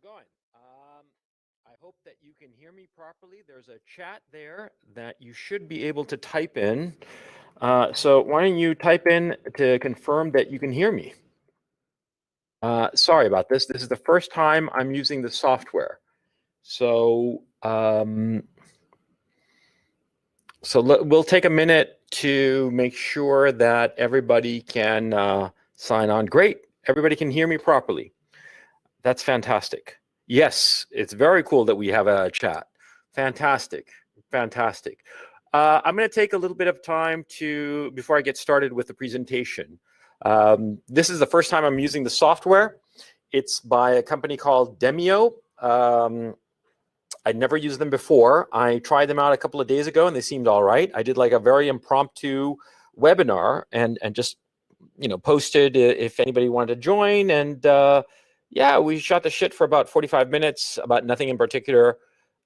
going? I hope that you can hear me properly. There's a chat there that you should be able to type in. So why don't you type in to confirm that you can hear me? Sorry about this. This is the first time I'm using the software. So, we'll take a minute to make sure that everybody can sign on. Great. Everybody can hear me properly. That's fantastic. Yes, it's very cool that we have a chat. Fantastic, fantastic. I'm going to take a little bit of time before I get started with the presentation. This is the first time I'm using the software. It's by a company called Demio. I'd never used them before. I tried them out a couple of days ago and they seemed all right. I did like a very impromptu webinar and just, posted if anybody wanted to join. And yeah, we shot the shit for about 45 minutes about nothing in particular.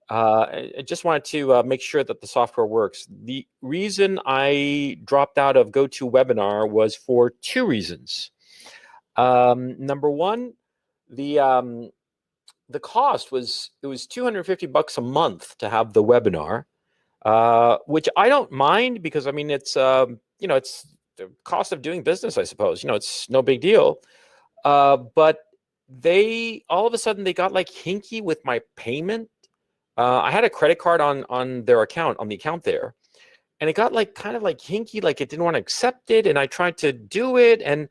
I just wanted to make sure that the software works. The reason I dropped out of GoToWebinar was for two reasons. Number one, the cost was $250 a month to have the webinar, which I don't mind because I mean it's it's the cost of doing business, I suppose. It's no big deal. But they all of a sudden they got like hinky with my payment. I had a credit card on their account, on the account there, and it got like kind of like hinky, like it didn't want to accept it, and I tried to do it, and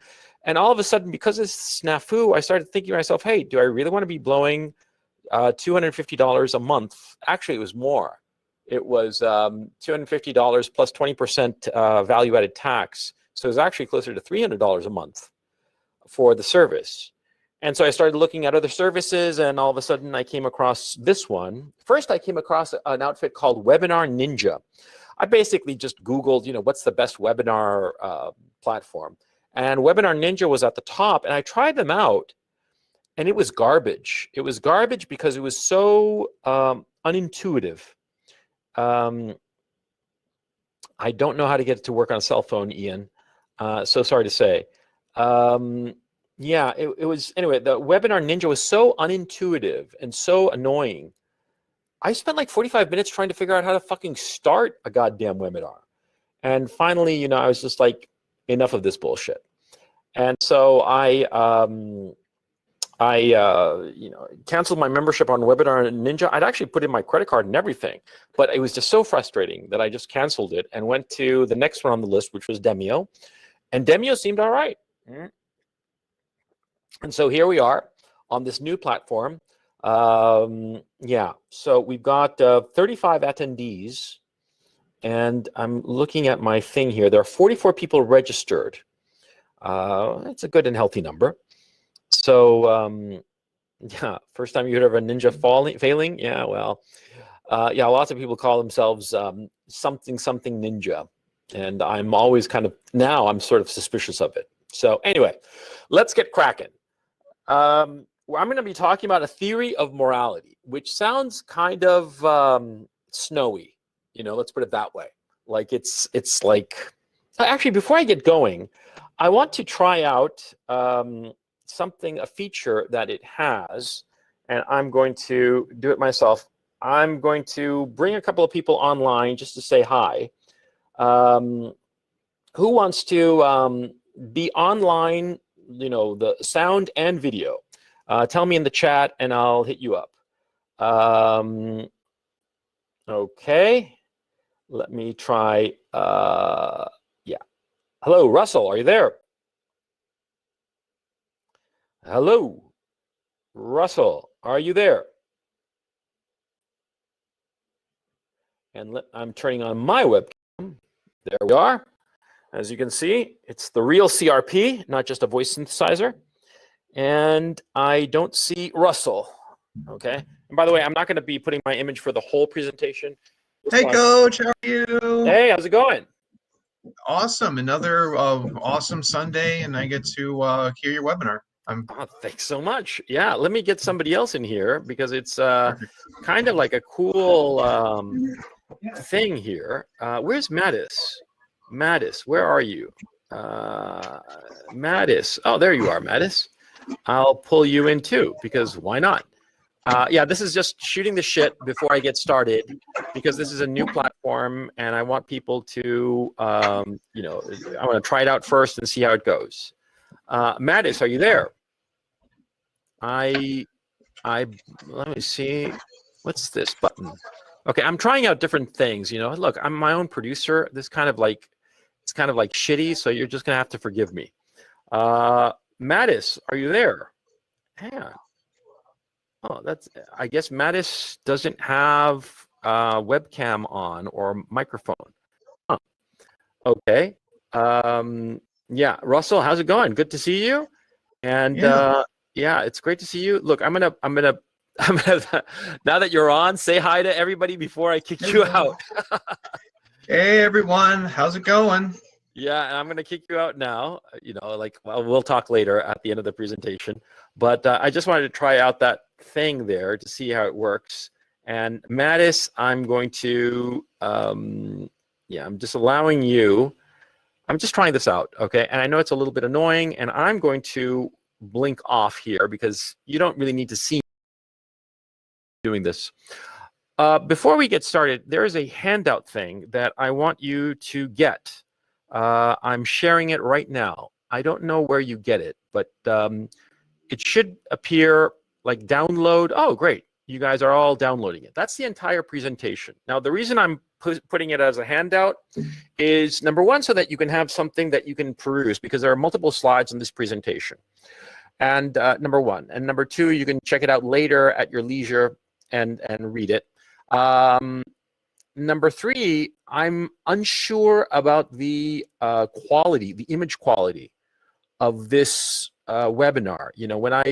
all of a sudden, because of this snafu, I started thinking to myself, hey, do I really want to be blowing $250 a month? Actually, it was more. It was $250 plus 20% value-added tax, so it was actually closer to $300 a month for the service. And so I started looking at other services, and all of a sudden I came across this one. First, I came across an outfit called Webinar Ninja. I basically just Googled, what's the best webinar platform? And Webinar Ninja was at the top, and I tried them out, and it was garbage. It was garbage because it was so unintuitive. I don't know how to get it to work on a cell phone, Ian. So sorry to say. Yeah, it was, anyway, the Webinar Ninja was so unintuitive and so annoying. I spent like 45 minutes trying to figure out how to fucking start a goddamn webinar. And finally, I was just like, enough of this bullshit. And so I canceled my membership on Webinar Ninja. I'd actually put in my credit card and everything, but it was just so frustrating that I just canceled it and went to the next one on the list, which was Demio. And Demio seemed all right. And so here we are on this new platform. Yeah, so we've got 35 attendees, and I'm looking at my thing here. There are 44 people registered. That's a good and healthy number. So yeah, first time you heard of a ninja failing? Yeah, well, yeah, lots of people call themselves something ninja, and I'm always now I'm sort of suspicious of it. So anyway, let's get cracking. I'm going to be talking about a theory of morality, which sounds kind of snowy. Let's put it that way. Like it's like, actually, before I get going, I want to try out a feature that it has, and I'm going to do it myself. I'm going to bring a couple of people online just to say hi. Who wants to be online? The sound and video. Tell me in the chat and I'll hit you up. Okay, let me try. Yeah. Hello, Russell, are you there? Hello, Russell, are you there? And I'm turning on my webcam. There we are. As you can see, it's the real CRP, not just a voice synthesizer. And I don't see Russell. Okay. And by the way, I'm not going to be putting my image for the whole presentation. Hey, Coach, how are you? Hey, how's it going? Awesome. Another awesome Sunday, and I get to hear your webinar. Oh, thanks so much. Yeah, let me get somebody else in here because it's kind of like a cool thing here. Where's Mattis? Mattis, where are you? Mattis. Oh, there you are, Mattis. I'll pull you in too, because why not? Yeah, this is just shooting the shit before I get started because this is a new platform and I want people to, you know, I want to try it out first and see how it goes. Mattis, are you there? I let me see. What's this button? Okay, I'm trying out different things. You know, look, I'm my own producer. This kind of like, it's kind of like shitty, so you're just gonna have to forgive me. Mattis, are you there? Yeah. Oh, that's. I guess Mattis doesn't have webcam on or microphone. Huh. Okay. Yeah, Russell, how's it going? Good to see you. And Yeah. yeah, it's great to see you. Look, I'm gonna, I'm gonna. Now that you're on, say hi to everybody before I kick you out. Hey everyone, how's it going? Yeah, and I'm going to kick you out now. You know, like, well, we'll talk later at the end of the presentation. But I just wanted to try out that thing there to see how it works. And Mattis, I'm going to, yeah, I'm just allowing you. I'm just trying this out, okay? And I know it's a little bit annoying, and I'm going to blink off here because you don't really need to see me doing this. Before we get started, there is a handout thing that I want you to get. I'm sharing it right now. I don't know where you get it, but it should appear like download. Oh, great. You guys are all downloading it. That's the entire presentation. Now, the reason I'm putting it as a handout is, number one, so that you can have something that you can peruse, because there are multiple slides in this presentation. And number one. And number two, you can check it out later at your leisure and read it. Number three, I'm unsure about the quality, the image quality of this webinar. You know, when I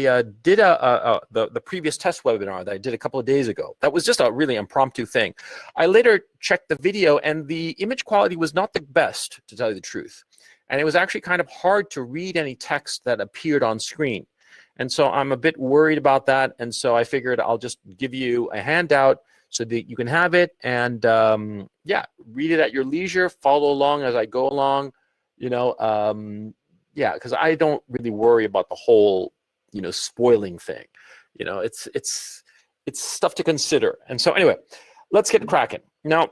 did the previous test webinar that I did a couple of days ago, that was just a really impromptu thing. I later checked the video and the image quality was not the best, to tell you the truth. And it was actually kind of hard to read any text that appeared on screen. And so I'm a bit worried about that. And so I figured I'll just give you a handout so that you can have it and yeah, read it at your leisure, follow along as I go along, you know, yeah, because I don't really worry about the whole, you know, spoiling thing. You know, it's stuff to consider. And so anyway, let's get cracking. Now,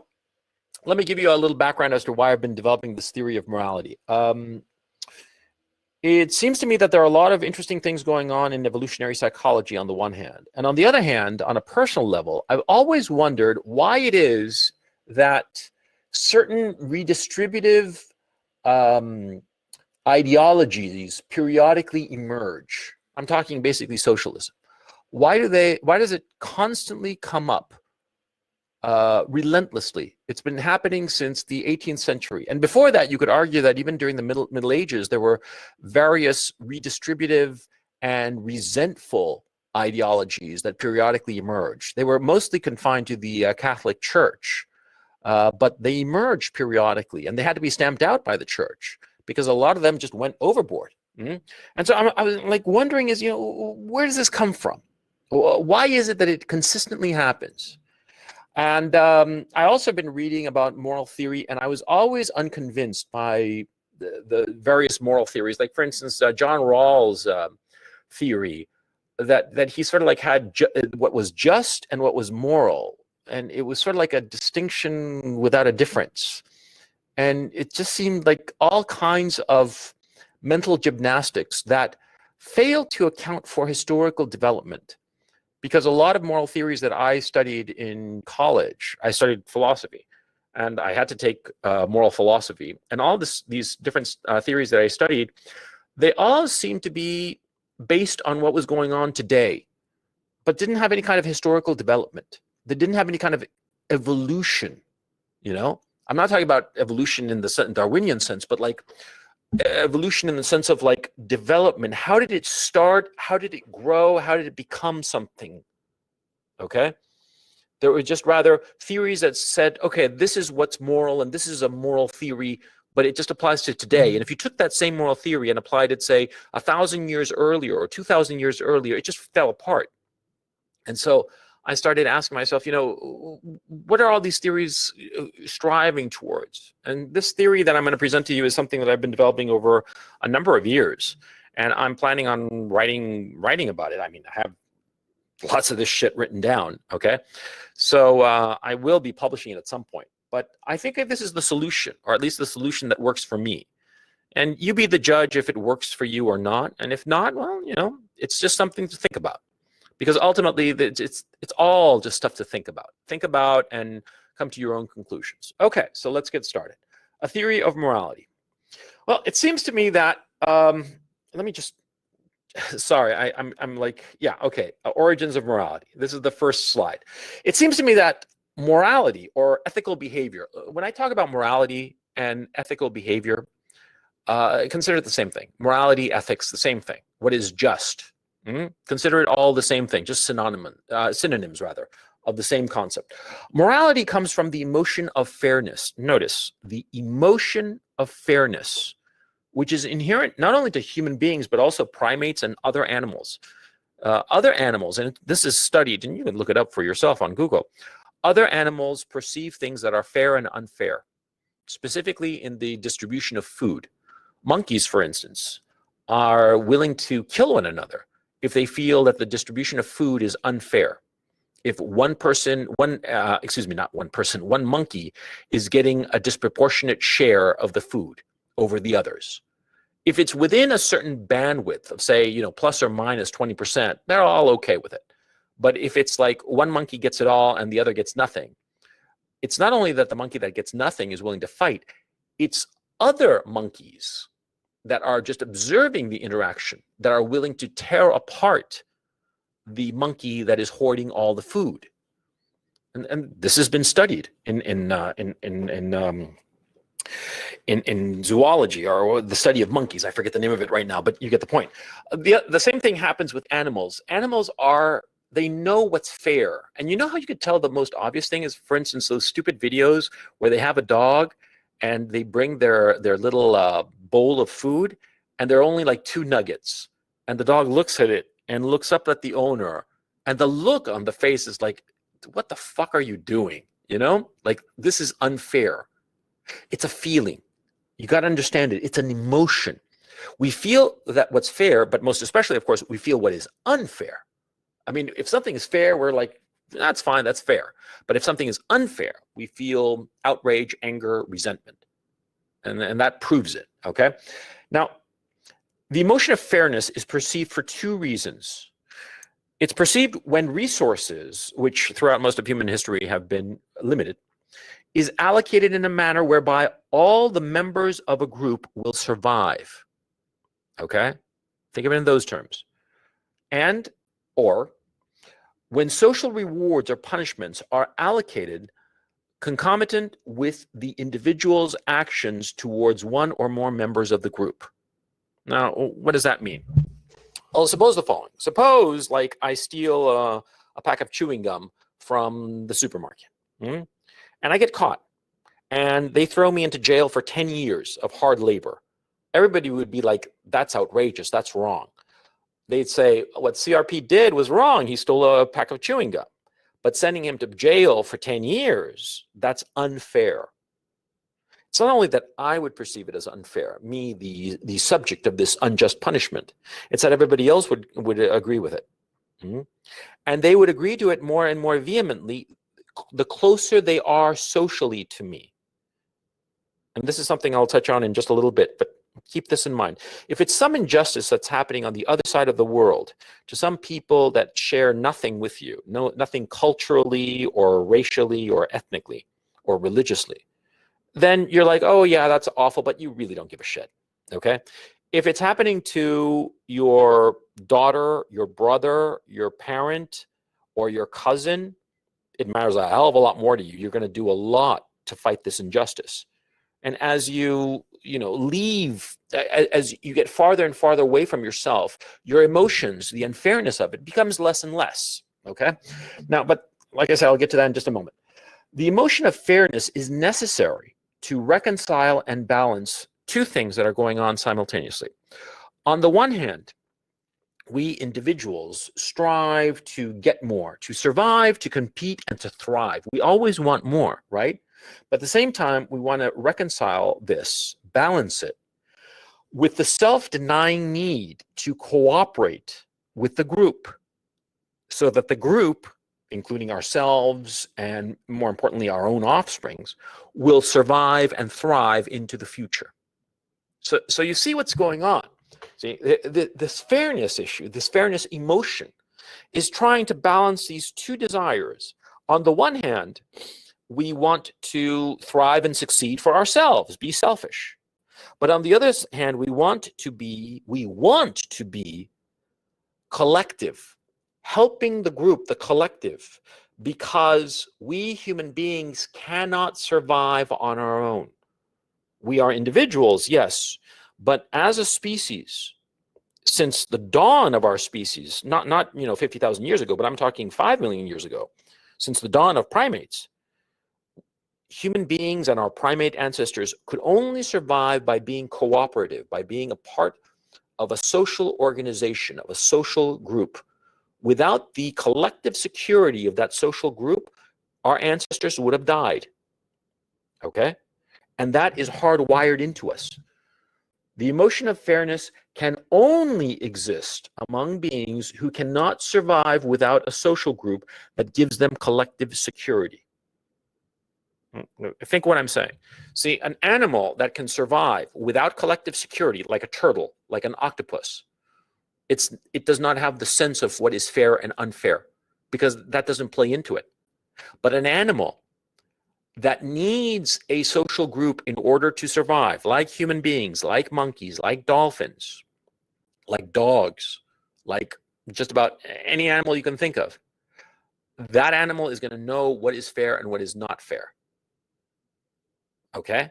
let me give you a little background as to why I've been developing this theory of morality. It seems to me that there are a lot of interesting things going on in evolutionary psychology on the one hand. And on the other hand, on a personal level, I've always wondered why it is that certain redistributive ideologies periodically emerge. I'm talking basically socialism. Why does it constantly come up relentlessly? It's been happening since the 18th century. And before that, you could argue that even during the Middle Ages, there were various redistributive and resentful ideologies that periodically emerged. They were mostly confined to the Catholic Church, but they emerged periodically, and they had to be stamped out by the church because a lot of them just went overboard. And so I was like wondering, is, you know, where does this come from? Why is it that it consistently happens? And I also been reading about moral theory, and I was always unconvinced by the various moral theories. Like, for instance, John Rawls' theory that he sort of like had what was just and what was moral, and it was sort of like a distinction without a difference. And it just seemed like all kinds of mental gymnastics that failed to account for historical development. Because a lot of moral theories that I studied in college, I studied philosophy, and I had to take moral philosophy. And all these different theories that I studied, they all seemed to be based on what was going on today, but didn't have any kind of historical development. They didn't have any kind of evolution, you know? I'm not talking about evolution in the Darwinian sense, but like evolution in the sense of like development. How did it start? How did it grow? How did it become something? Okay. There were just rather theories that said, okay, this is what's moral and this is a moral theory, but it just applies to today. And if you took that same moral theory and applied it, say, 1,000 years earlier or 2,000 years earlier, it just fell apart. And so I started asking myself, you know, what are all these theories striving towards? And this theory that I'm going to present to you is something that I've been developing over a number of years. And I'm planning on writing about it. I mean, I have lots of this shit written down, okay? So I will be publishing it at some point. But I think this is the solution, or at least the solution that works for me. And you be the judge if it works for you or not. And if not, well, it's just something to think about. Because ultimately, it's all just stuff to think about. Think about and come to your own conclusions. Okay, so let's get started. A theory of morality. Well, it seems to me that, let me just, sorry, I'm like, yeah, okay, origins of morality. This is the first slide. It seems to me that morality or ethical behavior, when I talk about morality and ethical behavior, consider it the same thing. Morality, ethics, the same thing. What is just? Consider it all the same thing, just synonyms rather, of the same concept. Morality comes from the emotion of fairness. Notice, the emotion of fairness, which is inherent not only to human beings, but also primates and other animals. Other animals, and this is studied, and you can look it up for yourself on Google, other animals perceive things that are fair and unfair, specifically in the distribution of food. Monkeys, for instance, are willing to kill one another if they feel that the distribution of food is unfair. If one monkey is getting a disproportionate share of the food over the others. If it's within a certain bandwidth of, say, plus or minus 20%, they're all okay with it. But if it's like one monkey gets it all and the other gets nothing, it's not only that the monkey that gets nothing is willing to fight, it's other monkeys that are just observing the interaction that are willing to tear apart the monkey that is hoarding all the food. And this has been studied in zoology, or the study of monkeys. I forget the name of it right now, but you get the point. The same thing happens with animals. Animals they know what's fair. And you know how you could tell the most obvious thing is, for instance, those stupid videos where they have a dog and they bring their little bowl of food, and there are only like 2 nuggets. And the dog looks at it and looks up at the owner, and the look on the face is like, what the fuck are you doing? Like, this is unfair. It's a feeling. You got to understand it. It's an emotion. We feel that what's fair, but most especially, of course, we feel what is unfair. I mean, if something is fair, we're like, that's fine, that's fair. But if something is unfair, we feel outrage, anger, resentment. And that proves it, okay? Now, the emotion of fairness is perceived for 2 reasons. It's perceived when resources, which throughout most of human history have been limited, is allocated in a manner whereby all the members of a group will survive, okay? Think of it in those terms. And, or, when social rewards or punishments are allocated concomitant with the individual's actions towards one or more members of the group. Now, what does that mean? Well, suppose the following. Suppose, like, I steal a pack of chewing gum from the supermarket, and I get caught, and they throw me into jail for 10 years of hard labor. Everybody would be like, that's outrageous, that's wrong. They'd say, what CRP did was wrong. He stole a pack of chewing gum. But sending him to jail for 10 years, that's unfair. It's not only that I would perceive it as unfair, me, the subject of this unjust punishment, it's that everybody else would agree with it. And they would agree to it more and more vehemently the closer they are socially to me. And this is something I'll touch on in just a little bit, but keep this in mind. If it's some injustice that's happening on the other side of the world to some people that share nothing with you, nothing culturally or racially or ethnically or religiously, then you're like, oh yeah, that's awful, but you really don't give a shit, okay? If it's happening to your daughter, your brother, your parent, or your cousin, it matters a hell of a lot more to you. You're going to do a lot to fight this injustice. And as you leave, as you get farther and farther away from yourself, your emotions, the unfairness of it becomes less and less, okay? Now, but like I said, I'll get to that in just a moment. The emotion of fairness is necessary to reconcile and balance 2 things that are going on simultaneously. On the one hand, we individuals strive to get more, to survive, to compete, and to thrive. We always want more, right? But at the same time, we want to reconcile this, balance it, with the self-denying need to cooperate with the group, so that the group, including ourselves and more importantly our own offsprings, will survive and thrive into the future. So you see what's going on. See, this fairness issue, this fairness emotion, is trying to balance these two desires. On the one hand, we want to thrive and succeed for ourselves, be selfish. But on the other hand, we want to be collective, helping the group, the collective, because we human beings cannot survive on our own. We are individuals, yes, but as a species, since the dawn of our species, not 50,000 years ago, but I'm talking 5 million years ago, since the dawn of primates, human beings and our primate ancestors could only survive by being cooperative, by being a part of a social organization, of a social group. Without the collective security of that social group, our ancestors would have died. Okay? And that is hardwired into us. The emotion of fairness can only exist among beings who cannot survive without a social group that gives them collective security. Think what I'm saying. See, an animal that can survive without collective security, like a turtle, like an octopus, it does not have the sense of what is fair and unfair, because that doesn't play into it. But an animal that needs a social group in order to survive, like human beings, like monkeys, like dolphins, like dogs, like just about any animal you can think of, that animal is going to know what is fair and what is not fair. Okay?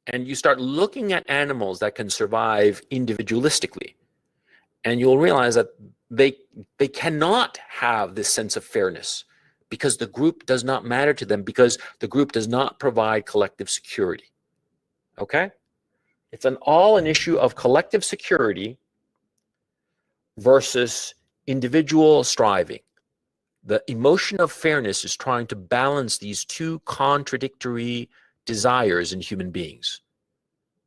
And you start looking at animals that can survive individualistically, and you'll realize that they cannot have this sense of fairness, because the group does not matter to them, because the group does not provide collective security. Okay? It's all an issue of collective security versus individual striving. The emotion of fairness is trying to balance these two contradictory desires in human beings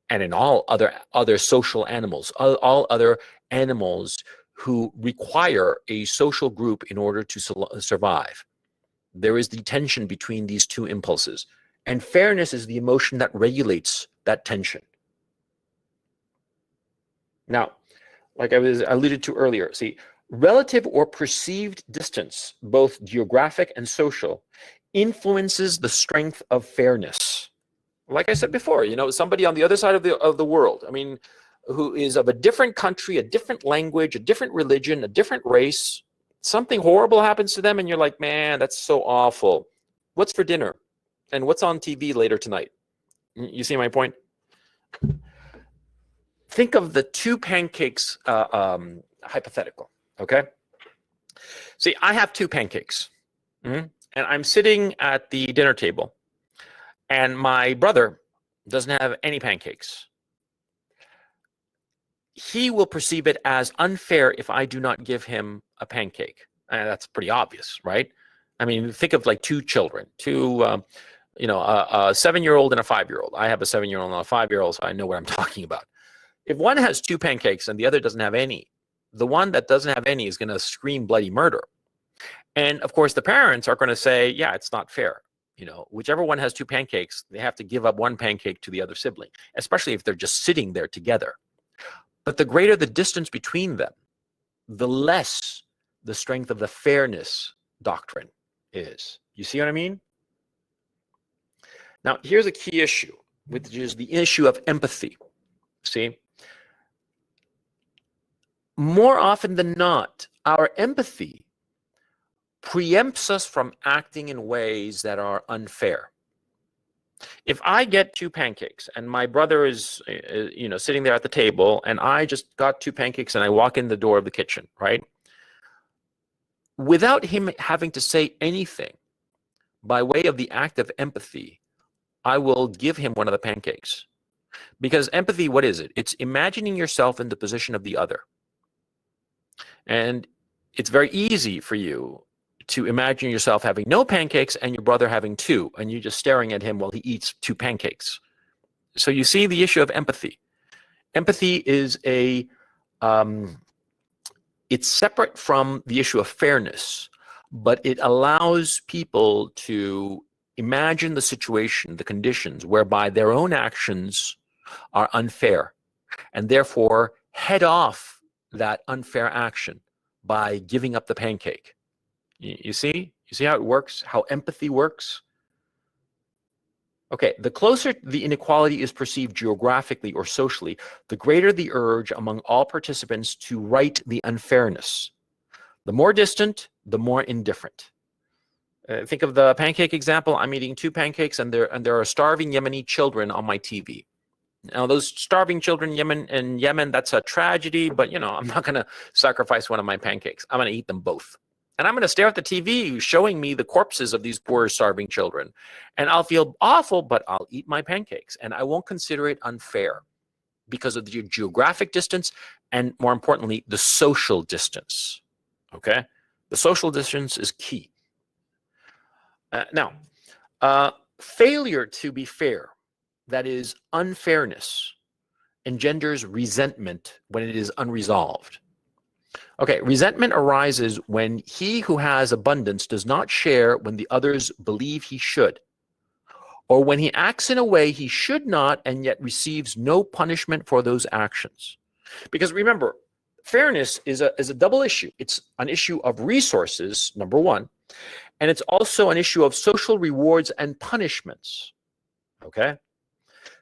and in all other social animals, all other animals who require a social group in order to survive. There is the tension between these two impulses, and fairness is the emotion that regulates that tension. Now, like I was alluded to earlier, see, relative or perceived distance, both geographic and social, influences the strength of fairness. Like I said before, somebody on the other side of the world, I mean, who is of a different country, a different language, a different religion, a different race, something horrible happens to them and you're like, man, that's so awful. What's for dinner? And what's on TV later tonight? You see my point? Think of the two pancakes hypothetical, okay? See, I have two pancakes, and I'm sitting at the dinner table, and my brother doesn't have any pancakes. He will perceive it as unfair if I do not give him a pancake. And that's pretty obvious, right? I mean, think of like two children, a 7-year-old and a 5-year-old. I have a 7-year-old and a 5-year-old, so I know what I'm talking about. If one has two pancakes and the other doesn't have any, the one that doesn't have any is going to scream bloody murder. And of course, the parents are going to say, yeah, it's not fair. Whichever one has two pancakes, they have to give up one pancake to the other sibling, especially if they're just sitting there together. But the greater the distance between them, the less the strength of the fairness doctrine is. You see what I mean? Now, here's a key issue, which is the issue of empathy. See? More often than not, our empathy preempts us from acting in ways that are unfair. If I get two pancakes and my brother is sitting there at the table and I just got two pancakes and I walk in the door of the kitchen, right? Without him having to say anything, by way of the act of empathy, I will give him one of the pancakes. Because empathy, what is it? It's imagining yourself in the position of the other. And it's very easy for you to imagine yourself having no pancakes and your brother having two, and you're just staring at him while he eats two pancakes. So you see the issue of empathy. Empathy is It's separate from the issue of fairness, but it allows people to imagine the situation, the conditions whereby their own actions are unfair, and therefore head off that unfair action by giving up the pancake. You see? You see how it works? How empathy works? Okay, the closer the inequality is perceived geographically or socially, the greater the urge among all participants to right the unfairness. The more distant, the more indifferent. Think of the pancake example. I'm eating 2 pancakes, and there are starving Yemeni children on my TV. Now, those starving children in Yemen, that's a tragedy, but I'm not going to sacrifice one of my pancakes. I'm going to eat them both. And I'm going to stare at the TV showing me the corpses of these poor starving children. And I'll feel awful, but I'll eat my pancakes. And I won't consider it unfair because of the geographic distance and, more importantly, the social distance. Okay? The social distance is key. Now, failure to be fair, that is unfairness, engenders resentment when it is unresolved. Okay, resentment arises when he who has abundance does not share when the others believe he should, or when he acts in a way he should not and yet receives no punishment for those actions. Because remember, fairness is a double issue. It's an issue of resources, number one, and it's also an issue of social rewards and punishments. Okay?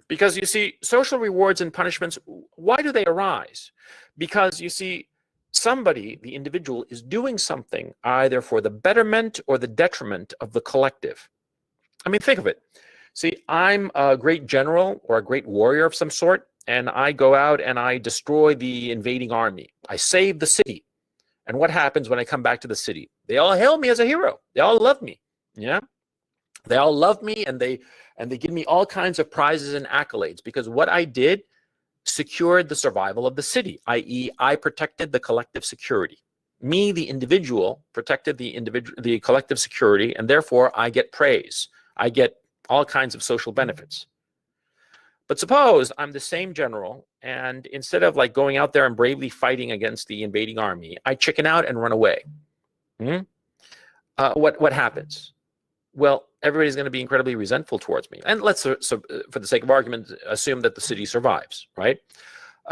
Because you see, social rewards and punishments, why do they arise? Because you see, somebody, the individual, is doing something either for the betterment or the detriment of the collective. I mean, think of it. See, I'm a great general or a great warrior of some sort, and I go out and I destroy the invading army. I save the city. And what happens when I come back to the city? They all hail me as a hero. They all love me. Yeah? They all love me, and they give me all kinds of prizes and accolades because what I did secured the survival of the city, i.e., I protected the collective security. Me, the individual, protected the collective security, and therefore I get praise. I get all kinds of social benefits. But suppose I'm the same general, and instead of like going out there and bravely fighting against the invading army, I chicken out and run away. What happens? Well, everybody's going to be incredibly resentful towards me. And let's, for the sake of argument, assume that the city survives, right?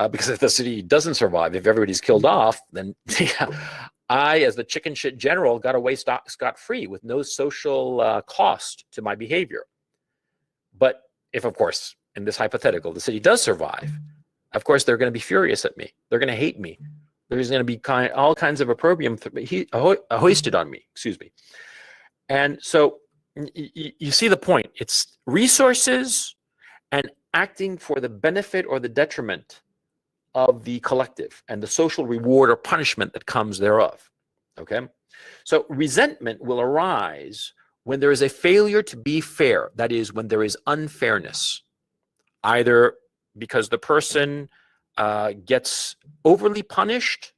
Because if the city doesn't survive, if everybody's killed off, then I, as the chicken shit general, got away scot-free with no social cost to my behavior. But if, of course, in this hypothetical, the city does survive, of course, they're going to be furious at me. They're going to hate me. There's going to be all kinds of opprobrium hoisted on me, excuse me. And so you see the point. It's resources and acting for the benefit or the detriment of the collective and the social reward or punishment that comes thereof. Okay? So resentment will arise when there is a failure to be fair. That is, when there is unfairness, either because the person gets overly punished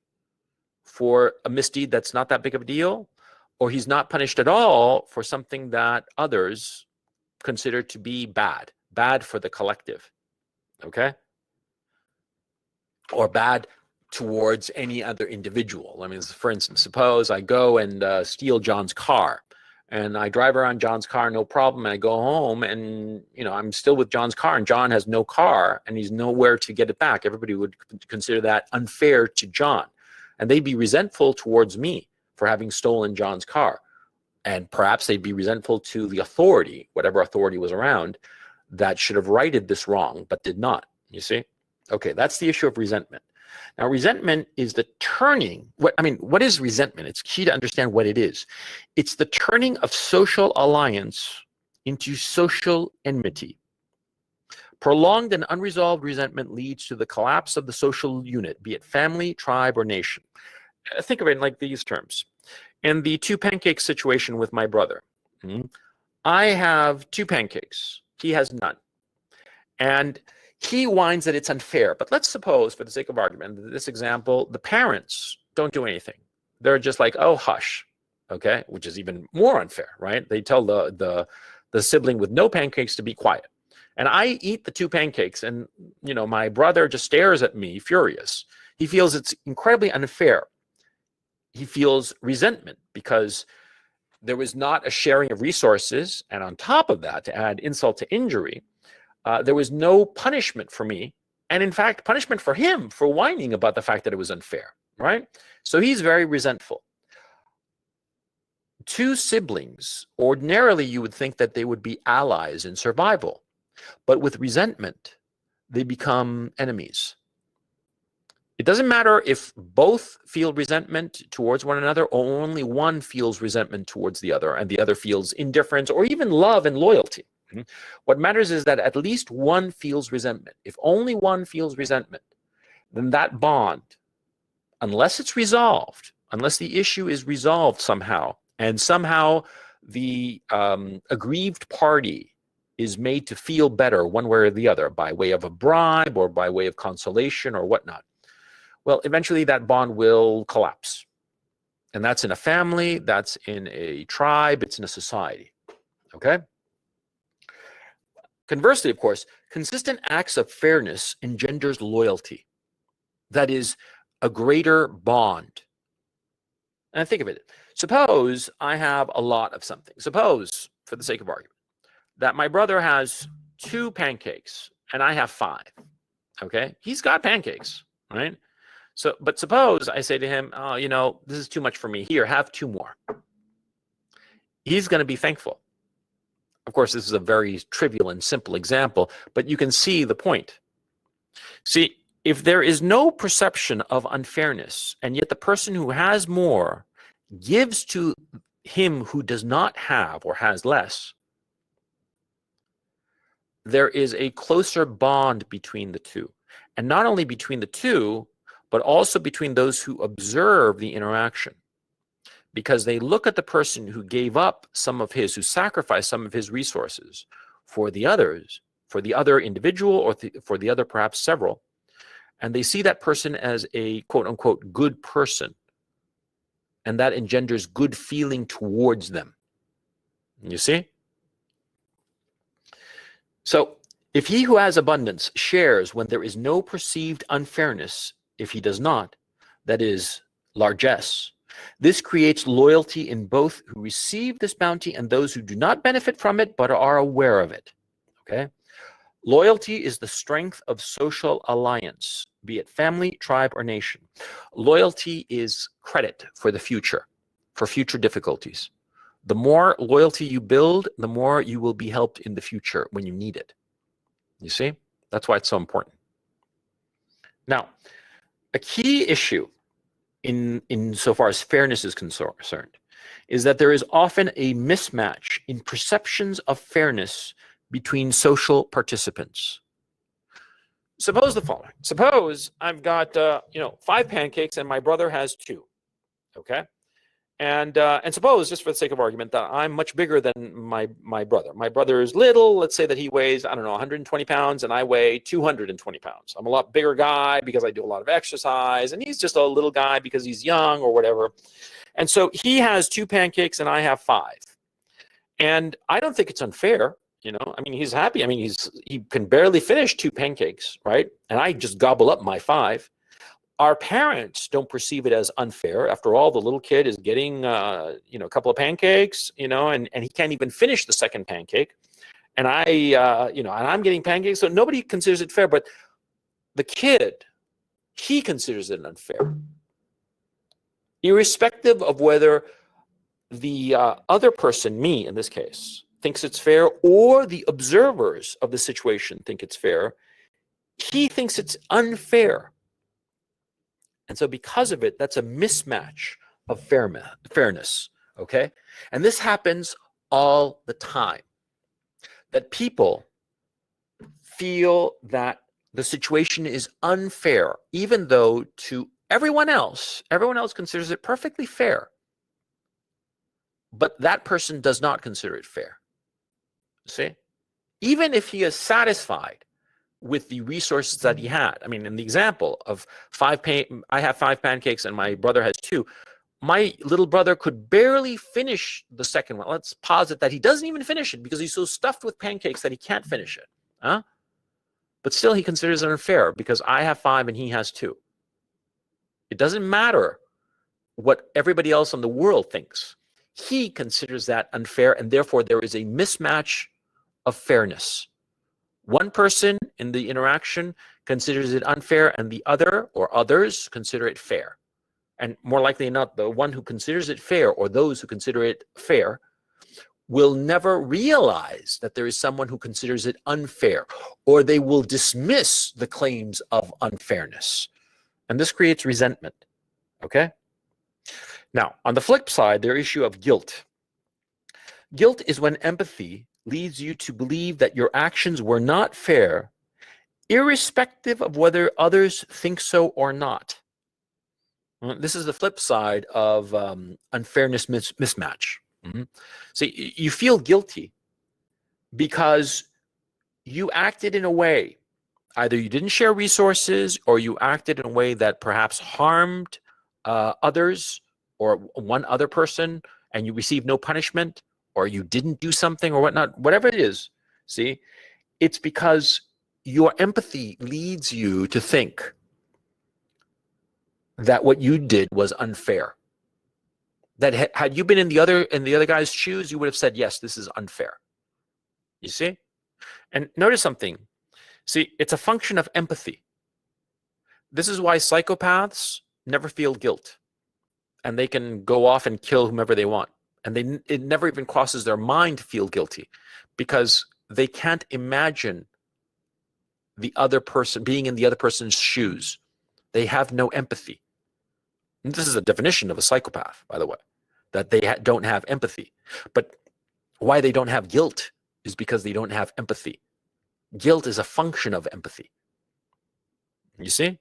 for a misdeed that's not that big of a deal, or he's not punished at all for something that others consider to be bad for the collective, okay? Or bad towards any other individual. I mean, for instance, suppose I go and steal John's car, and I drive around John's car, no problem, and I go home, and I'm still with John's car, and John has no car, and he's nowhere to get it back. Everybody would consider that unfair to John, and they'd be resentful towards me for having stolen John's car. And perhaps they'd be resentful to the authority, whatever authority was around, that should have righted this wrong, but did not, you see? Okay, that's the issue of resentment. Now, resentment is the turning, what is resentment? It's key to understand what it is. It's the turning of social alliance into social enmity. Prolonged and unresolved resentment leads to the collapse of the social unit, be it family, tribe, or nation. Think of it in like these terms. In the 2 pancakes situation with my brother, I have 2 pancakes. He has none. And he whines that it's unfair. But let's suppose, for the sake of argument, in this example, the parents don't do anything. They're just like, oh, hush, okay? Which is even more unfair, right? They tell the sibling with no pancakes to be quiet. And I eat the 2 pancakes, and my brother just stares at me furious. He feels it's incredibly unfair. he feels resentment because there was not a sharing of resources. And on top of that, to add insult to injury, there was no punishment for me. And in fact, punishment for him for whining about the fact that it was unfair, right? So he's very resentful. Two siblings, ordinarily you would think that they would be allies in survival, but with resentment, they become enemies. It doesn't matter if both feel resentment towards one another or only one feels resentment towards the other and the other feels indifference or even love and loyalty. What matters is that at least one feels resentment. If only one feels resentment, then that bond, unless it's resolved, unless the issue is resolved somehow, and somehow the aggrieved party is made to feel better one way or the other by way of a bribe or by way of consolation or whatnot, well, eventually that bond will collapse. And that's in a family, that's in a tribe, it's in a society, okay? Conversely, of course, consistent acts of fairness engenders loyalty. That is a greater bond. And think of it. Suppose I have a lot of something. Suppose, for the sake of argument, that my brother has 2 pancakes and I have 5, okay? He's got pancakes, right? So, but suppose I say to him, oh, you know, this is too much for me. Here, have 2 more. He's going to be thankful. Of course, this is a very trivial and simple example, but you can see the point. See, if there is no perception of unfairness, and yet the person who has more gives to him who does not have or has less, there is a closer bond between the two. And not only between the two, but also between those who observe the interaction. Because they look at the person who gave up some of his, who sacrificed some of his resources for the others, for the other individual or for the other perhaps several, and they see that person as a quote unquote good person. And that engenders good feeling towards them. You see? So if he who has abundance shares when there is no perceived unfairness, if he does not, that is largesse, this creates loyalty in both who receive this bounty and those who do not benefit from it but are aware of it. Okay? Loyalty is the strength of social alliance, be it family, tribe, or nation. Loyalty is credit for the future, for future difficulties. The more loyalty you build, the more you will be helped in the future when you need it. You see? That's why it's so important. Now, a key issue in so far as fairness is concerned is that there is often a mismatch in perceptions of fairness between social participants. Suppose the following. Suppose I've got 5 pancakes and my brother has 2. Okay? And suppose, just for the sake of argument, that I'm much bigger than my brother. My brother is little. Let's say that he weighs, I don't know, 120 pounds, and I weigh 220 pounds. I'm a lot bigger guy because I do a lot of exercise, and he's just a little guy because he's young or whatever. And so he has 2 pancakes, and I have 5. And I don't think it's unfair. You know, I mean, he's happy. I mean, he can barely finish 2 pancakes, right? And I just gobble up my 5. Our parents don't perceive it as unfair. After all, the little kid is getting, a couple of pancakes, and he can't even finish the second pancake. And and I'm getting pancakes. So nobody considers it fair, but the kid, he considers it unfair. Irrespective of whether the other person, me in this case, thinks it's fair or the observers of the situation think it's fair, he thinks it's unfair. And so because of it, that's a mismatch of fairness, okay? And this happens all the time, that people feel that the situation is unfair, even though to everyone else considers it perfectly fair. But that person does not consider it fair. See? Even if he is satisfied with the resources that he had. I mean, in the example of I have 5 pancakes and my brother has 2. My little brother could barely finish the second one. Let's posit that he doesn't even finish it because he's so stuffed with pancakes that he can't finish it. But still he considers it unfair because I have 5 and he has 2. It doesn't matter what everybody else in the world thinks. He considers that unfair, and therefore there is a mismatch of fairness. One person in the interaction considers it unfair, and the other or others consider it fair. And more likely than not, the one who considers it fair, or those who consider it fair, will never realize that there is someone who considers it unfair, or they will dismiss the claims of unfairness. And this creates resentment. Okay? Now, on the flip side, their issue of guilt. Guilt is when empathy leads you to believe that your actions were not fair, irrespective of whether others think so or not. This is the flip side of unfairness mismatch. So you feel guilty because you acted in a way, either you didn't share resources, or you acted in a way that perhaps harmed others or one other person, and you received no punishment, or you didn't do something or whatnot, whatever it is. See, it's because your empathy leads you to think that what you did was unfair. That had you been in the other guy's shoes, you would have said, yes, this is unfair. You see? And notice something. See, it's a function of empathy. This is why psychopaths never feel guilt, and they can go off and kill whomever they want. And it never even crosses their mind to feel guilty, because they can't imagine the other person being in the other person's shoes. They have no empathy. And this is a definition of a psychopath, by the way, that they don't have empathy. But why they don't have guilt is because they don't have empathy. Guilt is a function of empathy. You see?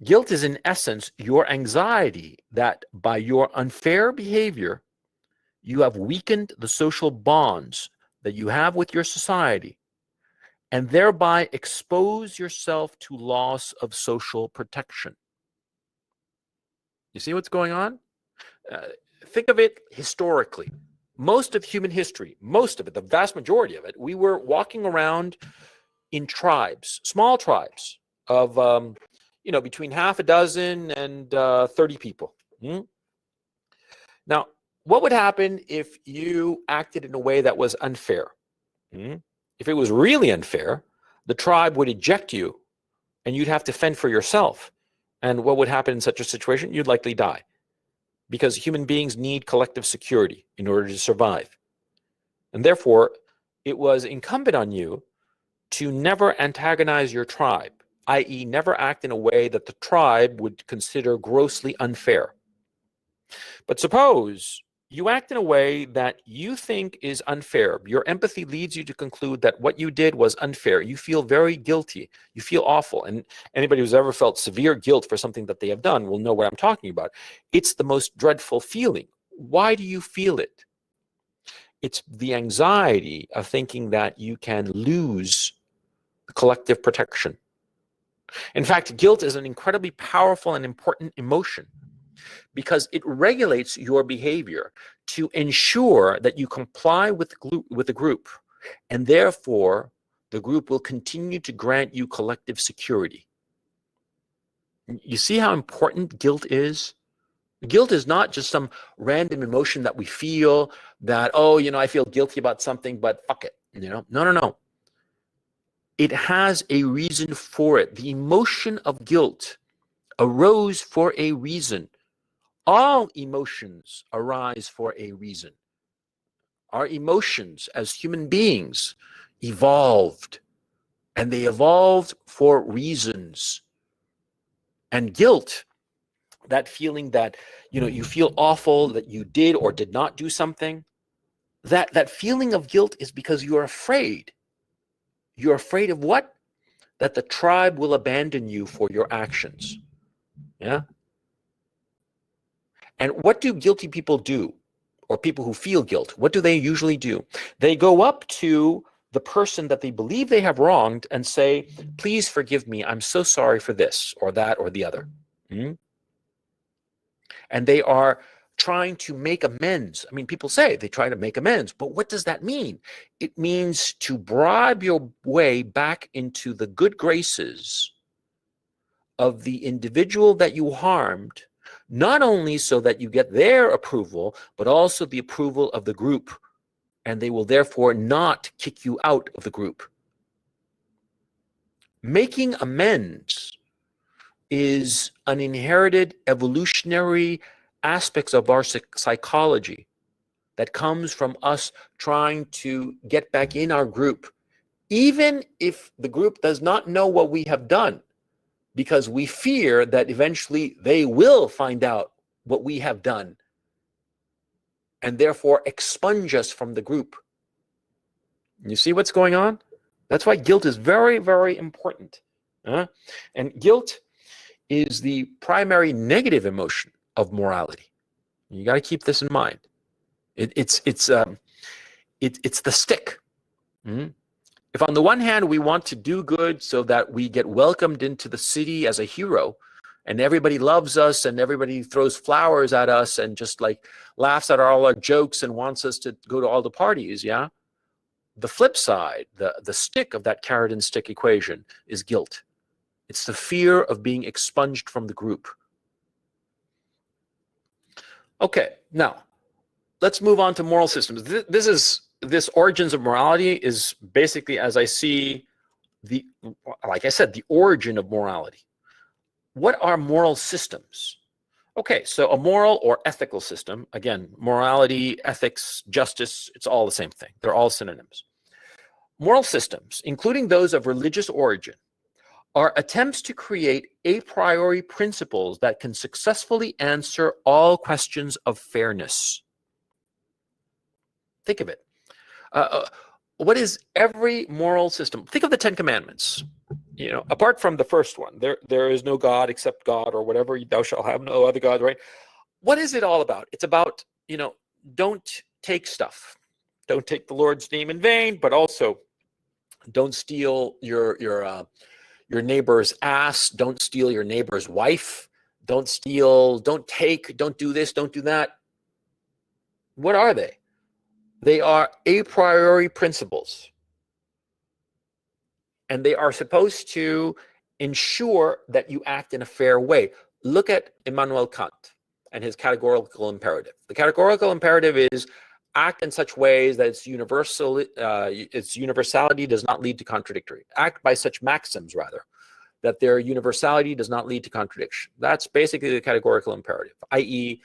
Guilt is in essence your anxiety that by your unfair behavior, you have weakened the social bonds that you have with your society, and thereby expose yourself to loss of social protection. You see what's going on? Think of it historically. Most of human history, most of it, the vast majority of it, we were walking around in tribes, small tribes of, between half a dozen and 30 people. Now, what would happen if you acted in a way that was unfair? If it was really unfair, the tribe would eject you and you'd have to fend for yourself. And what would happen in such a situation? You'd likely die, because human beings need collective security in order to survive. And therefore, it was incumbent on you to never antagonize your tribe, i.e., never act in a way that the tribe would consider grossly unfair. But suppose you act in a way that you think is unfair. Your empathy leads you to conclude that what you did was unfair. You feel very guilty. You feel awful. And anybody who's ever felt severe guilt for something that they have done will know what I'm talking about. It's the most dreadful feeling. Why do you feel it? It's the anxiety of thinking that you can lose collective protection. In fact, guilt is an incredibly powerful and important emotion, because it regulates your behavior to ensure that you comply with the group, and therefore the group will continue to grant you collective security. You see how important guilt is? Guilt is not just some random emotion that we feel that, I feel guilty about something, but fuck it. No. It has a reason for it. The emotion of guilt arose for a reason. All emotions arise for a reason. Our emotions as human beings evolved, and they evolved for reasons. And guilt, that feeling that, you feel awful that you did or did not do something, that feeling of guilt is because you're afraid. You're afraid of what? That the tribe will abandon you for your actions. Yeah? And what do guilty people do, or people who feel guilt? What do they usually do? They go up to the person that they believe they have wronged and say, please forgive me. I'm so sorry for this or that or the other. And they are trying to make amends. I mean, people say they try to make amends, but what does that mean? It means to bribe your way back into the good graces of the individual that you harmed, not only so that you get their approval, but also the approval of the group, and they will therefore not kick you out of the group. Making amends is an inherited evolutionary aspects of our psychology that comes from us trying to get back in our group, even if the group does not know what we have done, because we fear that eventually they will find out what we have done and therefore expunge us from the group. You see what's going on? That's why guilt is very, very important. And guilt is the primary negative emotion of morality. You got to keep this in mind. It's the stick. If on the one hand we want to do good so that we get welcomed into the city as a hero, and everybody loves us and everybody throws flowers at us and just like laughs at all our jokes and wants us to go to all the parties, yeah? The flip side, the stick of that carrot and stick equation is guilt. It's the fear of being expunged from the group. Okay, now let's move on to moral systems. This origins of morality is basically, as I see, like I said, the origin of morality. What are moral systems? Okay, so a moral or ethical system, again, morality, ethics, justice, it's all the same thing. They're all synonyms. Moral systems, including those of religious origin, are attempts to create a priori principles that can successfully answer all questions of fairness. Think of it. What is every moral system? Think of the Ten Commandments. You know, apart from the first one, there is no God except God, or whatever, thou shalt have no other God, right? What is it all about? It's about, you know, don't take stuff. Don't take the Lord's name in vain, but also don't steal your neighbor's ass. Don't steal your neighbor's wife. Don't steal, don't take, don't do this, don't do that. What are they? They are a priori principles. And they are supposed to ensure that you act in a fair way. Look at Immanuel Kant and his categorical imperative. The categorical imperative is act in such ways that its universality does not lead to contradictory. Act by such maxims, rather, that their universality does not lead to contradiction. That's basically the categorical imperative, i.e.,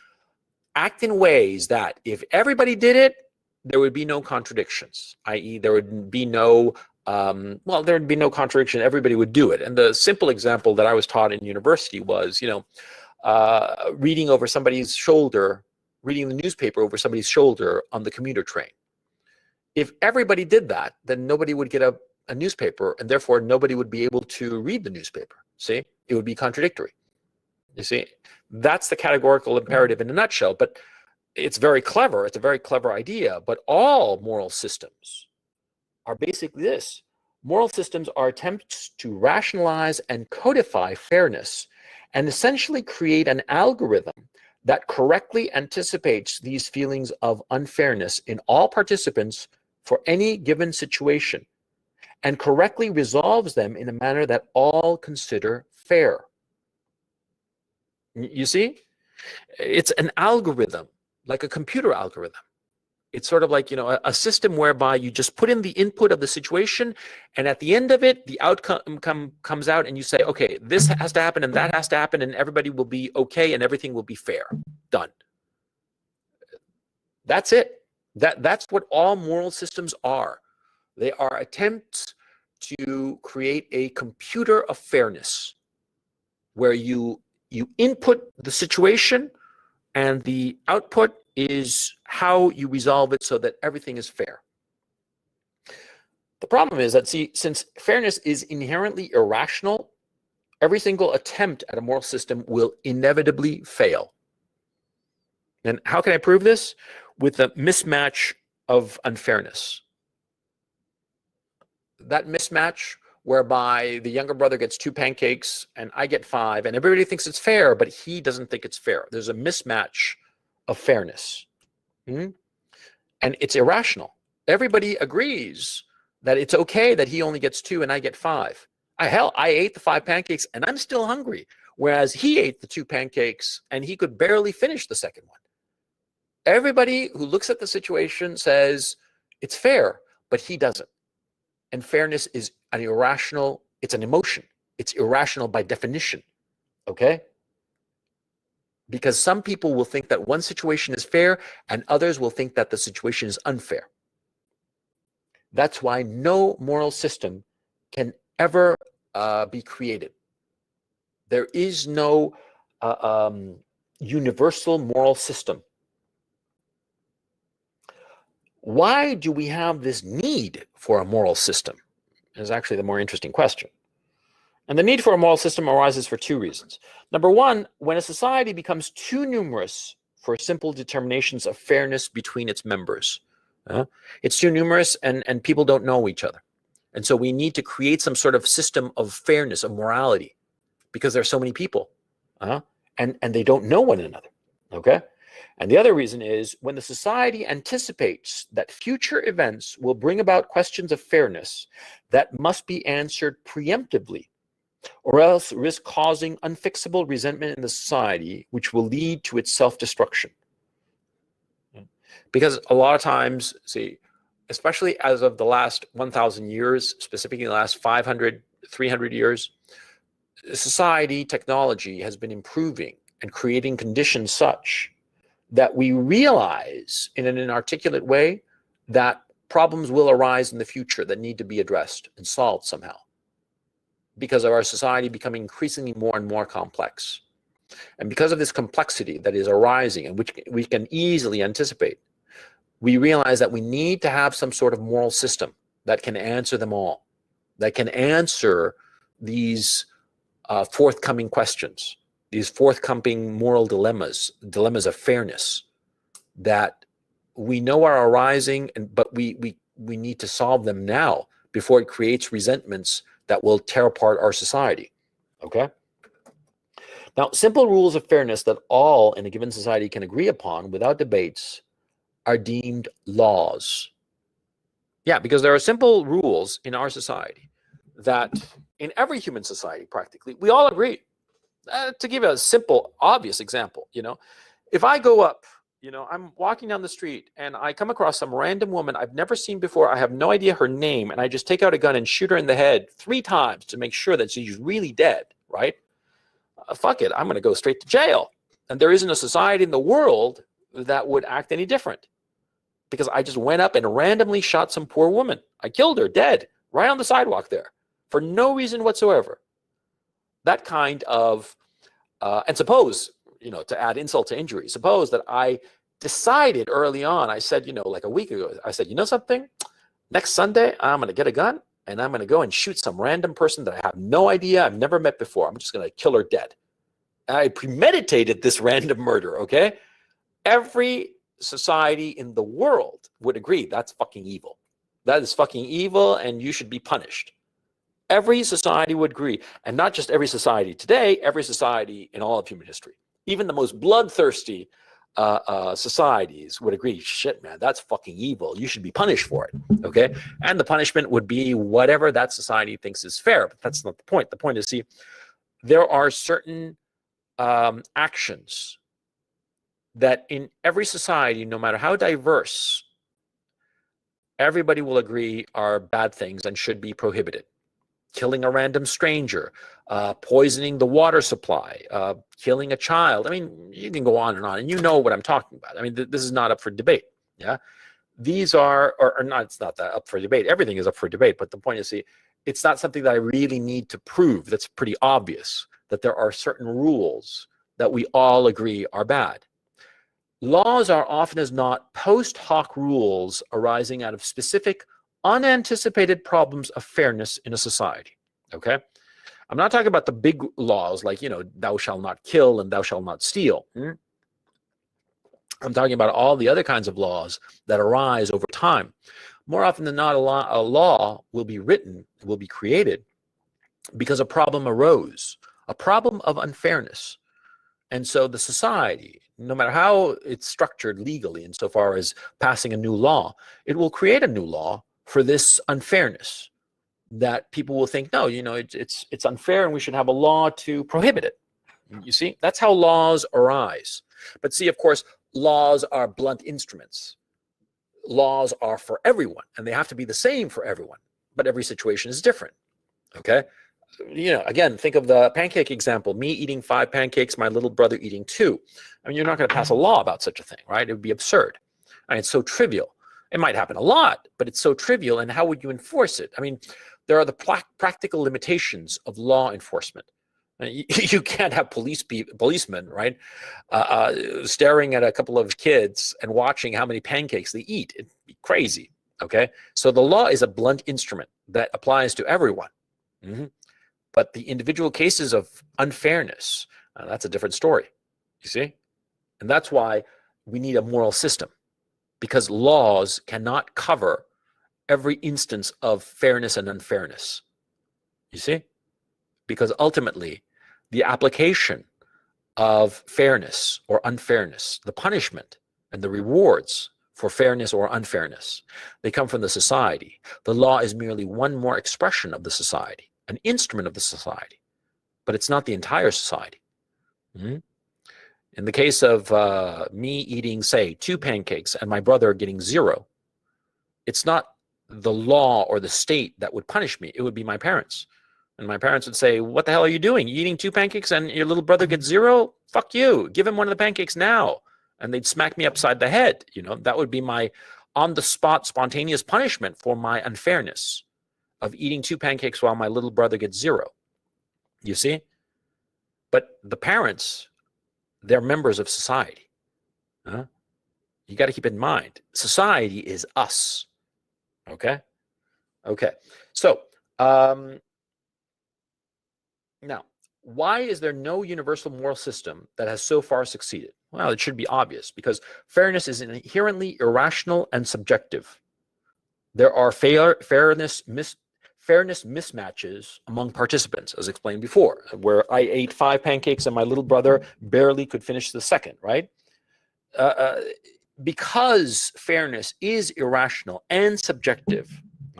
act in ways that if everybody did it, there would be no contradictions, i.e., there would be no there'd be no contradiction. Everybody would do it. And the simple example that I was taught in university was, reading over somebody's shoulder, reading the newspaper over somebody's shoulder on the commuter train. If everybody did that, then nobody would get a newspaper, and therefore nobody would be able to read the newspaper. See, it would be contradictory. You see, that's the categorical imperative in a nutshell. But it's very clever. It's a very clever idea. But all moral systems are basically this. Moral systems are attempts to rationalize and codify fairness and essentially create an algorithm that correctly anticipates these feelings of unfairness in all participants for any given situation and correctly resolves them in a manner that all consider fair. You see? It's an algorithm, like a computer algorithm. It's sort of like, a system whereby you just put in the input of the situation, and at the end of it, the outcome comes out, and you say, okay, this has to happen, and that has to happen, and everybody will be okay, and everything will be fair. Done. That's it. That's what all moral systems are. They are attempts to create a computer of fairness, where you input the situation, and the output is how you resolve it so that everything is fair. The problem is that, since fairness is inherently irrational, every single attempt at a moral system will inevitably fail. And how can I prove this? With the mismatch of unfairness. That mismatch whereby the younger brother gets 2 pancakes and I get 5, and everybody thinks it's fair, but he doesn't think it's fair. There's a mismatch of fairness. And it's irrational. Everybody agrees that it's okay that he only gets 2 and I get 5. I ate the 5 pancakes and I'm still hungry. whereas he ate the 2 pancakes and he could barely finish the second one. Everybody who looks at the situation says it's fair, but he doesn't. And fairness is an irrational, it's an emotion. It's irrational by definition, okay? Because some people will think that one situation is fair and others will think that the situation is unfair. That's why no moral system can ever be created. There is no universal moral system. Why do we have this need for a moral system? Is actually the more interesting question. And the need for a moral system arises for 2 reasons. Number one, when a society becomes too numerous for simple determinations of fairness between its members. It's too numerous and people don't know each other. And so we need to create some sort of system of fairness, of morality, because there are so many people and they don't know one another, okay? And the other reason is when the society anticipates that future events will bring about questions of fairness that must be answered preemptively, or else risk causing unfixable resentment in the society, which will lead to its self-destruction. Because a lot of times, see, especially as of the last 1,000 years, specifically the last 500, 300 years, society, technology has been improving and creating conditions such that we realize in an inarticulate way that problems will arise in the future that need to be addressed and solved somehow, because of our society becoming increasingly more and more complex. And because of this complexity that is arising and which we can easily anticipate, we realize that we need to have some sort of moral system that can answer them all, that can answer these forthcoming questions, these forthcoming moral dilemmas of fairness that we know are arising, but we need to solve them now before it creates resentments that will tear apart our society, okay? Now, simple rules of fairness that all in a given society can agree upon without debates are deemed laws. Yeah, because there are simple rules in our society that in every human society, practically, we all agree. To give a simple, obvious example, if I go up, I'm walking down the street and I come across some random woman I've never seen before. I have no idea her name. And I just take out a gun and shoot her in the head 3 times to make sure that she's really dead, right? Fuck it, I'm going to go straight to jail. And there isn't a society in the world that would act any different, because I just went up and randomly shot some poor woman. I killed her dead right on the sidewalk there for no reason whatsoever. That kind of, and suppose, to add insult to injury, suppose that I decided early on, I said, like a week ago, I said, something? Next Sunday, I'm going to get a gun and I'm going to go and shoot some random person that I have no idea, I've never met before. I'm just going to kill her dead. I premeditated this random murder, okay? Every society in the world would agree that's fucking evil. That is fucking evil and you should be punished. Every society would agree. And not just every society today, every society in all of human history. Even the most bloodthirsty societies would agree, shit, man, that's fucking evil. You should be punished for it, okay? And the punishment would be whatever that society thinks is fair. But that's not the point. The point is, see, there are certain actions that in every society, no matter how diverse, everybody will agree are bad things and should be prohibited. Killing a random stranger, poisoning the water supply, killing a child. I mean, you can go on, and you know what I'm talking about. I mean, this is not up for debate, yeah? These are, or not, it's not that up for debate. Everything is up for debate, but the point is, see, it's not something that I really need to prove. That's pretty obvious, that there are certain rules that we all agree are bad. Laws are often as not post hoc rules arising out of specific unanticipated problems of fairness in a society, okay? I'm not talking about the big laws like, thou shalt not kill and thou shalt not steal. I'm talking about all the other kinds of laws that arise over time. More often than not, a law will be written, will be created because a problem arose, a problem of unfairness. And so the society, no matter how it's structured legally insofar as passing a new law, it will create a new law for this unfairness that people will think, no, it's unfair and we should have a law to prohibit it. You see, that's how laws arise. But see, of course, laws are blunt instruments. Laws are for everyone, and they have to be the same for everyone. But every situation is different. Okay? Again, think of the pancake example. Me eating 5 pancakes, my little brother eating 2. I mean, you're not going to pass a law about such a thing, right? It would be absurd. I mean, it's so trivial. It might happen a lot, but it's so trivial. And how would you enforce it? I mean, there are the practical limitations of law enforcement. You can't have policemen, right, staring at a couple of kids and watching how many pancakes they eat. It'd be crazy. Okay, so the law is a blunt instrument that applies to everyone. Mm-hmm. But the individual cases of unfairness, that's a different story, you see? And that's why we need a moral system, because laws cannot cover every instance of fairness and unfairness, you see? Because ultimately, the application of fairness or unfairness, the punishment and the rewards for fairness or unfairness, they come from the society. The law is merely one more expression of the society, an instrument of the society, but it's not the entire society. Mm-hmm. In the case of me eating, say, 2 pancakes and my brother getting 0, it's not the law or the state that would punish me. It would be my parents. And my parents would say, what the hell are you doing? You eating 2 pancakes and your little brother gets 0? Fuck you. Give him one of the pancakes now. And they'd smack me upside the head. That would be my on-the-spot spontaneous punishment for my unfairness of eating 2 pancakes while my little brother gets 0. You see? But the parents, they're members of society. Huh? You got to keep in mind, society is us. Okay? Okay. So, now, why is there no universal moral system that has so far succeeded? Well, it should be obvious, because fairness is inherently irrational and subjective. There are fairness mismatches among participants, as explained before, where I ate 5 pancakes and my little brother barely could finish the second, right? Because fairness is irrational and subjective,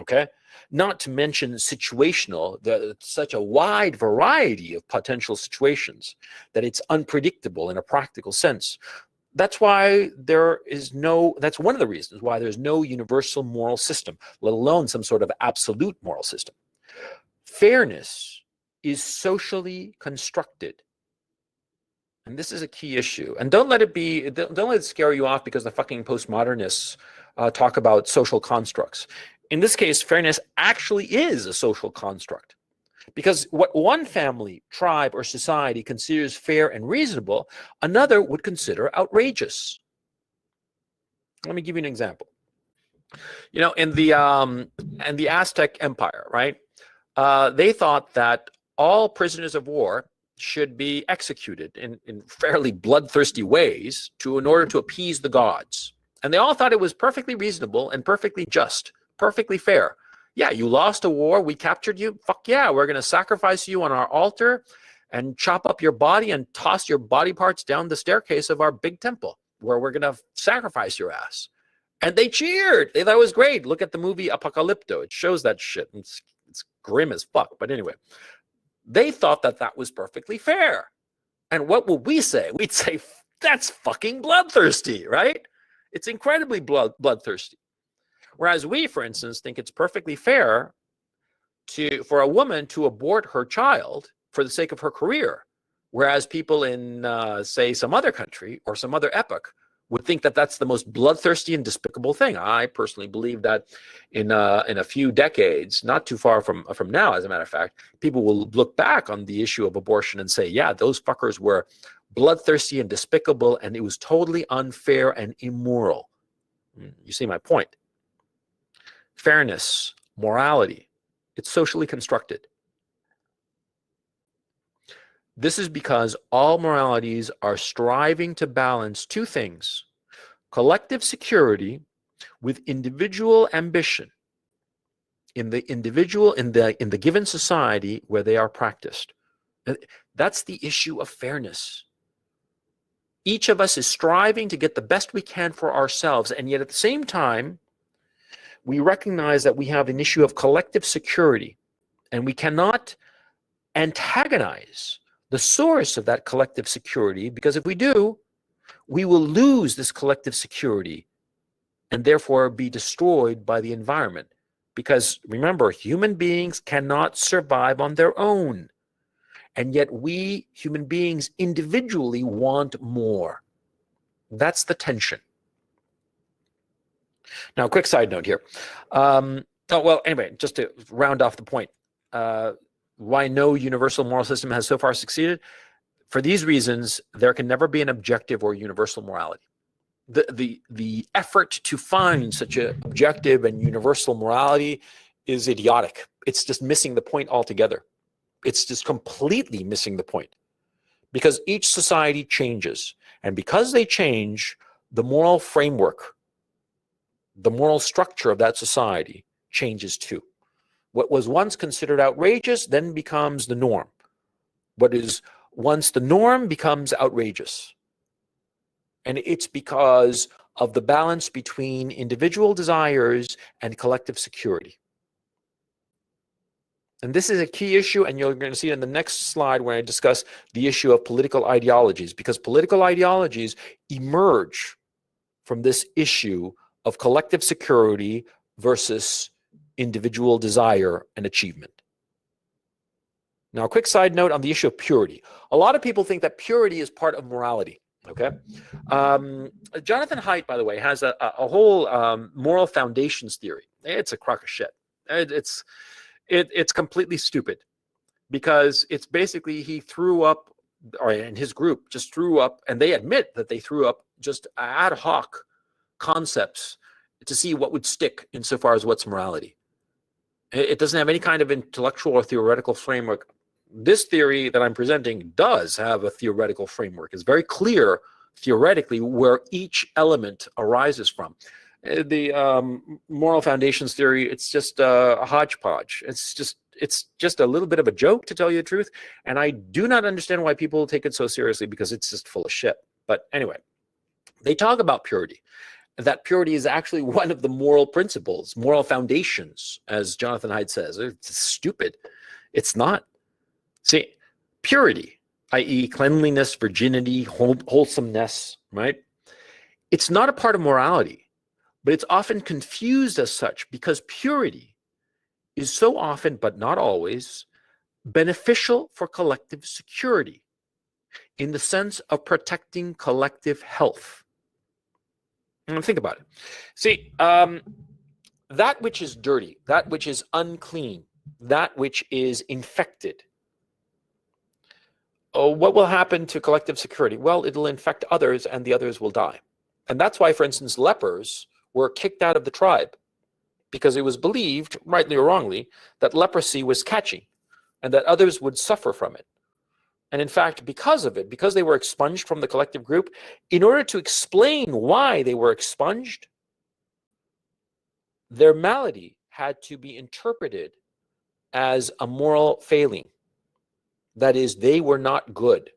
okay? Not to mention situational, such a wide variety of potential situations that it's unpredictable in a practical sense. That's why that's one of the reasons why there's no universal moral system, let alone some sort of absolute moral system. Fairness is socially constructed. And this is a key issue. And don't let it scare you off because the fucking postmodernists talk about social constructs. In this case, fairness actually is a social construct. Because what one family, tribe, or society considers fair and reasonable, another would consider outrageous. Let me give you an example. In the Aztec Empire, right? They thought that all prisoners of war should be executed in fairly bloodthirsty ways in order to appease the gods. And they all thought it was perfectly reasonable and perfectly just, perfectly fair. Yeah, you lost a war, we captured you. Fuck yeah, we're going to sacrifice you on our altar and chop up your body and toss your body parts down the staircase of our big temple where we're going to sacrifice your ass. And they cheered. They thought it was great. Look at the movie Apocalypto. It shows that shit. It's grim as fuck. But anyway, they thought that was perfectly fair. And what would we say? We'd say, that's fucking bloodthirsty, right? It's incredibly bloodthirsty. Whereas we, for instance, think it's perfectly fair for a woman to abort her child for the sake of her career. Whereas people in, say, some other country or some other epoch would think that that's the most bloodthirsty and despicable thing. I personally believe that in a few decades, not too far from now, as a matter of fact, people will look back on the issue of abortion and say, yeah, those fuckers were bloodthirsty and despicable, and it was totally unfair and immoral. You see my point. Fairness, morality, it's socially constructed. This is because all moralities are striving to balance 2 things: collective security with individual ambition in the given society where they are practiced. That's the issue of fairness. Each of us is striving to get the best we can for ourselves, and yet at the same time, we recognize that we have an issue of collective security, and we cannot antagonize the source of that collective security, because if we do, we will lose this collective security and therefore be destroyed by the environment. Because remember, human beings cannot survive on their own. And yet we, human beings, individually want more. That's the tension. Now, quick side note here. Anyway, just to round off the point, why no universal moral system has so far succeeded? For these reasons, there can never be an objective or universal morality. The effort to find such an objective and universal morality is idiotic. It's just missing the point altogether. It's just completely missing the point, because each society changes, and because they change, the moral framework, the moral structure of that society changes too. What was once considered outrageous then becomes the norm. What is once the norm becomes outrageous. And it's because of the balance between individual desires and collective security. And this is a key issue, and you're going to see it in the next slide when I discuss the issue of political ideologies, because political ideologies emerge from this issue of collective security versus individual desire and achievement. Now, a quick side note on the issue of purity. A lot of people think that purity is part of morality. Okay. Jonathan Haidt, by the way, has a whole moral foundations theory. It's a crock of shit. It's completely stupid, because it's basically he threw up, and his group just threw up, and they admit that they threw up just ad hoc concepts to see what would stick insofar as what's morality. It doesn't have any kind of intellectual or theoretical framework. This theory that I'm presenting does have a theoretical framework. It's very clear theoretically where each element arises from. The moral foundations theory, it's just a hodgepodge. It's just a little bit of a joke, to tell you the truth. And I do not understand why people take it so seriously, because it's just full of shit. But anyway, they talk about purity. That purity is actually one of the moral principles, moral foundations, as Jonathan Haidt says. It's stupid. It's not. See, purity, i.e. cleanliness, virginity, wholesomeness, right? It's not a part of morality, but it's often confused as such, because purity is so often, but not always, beneficial for collective security in the sense of protecting collective health. And think about it. See, that which is dirty, that which is unclean, that which is infected, what will happen to collective security? Well, it'll infect others, and the others will die. And that's why, for instance, lepers were kicked out of the tribe, because it was believed, rightly or wrongly, that leprosy was catchy and that others would suffer from it. And in fact, because of it, because they were expunged from the collective group, in order to explain why they were expunged, their malady had to be interpreted as a moral failing. That is, they were not good.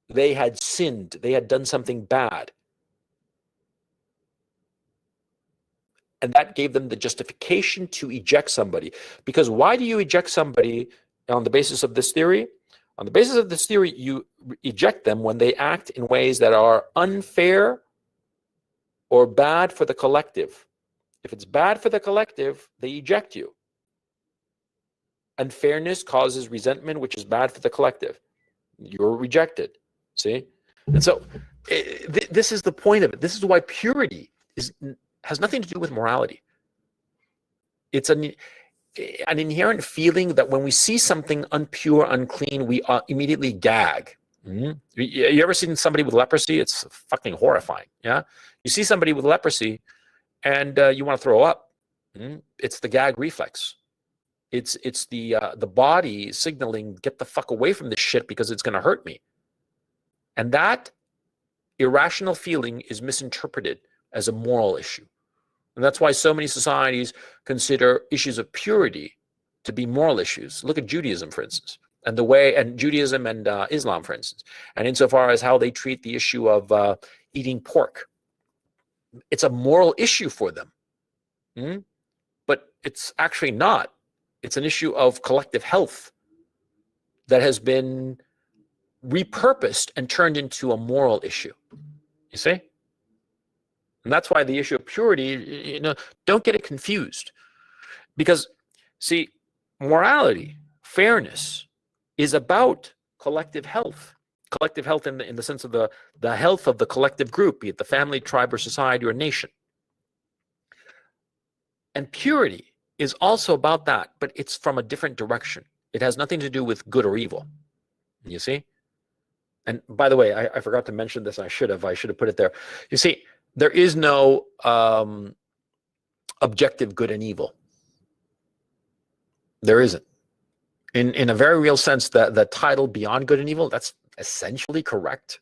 They had sinned. They had done something bad. And that gave them the justification to eject somebody. Because why do you eject somebody on the basis of this theory? On the basis of this theory, you eject them when they act in ways that are unfair or bad for the collective. If it's bad for the collective, they eject you. Unfairness causes resentment, which is bad for the collective. You're rejected. See? And so this is the point of it. This is why purity has nothing to do with morality. It's an inherent feeling that when we see something unpure, unclean, we immediately gag. Mm-hmm. You ever seen somebody with leprosy? It's fucking horrifying. Yeah, you see somebody with leprosy, and you want to throw up. Mm-hmm. It's the gag reflex. It's the body signaling, get the fuck away from this shit because it's going to hurt me. And that irrational feeling is misinterpreted as a moral issue. And that's why so many societies consider issues of purity to be moral issues. Look at Judaism, for instance, and Judaism and Islam, for instance, and insofar as how they treat the issue of eating pork. It's a moral issue for them, but it's actually not. It's an issue of collective health that has been repurposed and turned into a moral issue. You see? And that's why the issue of purity, don't get it confused. Because, see, morality, fairness, is about collective health. Collective health in the sense of the health of the collective group, be it the family, tribe, or society, or nation. And purity is also about that, but it's from a different direction. It has nothing to do with good or evil. You see? And by the way, I forgot to mention this. I should have put it there. You see, there is no objective good and evil. There isn't. In a very real sense, the title beyond good and evil, that's essentially correct.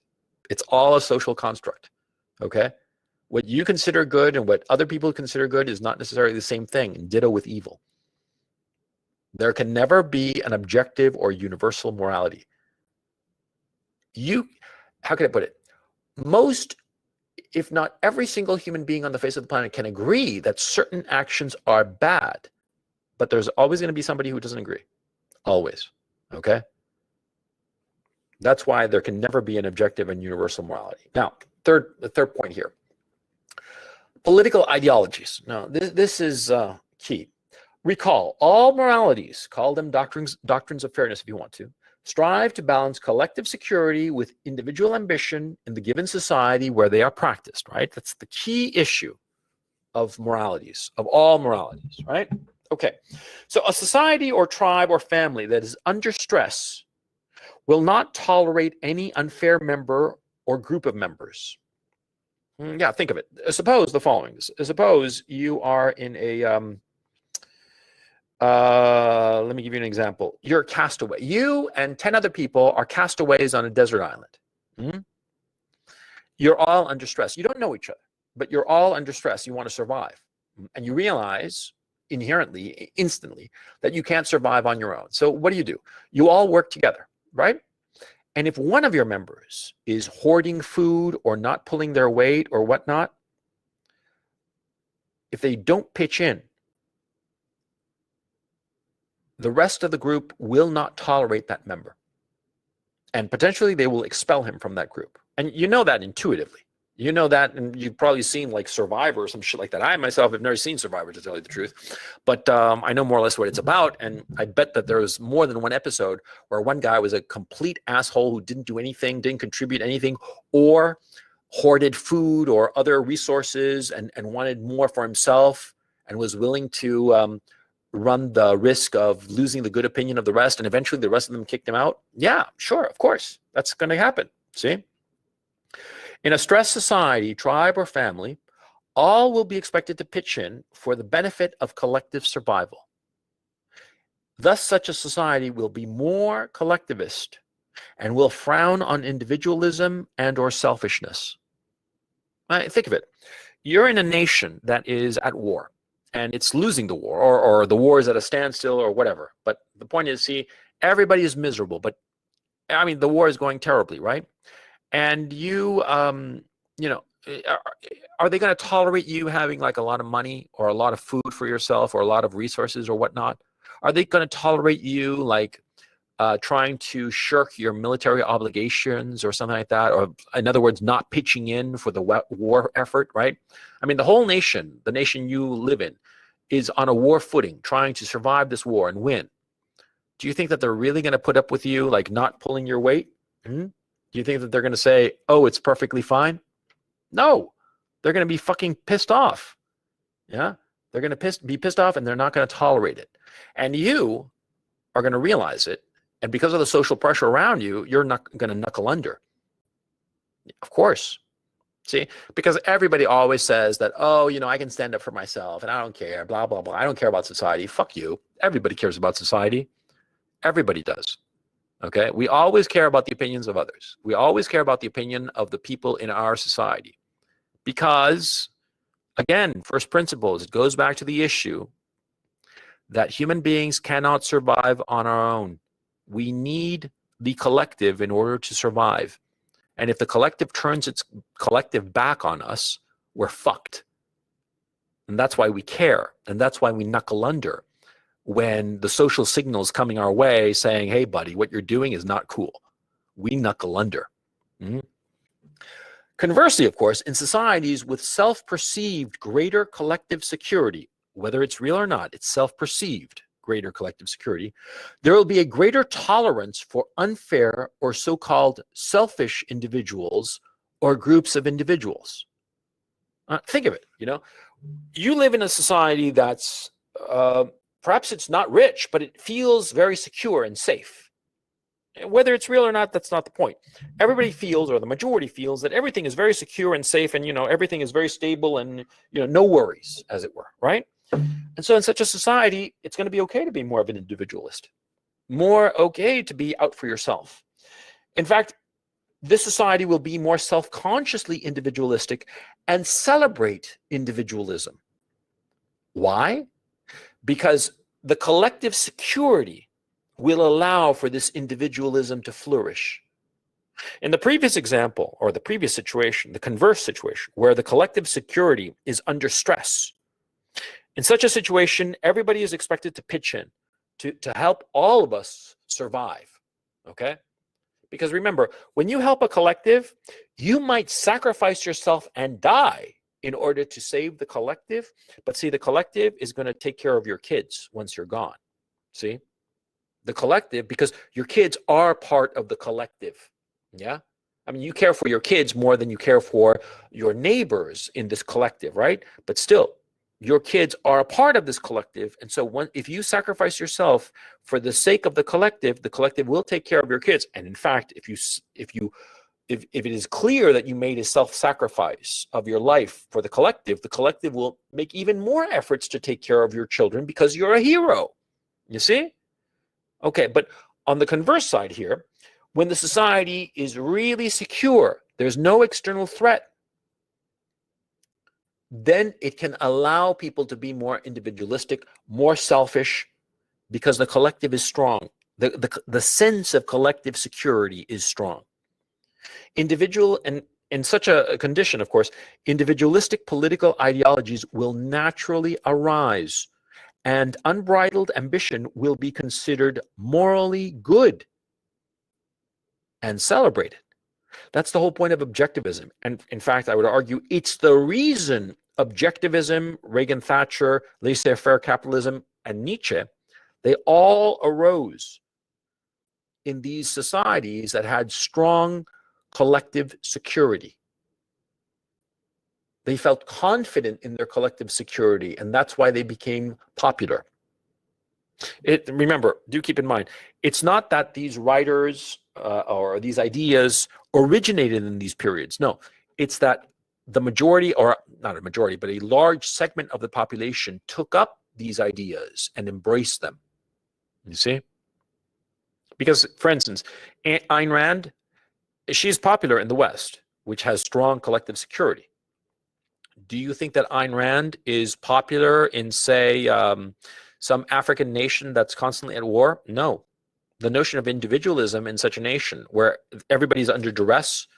It's all a social construct. Okay? What you consider good and what other people consider good is not necessarily the same thing, and ditto with evil. There can never be an objective or universal morality. How can I put it? Most, if not every single human being on the face of the planet can agree that certain actions are bad, but there's always going to be somebody who doesn't agree. Always. Okay? That's why there can never be an objective and universal morality. Now, the third point here. Political ideologies. Now, this is key. Recall, all moralities, call them doctrines of fairness if you want to, strive to balance collective security with individual ambition in the given society where they are practiced, right? That's the key issue of moralities, of all moralities, right? Okay, so a society or tribe or family that is under stress will not tolerate any unfair member or group of members. Yeah, think of it. Suppose the following. Suppose you are in a, let me give you an example. You're a castaway. You and 10 other people are castaways on a desert island. You're all under stress. You don't know each other, but you're all under stress. You want to survive. And you realize inherently, instantly, that you can't survive on your own. So what do? You all work together, right? And if one of your members is hoarding food or not pulling their weight or whatnot, if they don't pitch in, the rest of the group will not tolerate that member. And potentially they will expel him from that group. And you know that intuitively. You know that, and you've probably seen like Survivor or some shit like that. I myself have never seen Survivor, to tell you the truth, but I know more or less what it's about. And I bet that there was more than one episode where one guy was a complete asshole who didn't do anything, didn't contribute anything, or hoarded food or other resources and wanted more for himself and was willing to run the risk of losing the good opinion of the rest. And eventually the rest of them kicked him out. Yeah, sure, of course. That's going to happen. See? In a stressed society, tribe, or family, all will be expected to pitch in for the benefit of collective survival. Thus, such a society will be more collectivist and will frown on individualism and or selfishness. Think of it. You're in a nation that is at war, and it's losing the war, or the war is at a standstill or whatever. But the point is, see, everybody is miserable, but I mean, the war is going terribly, right? And you, you know, are they going to tolerate you having like a lot of money or a lot of food for yourself or a lot of resources or whatnot? Are they going to tolerate you like trying to shirk your military obligations or something like that? Or in other words, not pitching in for the war effort, right? I mean, the whole nation, the nation you live in, is on a war footing, trying to survive this war and win. Do you think that they're really going to put up with you like not pulling your weight? Do you think that they're going to say, oh, it's perfectly fine? No, they're going to be fucking pissed off. Yeah, they're going to be pissed off, and they're not going to tolerate it. And you are going to realize it. And because of the social pressure around you, you're not going to knuckle under. Of course. See, because everybody always says that, oh, you know, I can stand up for myself and I don't care, blah, blah, blah. I don't care about society. Fuck you. Everybody cares about society. Everybody does. Okay, we always care about the opinions of others. We always care about the opinion of the people in our society. Because, again, first principles, it goes back to the issue that human beings cannot survive on our own. We need the collective in order to survive. And if the collective turns its collective back on us, we're fucked. And that's why we care. And that's why we knuckle under when the social signals coming our way saying, hey, buddy, what you're doing is not cool. we knuckle under. Mhm. Conversely, of course, in societies with self-perceived greater collective security, whether it's real or not, it's self-perceived greater collective security, there will be a greater tolerance for unfair or so-called selfish individuals or groups of individuals. Think of it, you live in a society that's perhaps it's not rich, but it feels very secure and safe. Whether it's real or not, that's not the point. Everybody feels, or the majority feels, that everything is very secure and safe, and everything is very stable, and no worries, as it were, right? And so in such a society, it's going to be okay to be more of an individualist, more okay to be out for yourself. In fact, this society will be more self-consciously individualistic and celebrate individualism. Why? Because the collective security will allow for this individualism to flourish. In the previous example, or the previous situation, the converse situation, where the collective security is under stress, in such a situation, everybody is expected to pitch in to help all of us survive, okay? Because remember, when you help a collective, you might sacrifice yourself and die in order to save the collective, but see, the collective is going to take care of your kids once you're gone, see? The collective, because your kids are part of the collective. Yeah. I mean, you care for your kids more than you care for your neighbors in this collective, right? But still, your kids are a part of this collective. And so if you sacrifice yourself for the sake of the collective will take care of your kids. And in fact, if it is clear that you made a self-sacrifice of your life for the collective will make even more efforts to take care of your children because you're a hero. You see? Okay, but on the converse side here, when the society is really secure, there's no external threat, then it can allow people to be more individualistic, more selfish, because the collective is strong. The sense of collective security is strong. Individual, and in such a condition, of course, individualistic political ideologies will naturally arise, and unbridled ambition will be considered morally good and celebrated. That's the whole point of objectivism. And in fact, I would argue it's the reason objectivism, Reagan Thatcher, laissez-faire capitalism, and Nietzsche, they all arose in these societies that had strong collective security. They felt confident in their collective security, and that's why they became popular. Remember, do keep in mind, it's not that these writers or these ideas originated in these periods. No, it's that the majority, or not a majority, but a large segment of the population took up these ideas and embraced them. You see? Because, for instance, Ayn Rand, she's popular in the West, which has strong collective security. Do you think that Ayn Rand is popular in, say, some African nation that's constantly at war? No. The notion of individualism in such a nation where everybody's under duress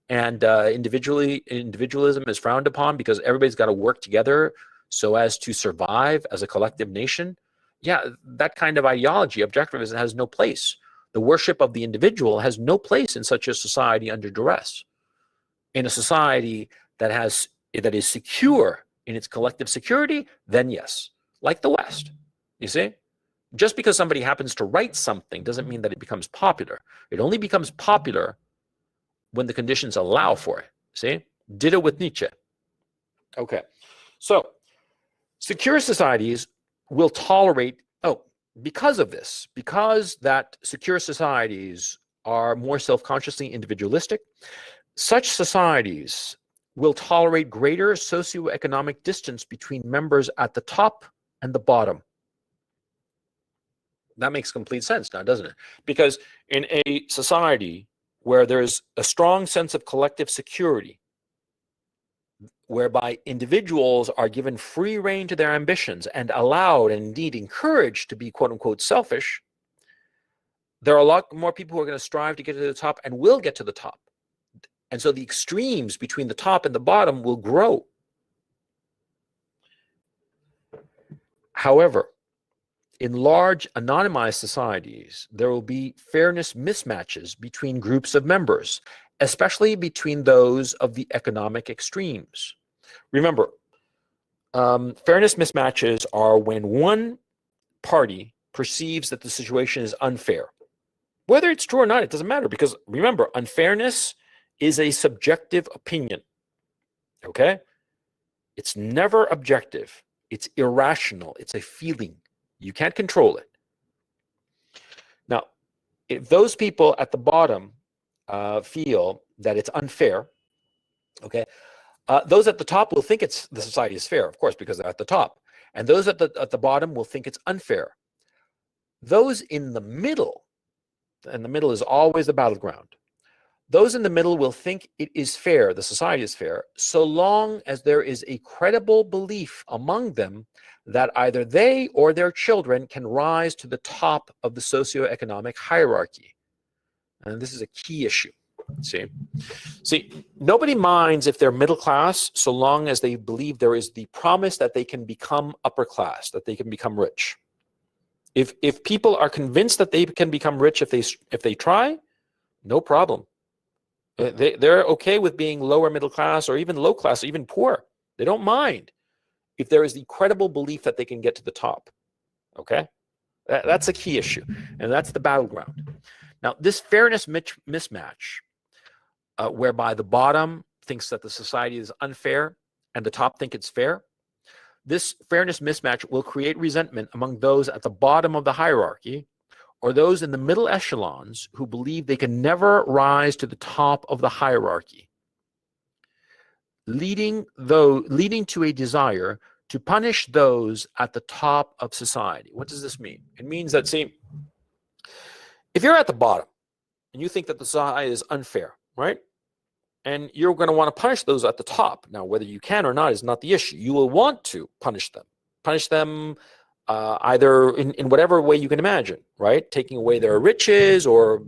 and individualism is frowned upon because everybody's got to work together so as to survive as a collective nation. Yeah, that kind of ideology, objectivism, has no place. The worship of the individual has no place in such a society under duress. In a society that is secure in its collective security, then yes, like the West, you see? Just because somebody happens to write something doesn't mean that it becomes popular. It only becomes popular when the conditions allow for it, see? Ditto with Nietzsche. Okay, so secure societies will tolerate, because of this, because that secure societies are more self-consciously individualistic, such societies will tolerate greater socioeconomic distance between members at the top and the bottom. That makes complete sense now, doesn't it? Because in a society where there's a strong sense of collective security, whereby individuals are given free rein to their ambitions and allowed and indeed encouraged to be quote unquote selfish, there are a lot more people who are going to strive to get to the top and will get to the top. And so the extremes between the top and the bottom will grow. However, in large anonymized societies, there will be fairness mismatches between groups of members, especially between those of the economic extremes. Remember, fairness mismatches are when one party perceives that the situation is unfair. Whether it's true or not, it doesn't matter, because remember, unfairness is a subjective opinion. Okay? It's never objective. It's irrational. It's a feeling. You can't control it. Now, if those people at the bottom feel that it's unfair, okay, those at the top will think the society is fair, of course, because they're at the top, and those at the bottom will think it's unfair. Those in the middle, and the middle is always the battleground. Those in the middle will think it is fair, the society is fair, so long as there is a credible belief among them that either they or their children can rise to the top of the socioeconomic hierarchy. And this is a key issue. See, nobody minds if they're middle class so long as they believe there is the promise that they can become upper class, that they can become rich. If people are convinced that they can become rich if they try, no problem. They're okay with being lower middle class or even low class, or even poor. They don't mind if there is the credible belief that they can get to the top. Okay? That's a key issue, and that's the battleground. Now, this fairness mismatch, whereby the bottom thinks that the society is unfair and the top think it's fair, this fairness mismatch will create resentment among those at the bottom of the hierarchy, or those in the middle echelons who believe they can never rise to the top of the hierarchy, leading to a desire to punish those at the top of society. What does this mean? It means that, see, if you're at the bottom and you think that the society is unfair, right? And you're going to want to punish those at the top. Now, whether you can or not is not the issue. You will want to punish them either in whatever way you can imagine, right? Taking away their riches, or,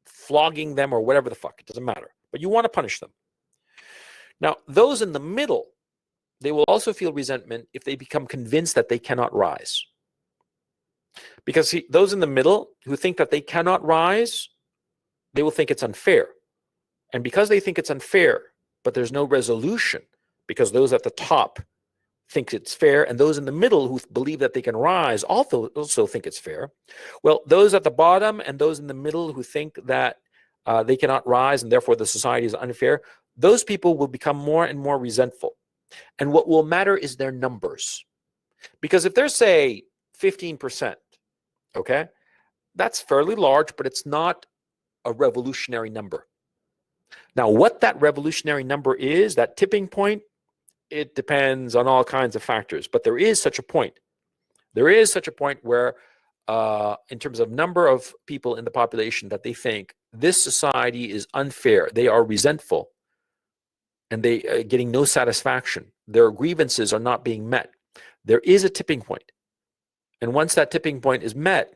flogging them, or whatever the fuck. It doesn't matter. But you want to punish them. Now, those in the middle, they will also feel resentment if they become convinced that they cannot rise. Because, see, those in the middle who think that they cannot rise, they will think it's unfair. And because they think it's unfair, but there's no resolution, because those at the top think it's fair, and those in the middle who believe that they can rise also think it's fair. Well, those at the bottom and those in the middle who think that they cannot rise and therefore the society is unfair, those people will become more and more resentful. And what will matter is their numbers. Because if they're, say, 15%, okay, that's fairly large, but it's not a revolutionary number. Now, what that revolutionary number is, that tipping point, it depends on all kinds of factors, but there is such a point. There is such a point where, in terms of number of people in the population, that they think this society is unfair, they are resentful, and they are getting no satisfaction. Their grievances are not being met. There is a tipping point. And once that tipping point is met,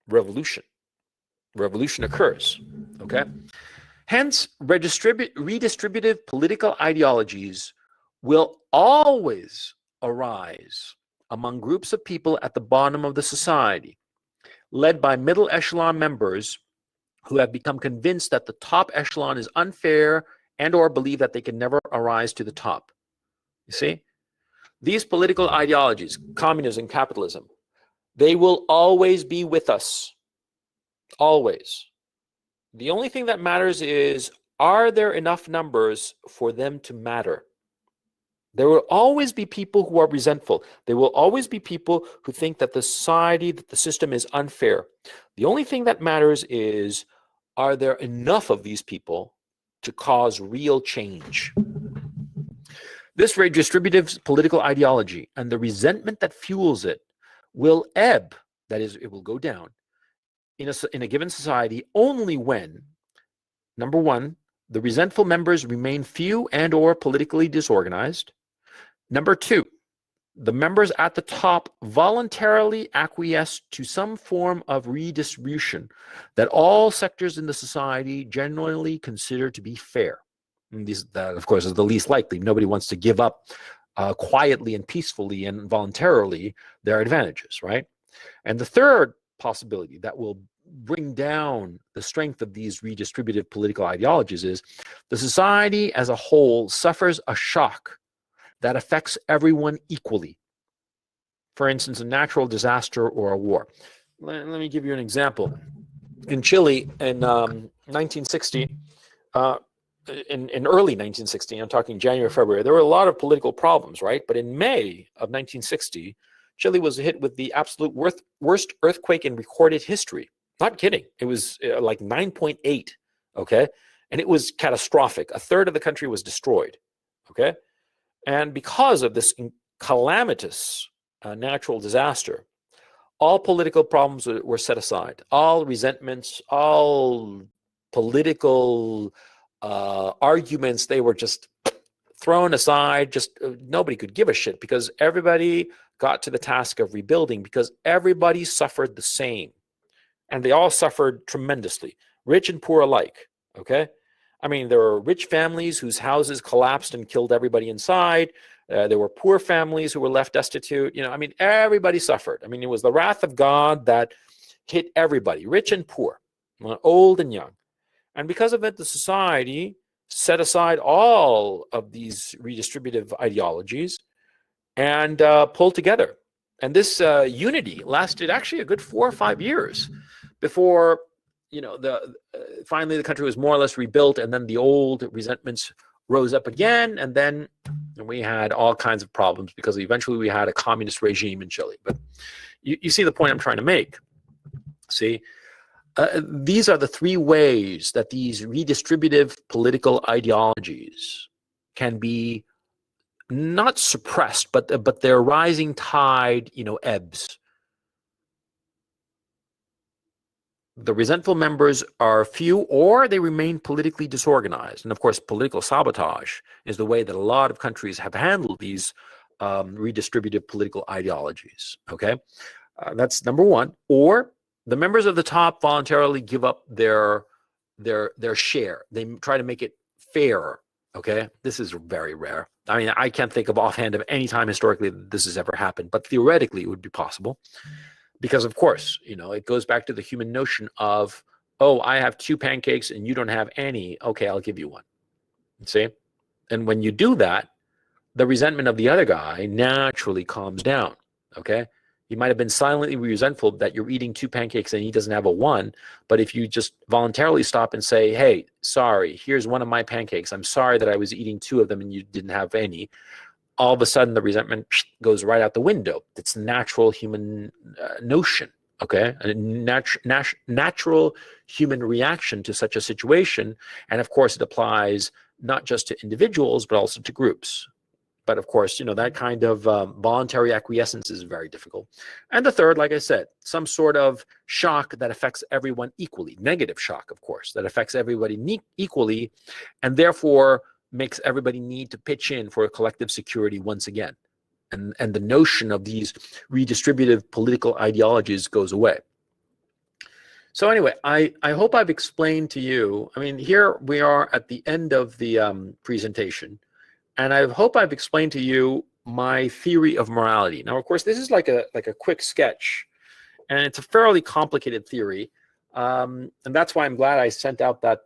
revolution occurs, okay? Hence, redistributive political ideologies will always arise among groups of people at the bottom of the society, led by middle echelon members who have become convinced that the top echelon is unfair and or believe that they can never arise to the top. You see? These political ideologies, communism, capitalism, they will always be with us. Always. The only thing that matters is, are there enough numbers for them to matter? There will always be people who are resentful. There will always be people who think that the society, that the system is unfair. The only thing that matters is, are there enough of these people to cause real change? This redistributive political ideology and the resentment that fuels it will ebb, that is, it will go down, in a given society only when, number one, the resentful members remain few and or politically disorganized. Number two, the members at the top voluntarily acquiesce to some form of redistribution that all sectors in the society genuinely consider to be fair. And that, of course, is the least likely. Nobody wants to give up quietly and peacefully and voluntarily their advantages, right? And the third possibility that will bring down the strength of these redistributive political ideologies is the society as a whole suffers a shock that affects everyone equally. For instance, a natural disaster or a war. Let me give you an example. In Chile in 1960, in early 1960, I'm talking January, February, there were a lot of political problems, right? But in May of 1960, Chile was hit with the absolute worst earthquake in recorded history. Not kidding. It was like 9.8, okay? And it was catastrophic. A third of the country was destroyed, okay? And because of this calamitous natural disaster, all political problems were set aside. All resentments, all political arguments, they were just thrown aside. Just nobody could give a shit because everybody got to the task of rebuilding because everybody suffered the same. And they all suffered tremendously, rich and poor alike, okay? I mean, there were rich families whose houses collapsed and killed everybody inside. There were poor families who were left destitute. I mean, everybody suffered. I mean, it was the wrath of God that hit everybody, rich and poor, old and young. And because of it, the society set aside all of these redistributive ideologies and pulled together. And this unity lasted actually a good 4 or 5 years before finally the country was more or less rebuilt, and then the old resentments rose up again, and then we had all kinds of problems because eventually we had a communist regime in Chile. But you see the point I'm trying to make. See, these are the three ways that these redistributive political ideologies can be not suppressed, but their rising tide, ebbs. The resentful members are few, or they remain politically disorganized. And of course, political sabotage is the way that a lot of countries have handled these redistributive political ideologies. Okay, that's number one. Or the members of the top voluntarily give up their share. They try to make it fair. Okay, this is very rare. I mean, I can't think of offhand of any time historically that this has ever happened, but theoretically it would be possible. Because, of course, it goes back to the human notion of, oh, I have 2 pancakes and you don't have any. Okay, I'll give you one. See? And when you do that, the resentment of the other guy naturally calms down. Okay? He might have been silently resentful that you're eating 2 pancakes and he doesn't have a 1. But if you just voluntarily stop and say, hey, sorry, here's one of my pancakes. I'm sorry that I was eating 2 of them and you didn't have any. All of a sudden, the resentment goes right out the window. It's a natural human notion, okay? A natural human reaction to such a situation. And of course, it applies not just to individuals, but also to groups. But of course, that kind of voluntary acquiescence is very difficult. And the third, like I said, some sort of shock that affects everyone equally. Negative shock, of course, that affects everybody equally, and therefore makes everybody need to pitch in for a collective security once again. And the notion of these redistributive political ideologies goes away. So anyway, I hope I've explained to you, I mean, here we are at the end of the presentation, and I hope I've explained to you my theory of morality. Now, of course, this is like a quick sketch, and it's a fairly complicated theory. And that's why I'm glad I sent out that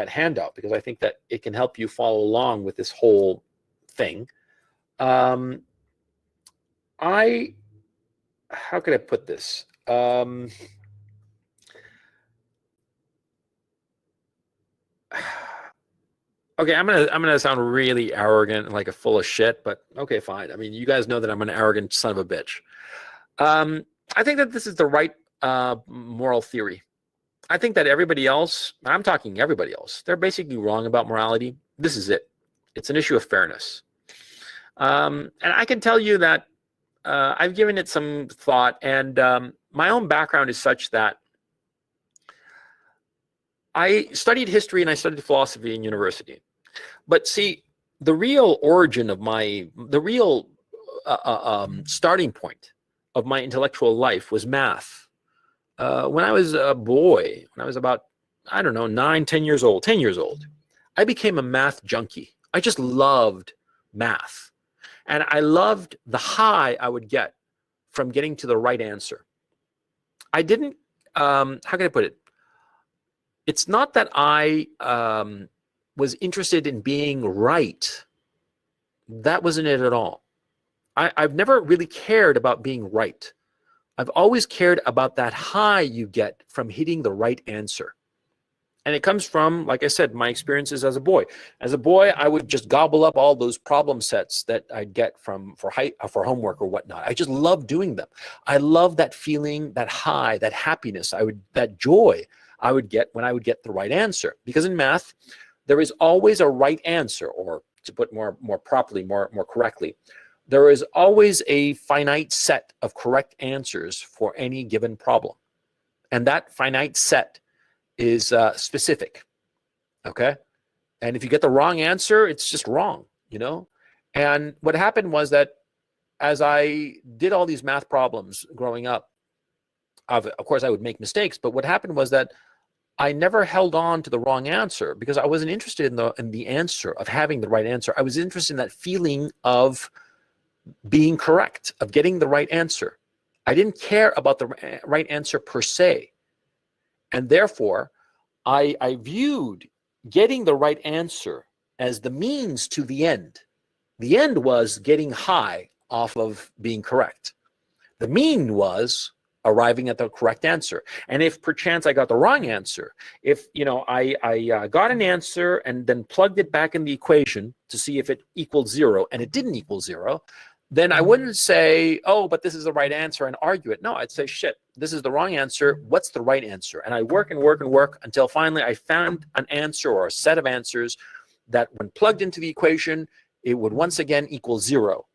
handout, because I think that it can help you follow along with this whole thing. How could I put this? Okay, I'm gonna sound really arrogant and like a full of shit, but okay, fine. I mean, you guys know that I'm an arrogant son of a bitch. I think that this is the right moral theory. I think that everybody else, I'm talking everybody else, they're basically wrong about morality. This is it. It's an issue of fairness. And I can tell you that I've given it some thought, and my own background is such that I studied history and I studied philosophy in university. But see, the real origin of the real starting point of my intellectual life was math. When I was a boy, when I was about, I don't know, 9, 10 years old, I became a math junkie. I just loved math. And I loved the high I would get from getting to the right answer. I didn't, how can I put it? It's not that I was interested in being right. That wasn't it at all. I've never really cared about being right. I've always cared about that high you get from hitting the right answer. And it comes from, like I said, my experiences as a boy. As a boy, I would just gobble up all those problem sets that I'd get for homework or whatnot. I just love doing them. I love that feeling, that high, that happiness, that joy I would get when I would get the right answer. Because in math, there is always a right answer, or to put more properly, more correctly, there is always a finite set of correct answers for any given problem. And that finite set is specific, okay? And if you get the wrong answer, it's just wrong, you know? And what happened was that as I did all these math problems growing up, of course I would make mistakes, but what happened was that I never held on to the wrong answer because I wasn't interested in the answer, of having the right answer. I was interested in that feeling of being correct, of getting the right answer. I didn't care about the right answer per se. And therefore, I viewed getting the right answer as the means to the end. The end was getting high off of being correct. The mean was arriving at the correct answer. And if perchance I got the wrong answer, if I got an answer and then plugged it back in the equation to see if it equaled zero, and it didn't equal zero, then I wouldn't say, oh, but this is the right answer, and argue it. No, I'd say, shit, this is the wrong answer. What's the right answer? And I work and work and work until finally I found an answer or a set of answers that when plugged into the equation, it would once again equal zero.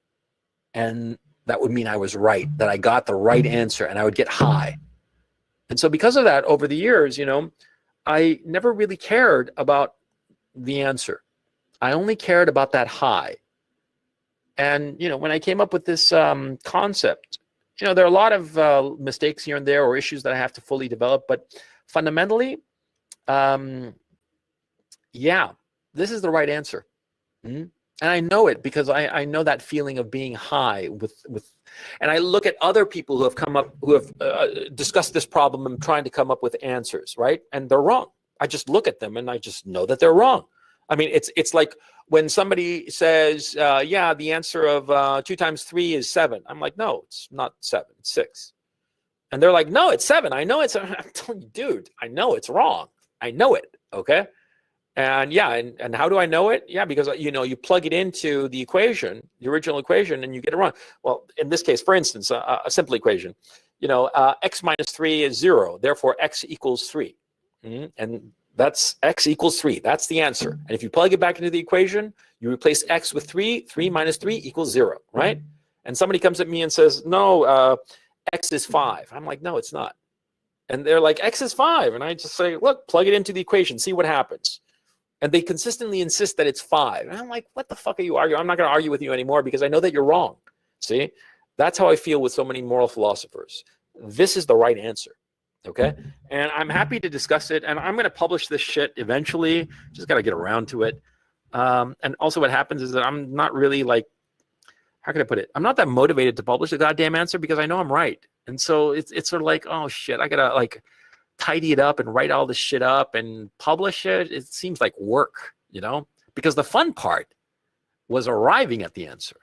And that would mean I was right, that I got the right answer, and I would get high. And so because of that, over the years, I never really cared about the answer. I only cared about that high. And, when I came up with this concept, there are a lot of mistakes here and there or issues that I have to fully develop. But fundamentally, yeah, this is the right answer. And I know it because I know that feeling of being high and I look at other people who have come up, who have discussed this problem and trying to come up with answers, right? And they're wrong. I just look at them and I just know that they're wrong. I mean, it's like when somebody says, yeah, the answer of 2 times 3 is 7. I'm like, no, it's not 7, it's 6. And they're like, no, it's 7. I know it's, I'm telling you, dude, I know it's wrong. I know it, okay? And yeah, and how do I know it? Yeah, because, you plug it into the equation, the original equation, and you get it wrong. Well, in this case, for instance, a simple equation, x minus 3 is 0. Therefore, x equals 3. And that's x equals 3. That's the answer. And if you plug it back into the equation, you replace x with 3. 3 minus 3 equals 0, right? And somebody comes at me and says, no, x is 5. I'm like, no, it's not. And they're like, x is 5. And I just say, look, plug it into the equation, see what happens. And they consistently insist that it's 5. And I'm like, what the fuck are you arguing? I'm not going to argue with you anymore because I know that you're wrong. See? That's how I feel with so many moral philosophers. This is the right answer. Okay? And I'm happy to discuss it. And I'm going to publish this shit eventually. Just got to get around to it. And also what happens is that I'm not really like, how can I put it? I'm not that motivated to publish the goddamn answer because I know I'm right. And so it's sort of like, oh shit, I got to like tidy it up and write all this shit up and publish it. It seems like work, because the fun part was arriving at the answer.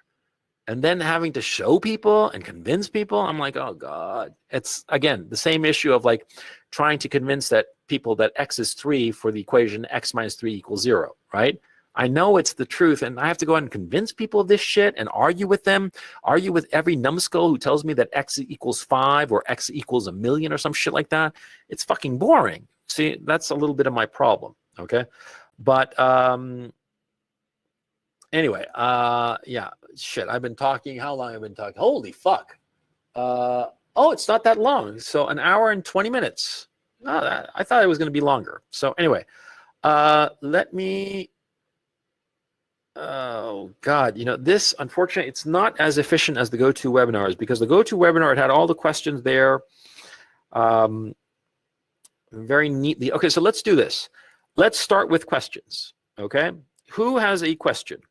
And then having to show people and convince people, I'm like, oh God. It's, again, the same issue of like trying to convince people that x is 3 for the equation x minus 3 equals 0, right? I know it's the truth, and I have to go out and convince people of this shit and argue with them, argue with every numbskull who tells me that x equals 5 or x equals 1,000,000 or some shit like that. It's fucking boring. See, that's a little bit of my problem, okay? But anyway, yeah, shit, I've been talking. How long have I been talking? Holy fuck. Oh, it's not that long. So 1 hour and 20 minutes. Oh, I thought it was going to be longer. So anyway, let me, oh God, this, unfortunately, it's not as efficient as the GoToWebinars because the GoToWebinar, it had all the questions there very neatly. Okay, so let's do this. Let's start with questions, okay? Who has a question?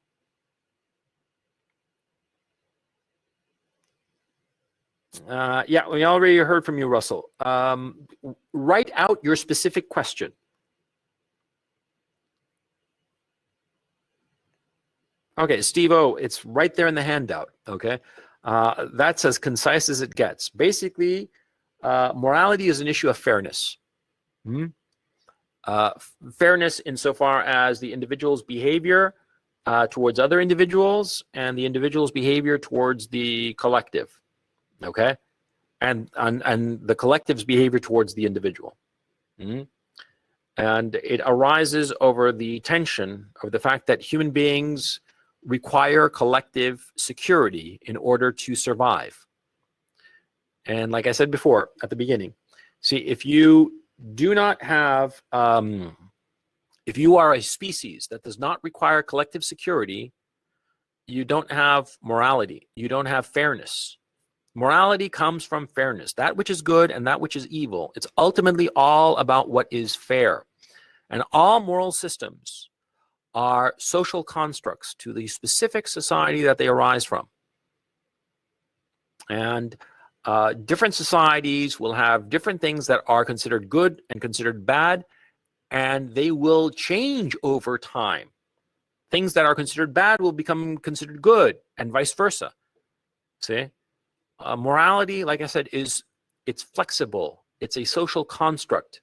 Yeah, we already heard from you, Russell. Write out your specific question. Okay, Steve O, it's right there in the handout. Okay, that's as concise as it gets. Basically, morality is an issue of fairness. Hmm? Fairness insofar as the individual's behavior towards other individuals and the individual's behavior towards the collective. Okay, and the collective's behavior towards the individual. Hmm? And it arises over the tension of the fact that human beings require collective security in order to survive. And like I said before at the beginning, see, if you do not have, if you are a species that does not require collective security, you don't have morality, you don't have fairness. Morality comes from fairness. That which is good and that which is evil. It's ultimately all about what is fair. And all moral systems are social constructs to the specific society that they arise from. And different societies will have different things that are considered good and considered bad, and they will change over time. Things that are considered bad will become considered good, and vice versa. See? Morality, like I said, it's flexible. It's a social construct.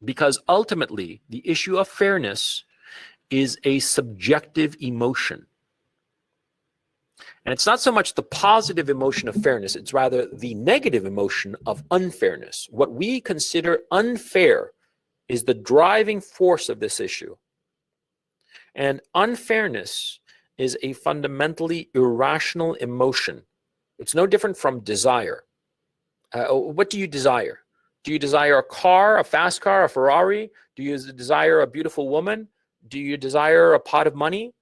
Because ultimately, the issue of fairness is a subjective emotion. And it's not so much the positive emotion of fairness, it's rather the negative emotion of unfairness. What we consider unfair is the driving force of this issue. And unfairness is a fundamentally irrational emotion. It's no different from desire. What do you desire? Do you desire a car, a fast car, a Ferrari? Do you desire a beautiful woman? Do you desire a pot of money?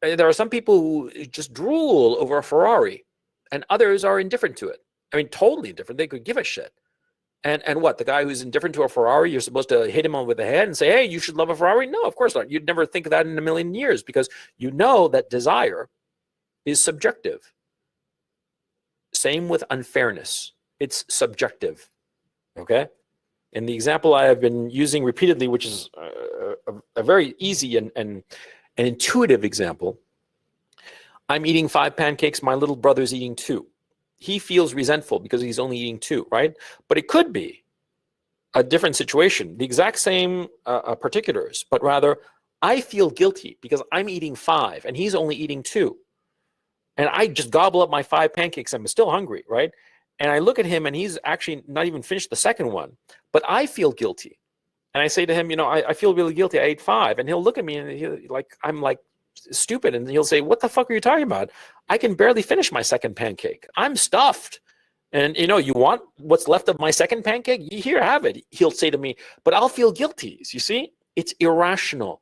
There are some people who just drool over a Ferrari, and others are indifferent to it. I mean, totally indifferent. They could give a shit. And what? The guy who's indifferent to a Ferrari, you're supposed to hit him on with the head and say, hey, you should love a Ferrari? No, of course not. You'd never think of that in a million years because you know that desire is subjective. Same with unfairness. It's subjective, okay? And the example I have been using repeatedly, which is a very easy and an intuitive example, I'm eating 5 pancakes, my little brother's eating 2. He feels resentful because he's only eating 2, right? But it could be a different situation, the exact same particulars, but rather I feel guilty because I'm eating 5 and he's only eating 2. And I just gobble up my 5 pancakes. I'm still hungry, right? And I look at him and he's actually not even finished the second one, but I feel guilty. And I say to him, you know, I feel really guilty. I ate 5. And he'll look at me and I'm like stupid. And he'll say, what the fuck are you talking about? I can barely finish my second pancake. I'm stuffed. And, you know, you want what's left of my second pancake? Here, have it. He'll say to me, but I'll feel guilty. You see, it's irrational.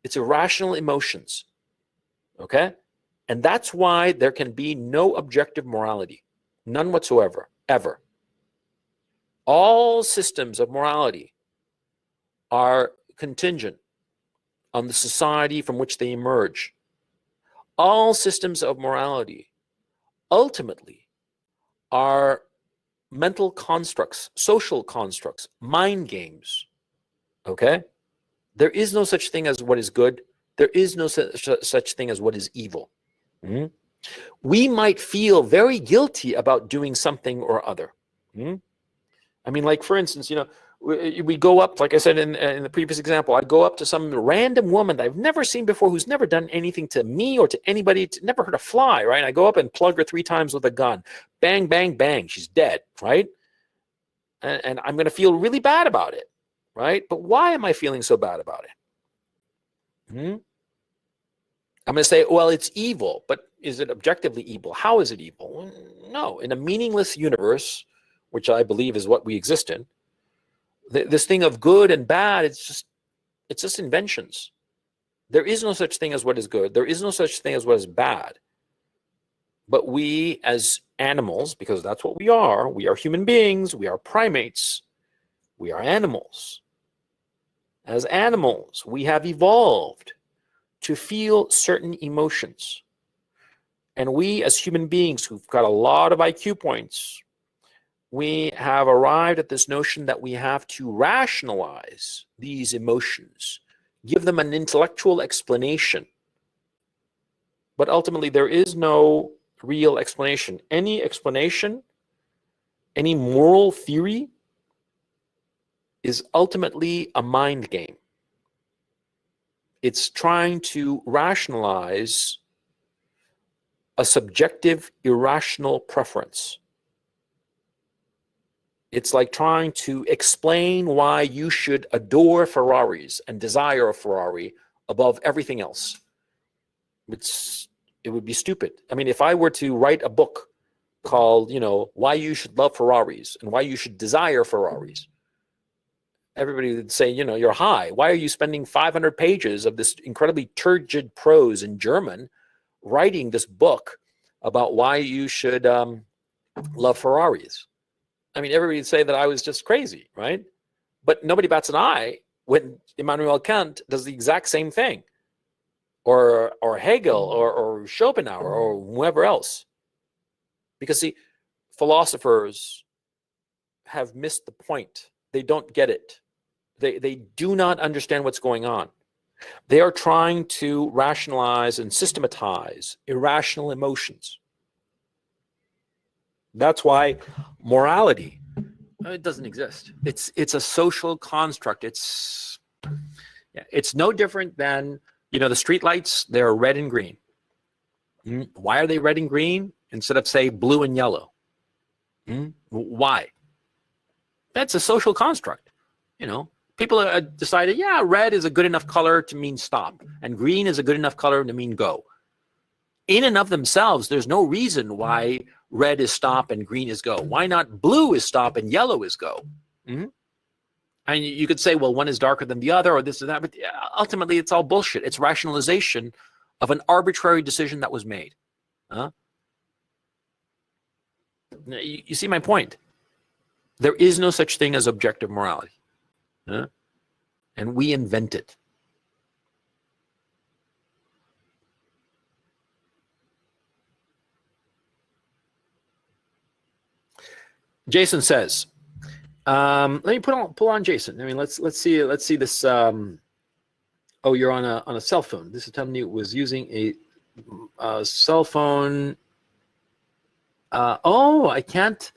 It's irrational emotions. Okay? And that's why there can be no objective morality. None whatsoever, ever. All systems of morality are contingent on the society from which they emerge. All systems of morality ultimately are mental constructs, social constructs, mind games. Okay? There is no such thing as what is good. There is no such thing as what is evil. Mm-hmm. We might feel very guilty about doing something or other. Mm-hmm. I mean, like, for instance, you know, we go up, like I said in the previous example, I go up to some random woman that I've never seen before who's never done anything to me or to anybody, never hurt a fly, right? I go up and plug her 3 times with a gun. Bang, bang, bang. She's dead, right? And I'm going to feel really bad about it, right? But why am I feeling so bad about it? Hmm? I'm going to say, well, it's evil, but is it objectively evil? How is it evil? No, in a meaningless universe, which I believe is what we exist in, this thing of good and bad, it's just inventions. There is no such thing as what is good. There is no such thing as what is bad. But we as animals, because that's what we are human beings, we are primates, we are animals. As animals, we have evolved to feel certain emotions. And we as human beings who've got a lot of IQ points, we have arrived at this notion that we have to rationalize these emotions, give them an intellectual explanation. But ultimately, there is no real explanation. Any explanation, any moral theory is ultimately a mind game. It's trying to rationalize a subjective, irrational preference. It's like trying to explain why you should adore Ferraris and desire a Ferrari above everything else. It would be stupid. I mean, if I were to write a book called, Why You Should Love Ferraris and Why You Should Desire Ferraris, everybody would say, you're high. Why are you spending 500 pages of this incredibly turgid prose in German writing this book about why you should love Ferraris? I mean, everybody would say that I was just crazy, right? But nobody bats an eye when Immanuel Kant does the exact same thing, or Hegel, or Schopenhauer, or whoever else. Because, see, philosophers have missed the point. They don't get it. They do not understand what's going on. They are trying to rationalize and systematize irrational emotions. That's why morality, it doesn't exist. It's a social construct. It's no different than, the street lights, they're red and green. Why are they red and green instead of, say, blue and yellow? Why? That's a social construct. People decided, red is a good enough color to mean stop, and green is a good enough color to mean go. In and of themselves, there's no reason why red is stop and green is go. Why not blue is stop and yellow is go? And you could say, well, one is darker than the other, or this or that, but ultimately it's all bullshit. It's rationalization of an arbitrary decision that was made. You see my point? There is no such thing as objective morality. And we invent it. Jason says, let me pull on Jason. I mean, let's see this. Oh, you're on a cell phone. This is telling me it was using a cell phone. Oh, I can't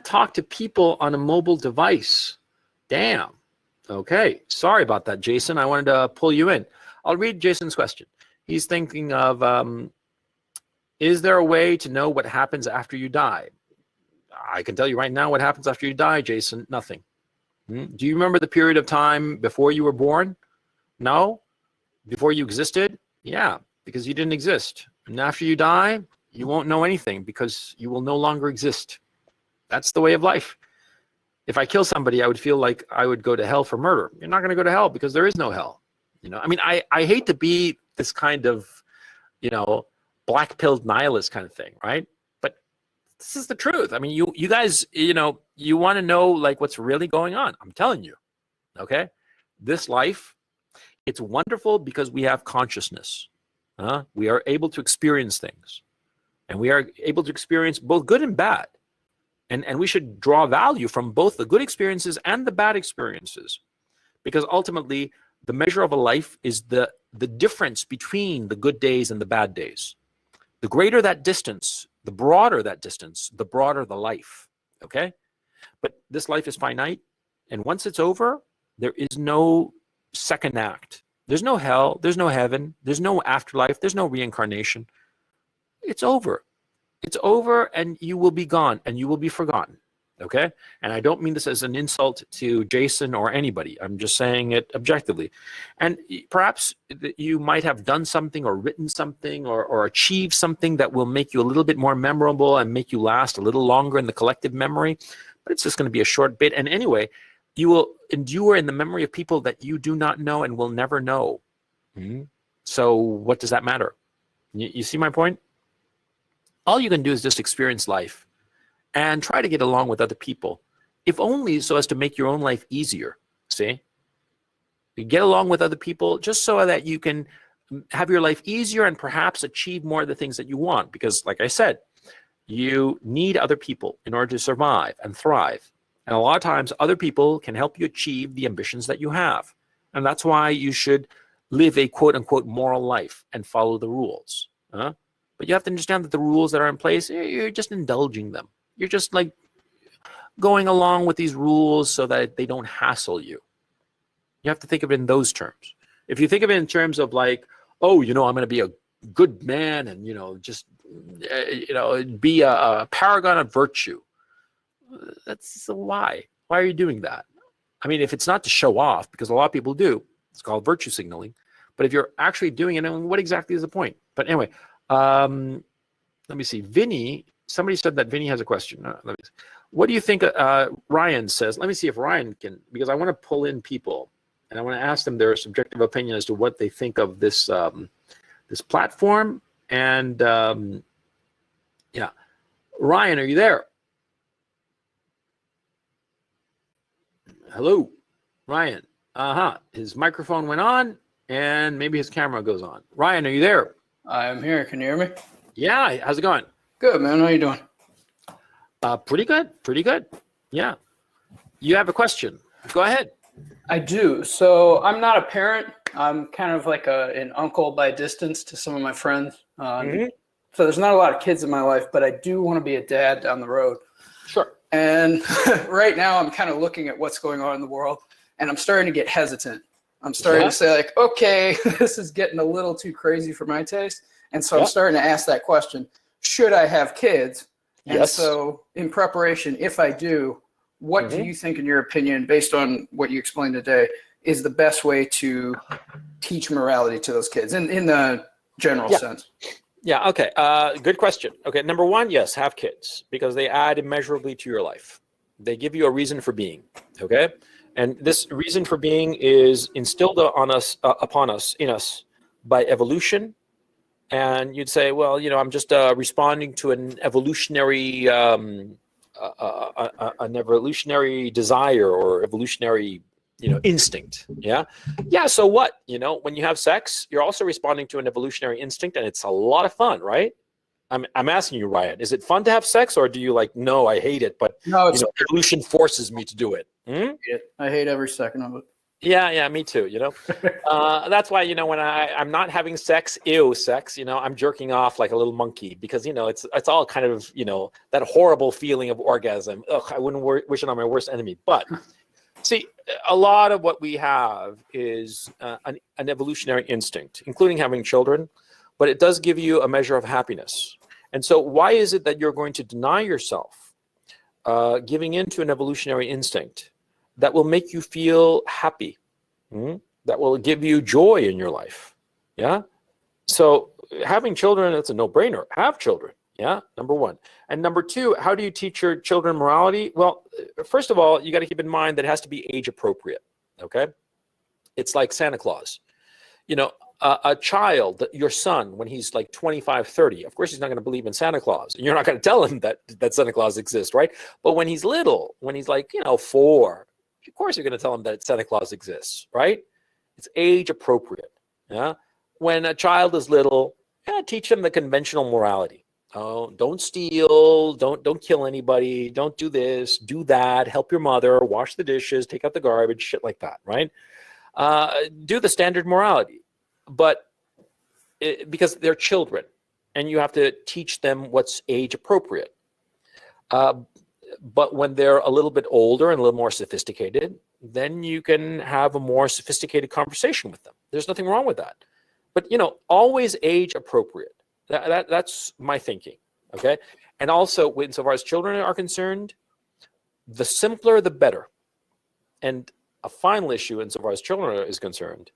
talk to people on a mobile device. Damn. Okay. Sorry about that, Jason. I wanted to pull you in. I'll read Jason's question. He's thinking of, is there a way to know what happens after you die? I can tell you right now what happens after you die, Jason. Nothing. Do you remember the period of time before you were born? No? Before you existed? Yeah, because you didn't exist. And after you die, you won't know anything because you will no longer exist. That's the way of life. If I kill somebody, I would feel like I would go to hell for murder. You're not going to go to hell because there is no hell. I mean, I hate to be this kind of, black-pilled nihilist kind of thing, right? But this is the truth. I mean, you guys, you want to know like what's really going on. I'm telling you, okay? This life, it's wonderful because we have consciousness. We are able to experience things. And we are able to experience both good and bad. And we should draw value from both the good experiences and the bad experiences. Because ultimately, the measure of a life is the difference between the good days and the bad days. The greater that distance, the broader that distance, the broader the life. Okay? But this life is finite. And once it's over, there is no second act. There's no hell. There's no heaven. There's no afterlife. There's no reincarnation. It's over. It's over and you will be gone and you will be forgotten. Okay? And I don't mean this as an insult to Jason or anybody. I'm just saying it objectively. And perhaps you might have done something or written something or achieved something that will make you a little bit more memorable and make you last a little longer in the collective memory. But it's just going to be a short bit. And anyway, you will endure in the memory of people that you do not know and will never know. So what does that matter? You see my point? All you can do is just experience life and try to get along with other people, if only so as to make your own life easier. See? You get along with other people just so that you can have your life easier and perhaps achieve more of the things that you want. Because like I said, you need other people in order to survive and thrive. And a lot of times other people can help you achieve the ambitions that you have. And that's why you should live a quote unquote moral life and follow the rules. But you have to understand that the rules that are in place, you're just indulging them. You're just like going along with these rules so that they don't hassle you. You have to think of it in those terms. If you think of it in terms of like, oh, I'm going to be a good man and, just, be a paragon of virtue. That's a lie. Why are you doing that? I mean, if it's not to show off, because a lot of people do, it's called virtue signaling. But if you're actually doing it, what exactly is the point? But anyway, let me see. Vinny, somebody said that Vinny has a question. What do you think? Ryan says, let me see if Ryan can, because I want to pull in people and I want to ask them their subjective opinion as to what they think of this this platform. And yeah, Ryan, are you there? Hello, Ryan. His microphone went on and maybe his camera goes on. Ryan, are you there? I'm here. Can you hear me? Yeah. How's it going? Good, man. How you doing? Pretty good. Pretty good. Yeah. You have a question. Go ahead. I do. So I'm not a parent. I'm kind of like an uncle by distance to some of my friends. So there's not a lot of kids in my life, but I do want to be a dad down the road. Sure. And right now I'm kind of looking at what's going on in the world and I'm starting to get hesitant. I'm starting to say like, okay, this is getting a little too crazy for my taste. And so I'm starting to ask that question, should I have kids? And so in preparation, if I do, what do you think, in your opinion, based on what you explained today, is the best way to teach morality to those kids in the general sense? Yeah, okay. Good question. Okay, number one, yes, have kids because they add immeasurably to your life. They give you a reason for being, okay? And this reason for being is instilled on us, in us by evolution. And you'd say, well, I'm just responding to an evolutionary desire or evolutionary instinct. Yeah. So what? When you have sex, you're also responding to an evolutionary instinct, and it's a lot of fun, right? I'm asking you, Ryan, is it fun to have sex, or do you like? No, I hate it, but no, evolution forces me to do it. I hate every second of it. Yeah, me too. That's why when I'm not having sex, sex. I'm jerking off like a little monkey because it's all kind of that horrible feeling of orgasm. Ugh, I wouldn't wish it on my worst enemy. But see, a lot of what we have is an evolutionary instinct, including having children. But it does give you a measure of happiness. And so, why is it that you're going to deny yourself giving into an evolutionary instinct that will make you feel happy, that will give you joy in your life? Yeah. So having children, that's a no-brainer. Have children. Yeah. Number one. And number two, how do you teach your children morality? Well, first of all, you got to keep in mind that it has to be age appropriate. Okay. It's like Santa Claus. A child, your son, when he's like 25, 30, of course, he's not going to believe in Santa Claus. And you're not going to tell him that Santa Claus exists, right? But when he's little, when he's like, 4, of course, you're going to tell him that Santa Claus exists, right? It's age appropriate. Yeah. When a child is little, teach them the conventional morality. Oh, don't steal, don't kill anybody, don't do this, do that, help your mother, wash the dishes, take out the garbage, shit like that, right? Do the standard morality. But because they're children and you have to teach them what's age appropriate. But when they're a little bit older and a little more sophisticated, then you can have a more sophisticated conversation with them. There's nothing wrong with that. But, always age appropriate. That's my thinking. Okay. And also, insofar as children are concerned, the simpler, the better. And a final issue insofar as children is concerned,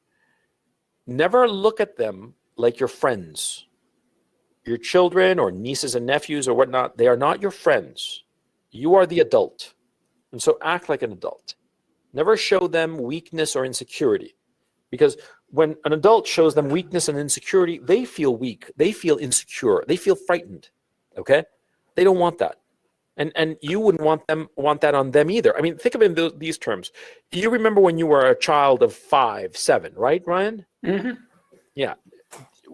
never look at them like your friends. Your children or nieces and nephews or whatnot, they are not your friends. You are the adult. And so act like an adult. Never show them weakness or insecurity. Because when an adult shows them weakness and insecurity, they feel weak. They feel insecure. They feel frightened. Okay? They don't want that. And you wouldn't want that on them either. I mean, think of it in these terms. You remember when you were a child of 5, 7, right, Ryan? Mm-hmm. Yeah.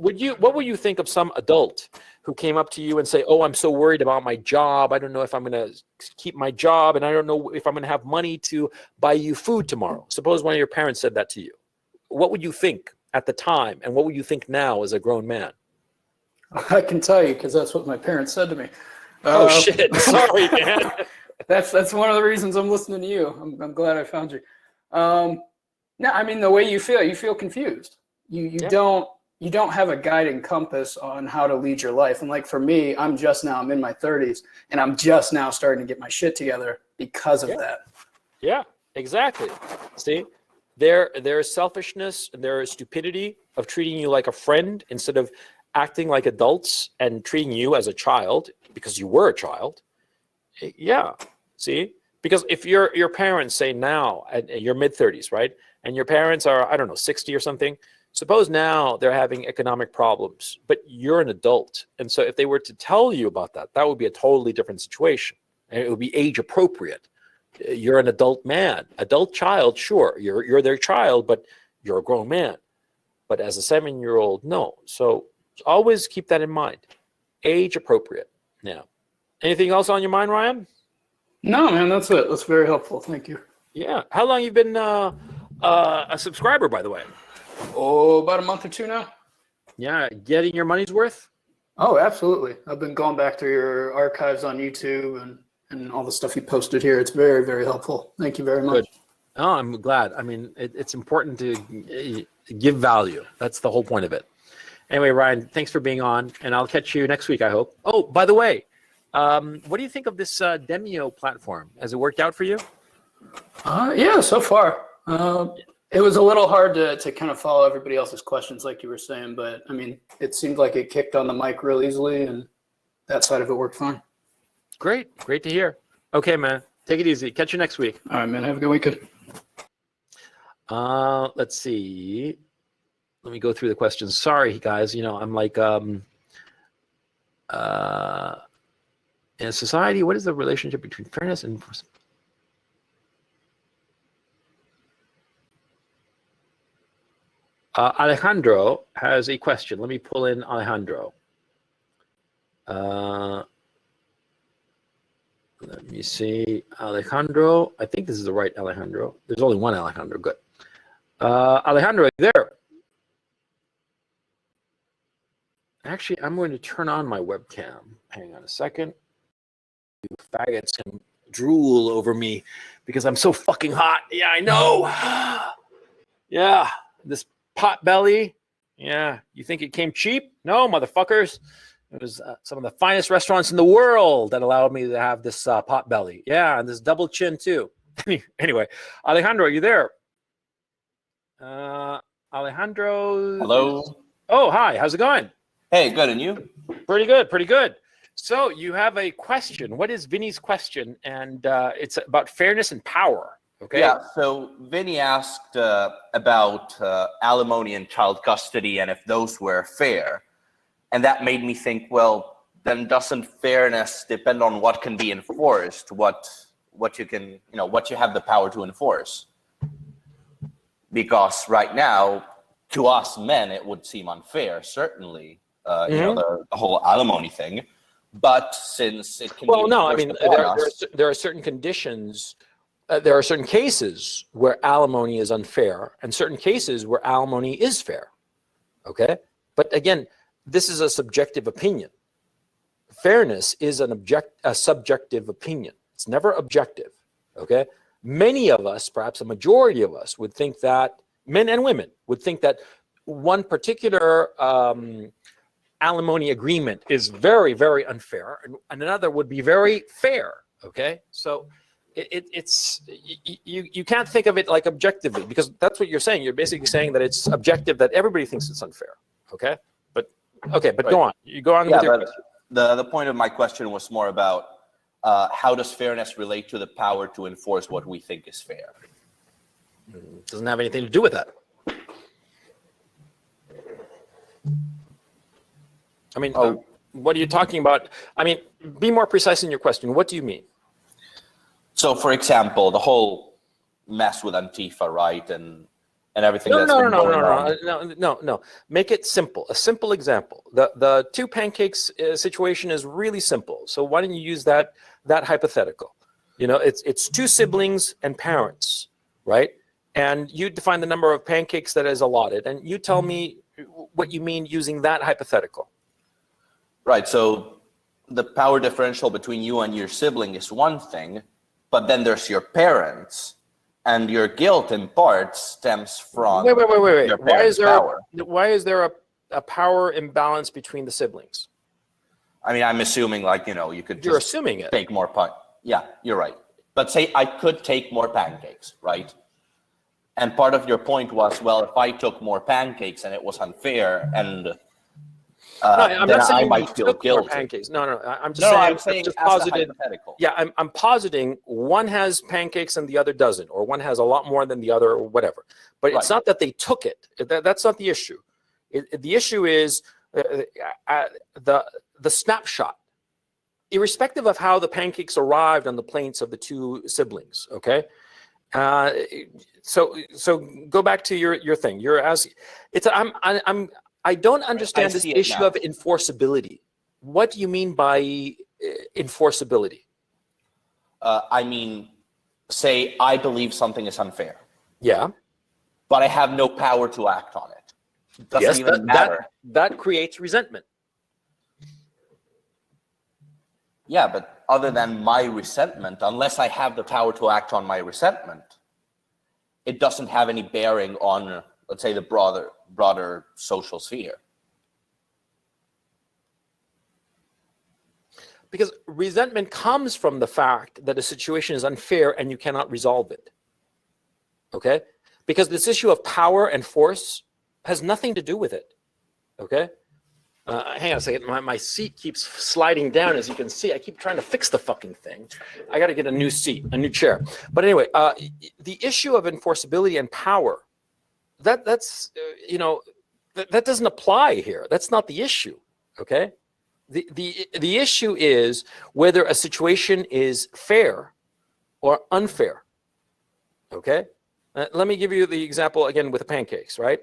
what would you think of some adult who came up to you and say, "Oh, I'm so worried about my job. I don't know if I'm going to keep my job, and I don't know if I'm going to have money to buy you food tomorrow." Suppose one of your parents said that to you. What would you think at the time, and what would you think now as a grown man? I can tell you because that's what my parents said to me. Oh shit! Sorry, man. That's one of the reasons I'm listening to you. I'm glad I found you. No, I mean the way you feel confused. You don't have a guiding compass on how to lead your life. And like for me, I'm in my 30s, and I'm just now starting to get my shit together because of that. Yeah, exactly. See, there is selfishness, there is stupidity of treating you like a friend instead of acting like adults and treating you as a child because you were a child. Yeah, see, because if your parents say now at your mid-30s, right, and your parents are, I don't know, 60 or something, suppose now they're having economic problems, but you're an adult, and so if they were to tell you about that, that would be a totally different situation, and it would be age appropriate. You're an adult man, adult child, sure, you're their child, but you're a grown man. But as a 7-year-old, no. So always keep that in mind. Age appropriate. Now, anything else on your mind, Ryan? No, man, that's it. That's very helpful. Thank you. Yeah. How long you been a subscriber, by the way? Oh, about a month or two now. Yeah, getting your money's worth? Oh, absolutely. I've been going back through your archives on YouTube and all the stuff you posted here. It's very, very helpful. Thank you very much. Good. Oh, I'm glad. I mean, it's important to give value. That's the whole point of it. Anyway, Ryan, thanks for being on, and I'll catch you next week, I hope. Oh, by the way, what do you think of this Demio platform? Has it worked out for you? Yeah, so far. It was a little hard to kind of follow everybody else's questions like you were saying, but I mean, it seemed like it kicked on the mic real easily, and that side of it worked fine. Great to hear. Okay, man, take it easy. Catch you next week. All right, man, have a good weekend. Let's see. Let me go through the questions. Sorry, guys. You know, I'm like, in society, what is the relationship between fairness and enforcement? Alejandro has a question. Let me pull in Alejandro. Let me see. Alejandro. I think this is the right Alejandro. There's only one Alejandro. Good. Alejandro, are you there? Actually, I'm going to turn on my webcam. Hang on a second. You faggots can drool over me because I'm so fucking hot. Yeah, I know. Yeah, this pot belly. Yeah, you think it came cheap? No, motherfuckers. It was some of the finest restaurants in the world that allowed me to have this pot belly. Yeah, and this double chin too. Anyway, Alejandro, are you there? Alejandro. Hello. Oh, hi. How's it going? Hey, good. And you? Pretty good. Pretty good. So you have a question. What is Vinny's question? And it's about fairness and power. Okay. Yeah. So Vinny asked about alimony and child custody and if those were fair. And that made me think, well, then doesn't fairness depend on what can be enforced, what you can, what you have the power to enforce? Because right now, to us men, it would seem unfair, certainly, the whole alimony thing. But since it can be no, I mean, there are certain conditions, there are certain cases where alimony is unfair and certain cases where alimony is fair, okay? But again, this is a subjective opinion. Fairness is a subjective opinion. It's never objective, okay? Many of us, perhaps a majority of us, would think that, men and women, would think that one particular alimony agreement is very, very unfair, and another would be very fair, okay? So you can't think of it like objectively, because that's what you're saying. You're basically saying that it's objective, that everybody thinks it's unfair, okay? But right. Go on. You go on with your question. The point of my question was more about how does fairness relate to the power to enforce what we think is fair? It doesn't have anything to do with that. I mean, what are you talking about? I mean, be more precise in your question. What do you mean? So, for example, the whole mess with Antifa, right? And and everything No, that's no, been no, no, going no, on. no. Make it simple. A simple example. The two pancakes situation is really simple. So why don't you use that hypothetical? You know, it's two siblings and parents, right? And you define the number of pancakes that is allotted, and you tell me what you mean using that hypothetical. Right. So the power differential between you and your sibling is one thing, but then there's your parents, and your guilt in part stems from Wait. your parents' power. Why is there a power imbalance between the siblings? I mean, I'm assuming, like, you know, you could You're just assuming it. take more Yeah, you're right. But say I could take more pancakes, right? And part of your point was, well, if I took more pancakes and it was unfair, and No, I'm then not saying I you might feel took more guilty. pancakes. No, I'm just No, saying. I'm saying just as a posited. hypothetical. Yeah, I'm positing one has pancakes and the other doesn't, or one has a lot more than the other, or whatever. But it's Right. not that they took it. That's not the issue. The issue is the snapshot, irrespective of how the pancakes arrived on the plates of the two siblings. Okay, so go back to your thing. You're asking. I don't understand this see it issue now. of enforceability. What do you mean by enforceability? I mean, say I believe something is unfair, Yeah. but I have no power to act on it. Doesn't Yes, even matter. that creates resentment. Yeah, but other than my resentment, unless I have the power to act on my resentment, it doesn't have any bearing on, let's say, the broader social sphere. Because resentment comes from the fact that a situation is unfair and you cannot resolve it. Okay? Because this issue of power and force has nothing to do with it. Okay? Hang on a second. My seat keeps sliding down, as you can see. I keep trying to fix the fucking thing. I got to get a new seat, a new chair. But anyway, the issue of enforceability and power, that's that doesn't apply here. That's not the issue. Okay? The issue is whether a situation is fair or unfair. Okay? Let me give you the example again with the pancakes, right?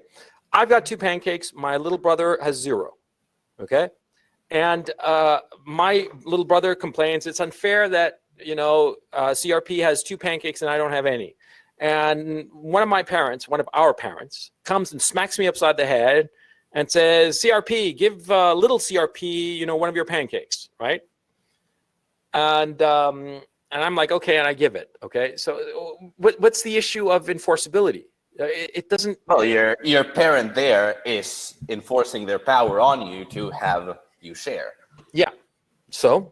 I've got two pancakes. My little brother has 0. Okay? And my little brother complains it's unfair that, CRP has 2 pancakes and I don't have any. And one of our parents, comes and smacks me upside the head and says, CRP, give little CRP, one of your pancakes, right? And I'm like, okay, and I give it, okay? So what's the issue of enforceability? It doesn't... Well, your parent there is enforcing their power on you to have you share. Yeah, so?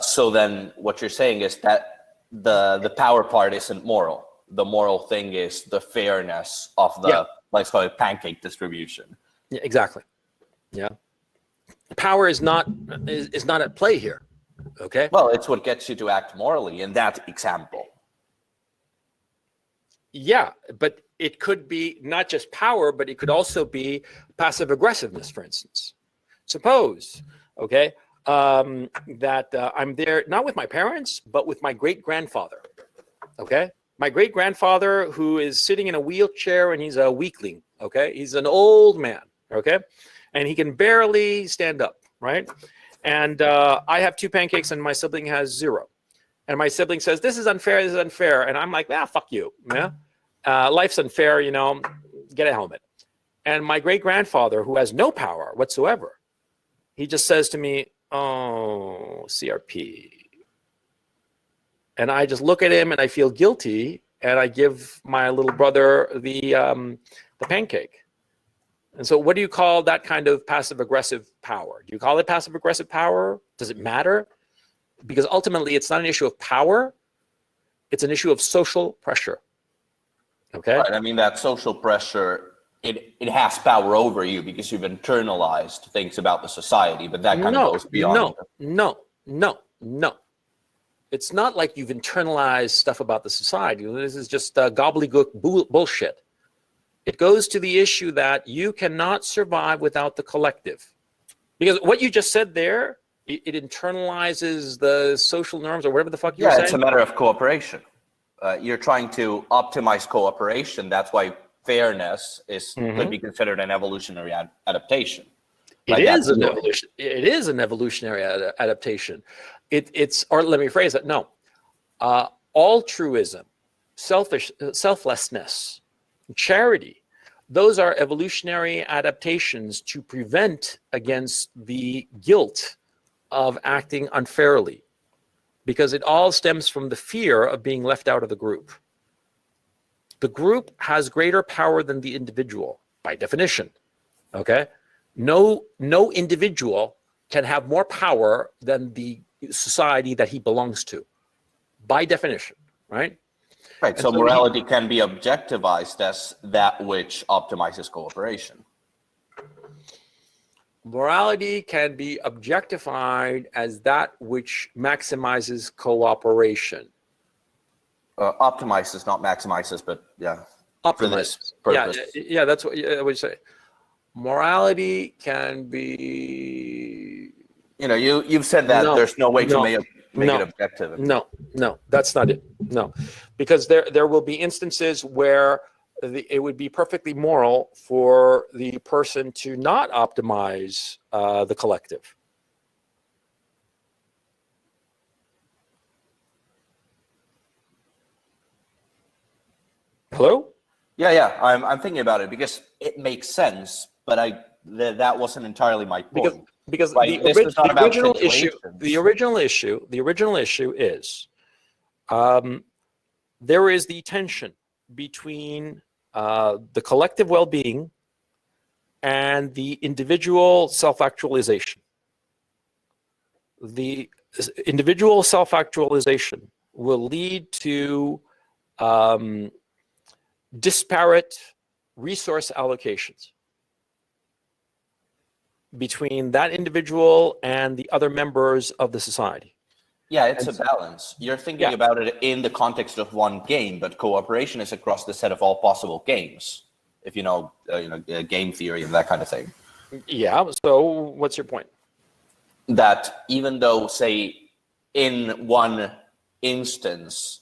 So then what you're saying is that the power part isn't moral. The moral thing is the fairness of the, let's call it, pancake distribution. Yeah, exactly. Yeah. Power is not at play here. Okay. Well, it's what gets you to act morally in that example. Yeah, but it could be not just power, but it could also be passive aggressiveness, for instance. Suppose, okay, that I'm there not with my parents, but with my great-grandfather. Okay. My great-grandfather, who is sitting in a wheelchair, and he's a weakling, okay? He's an old man, okay? And he can barely stand up, right? And I have 2 pancakes, and my sibling has 0. And my sibling says, this is unfair, And I'm like, fuck you, yeah? Life's unfair, get a helmet. And my great-grandfather, who has no power whatsoever, he just says to me, oh, CRP. And I just look at him and I feel guilty, and I give my little brother the pancake. And so what do you call that kind of passive-aggressive power? Do you call it passive-aggressive power? Does it matter? Because ultimately, it's not an issue of power. It's an issue of social pressure. Okay? Right. I mean, that social pressure, it has power over you because you've internalized things about the society, but that kind of goes beyond. No. It's not like you've internalized stuff about the society. This is just gobbledygook bullshit. It goes to the issue that you cannot survive without the collective. Because what you just said there, it internalizes the social norms or whatever the fuck you were saying. Yeah, it's a matter of cooperation. you're trying to optimize cooperation. That's why fairness could be considered an evolutionary adaptation. It is an evolution. It is an evolutionary adaptation. It's, or let me phrase it. No, altruism, selflessness, charity. Those are evolutionary adaptations to prevent against the guilt of acting unfairly, because it all stems from the fear of being left out of the group. The group has greater power than the individual by definition. Okay. No individual can have more power than the society that he belongs to, by definition, right? Right. So morality can be objectivized as that which optimizes cooperation. Morality can be objectified as that which maximizes cooperation. Optimizes, not maximizes, but yeah. For this purpose. Yeah, that's what I would say. Morality can be. You know, you've said that there's no way to make it objective. No, that's not it. No, because there will be instances where it would be perfectly moral for the person to not optimize the collective. Hello? Yeah. I'm thinking about it because it makes sense, but that wasn't entirely my point. Because right? the original issue is there is the tension between the collective well-being and the individual self-actualization. The individual self-actualization will lead to disparate resource allocations between that individual and the other members of the society. Yeah, it's a balance. You're thinking about it in the context of one game, but cooperation is across the set of all possible games. If you know, game theory and that kind of thing. Yeah. So, what's your point? That even though, say, in one instance,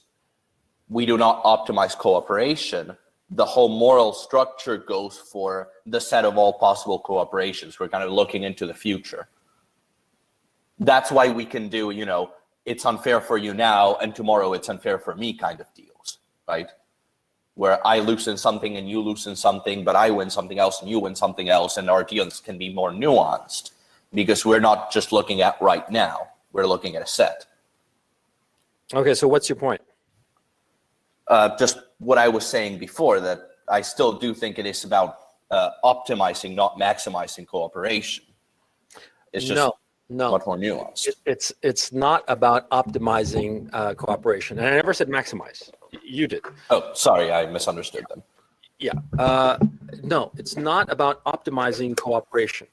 we do not optimize cooperation, the whole moral structure goes for the set of all possible cooperations. We're kind of looking into the future. That's why we can do, it's unfair for you now, and tomorrow it's unfair for me kind of deals, right? Where I loosen something and you loosen something, but I win something else and you win something else, and our deals can be more nuanced because we're not just looking at right now, we're looking at a set. Okay, so what's your point? Just what I was saying before, that I still do think it is about optimizing, not maximizing cooperation. It's just much more nuanced. It's not about optimizing cooperation. And I never said maximize. You did. Oh, sorry, I misunderstood them. Yeah. No, it's not about optimizing cooperation.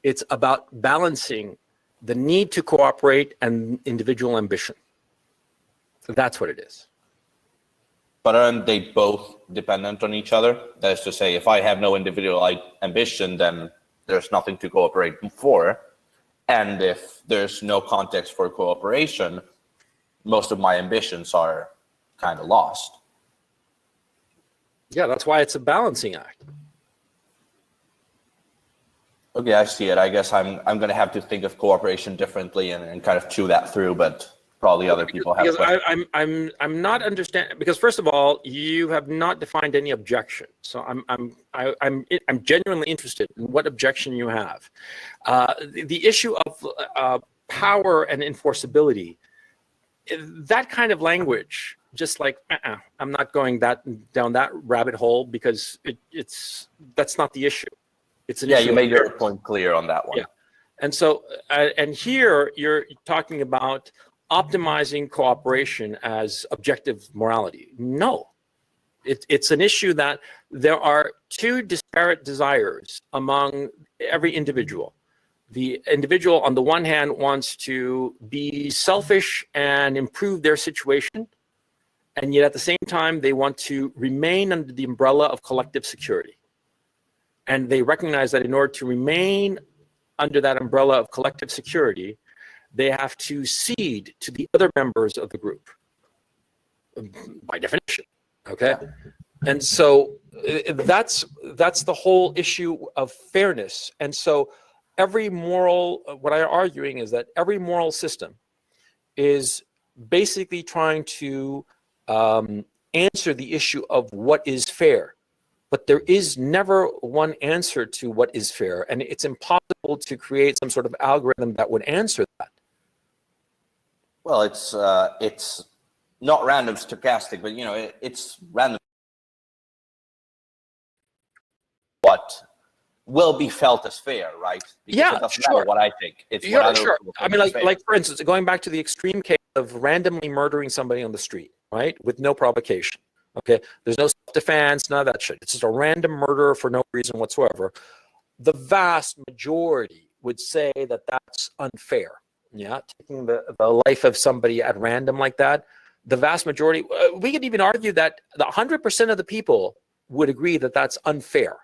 It's about balancing the need to cooperate and individual ambition. That's what it is. But aren't they both dependent on each other? That is to say, if I have no individual ambition, then there's nothing to cooperate for. And if there's no context for cooperation, most of my ambitions are kind of lost. Yeah, that's why it's a balancing act. Okay, I see it. I guess I'm going to have to think of cooperation differently and kind of chew that through, but probably other people have. Because I'm not understanding, because first of all, you have not defined any objection. So I'm genuinely interested in what objection you have. The issue of power and enforceability, that kind of language, just like I'm not going down that rabbit hole, because that's not the issue. It's an issue. You made your point clear on that one. Yeah, and so and here you're talking about optimizing cooperation as objective morality. No, it's an issue that there are two disparate desires among every individual. The individual, on the one hand, wants to be selfish and improve their situation, and yet at the same time, they want to remain under the umbrella of collective security. And they recognize that in order to remain under that umbrella of collective security, they have to cede to the other members of the group. by definition. Okay. And so that's the whole issue of fairness. And so every moral, what I'm arguing is that every moral system is basically trying to answer the issue of what is fair. But there is never one answer to what is fair. And it's impossible to create some sort of algorithm that would answer that. Well, it's not random stochastic, but it's random. What will be felt as fair, right? Because Yeah, it doesn't sure. matter what I think. It's what Yeah, other sure. people I think mean, is fair. like for instance, going back to the extreme case of randomly murdering somebody on the street, right, with no provocation. Okay, there's no self-defense, none of that shit. It's just a random murder for no reason whatsoever. The vast majority would say that that's unfair. Yeah, taking the life of somebody at random like that, the vast majority, we could even argue that the 100% of the people would agree that that's unfair,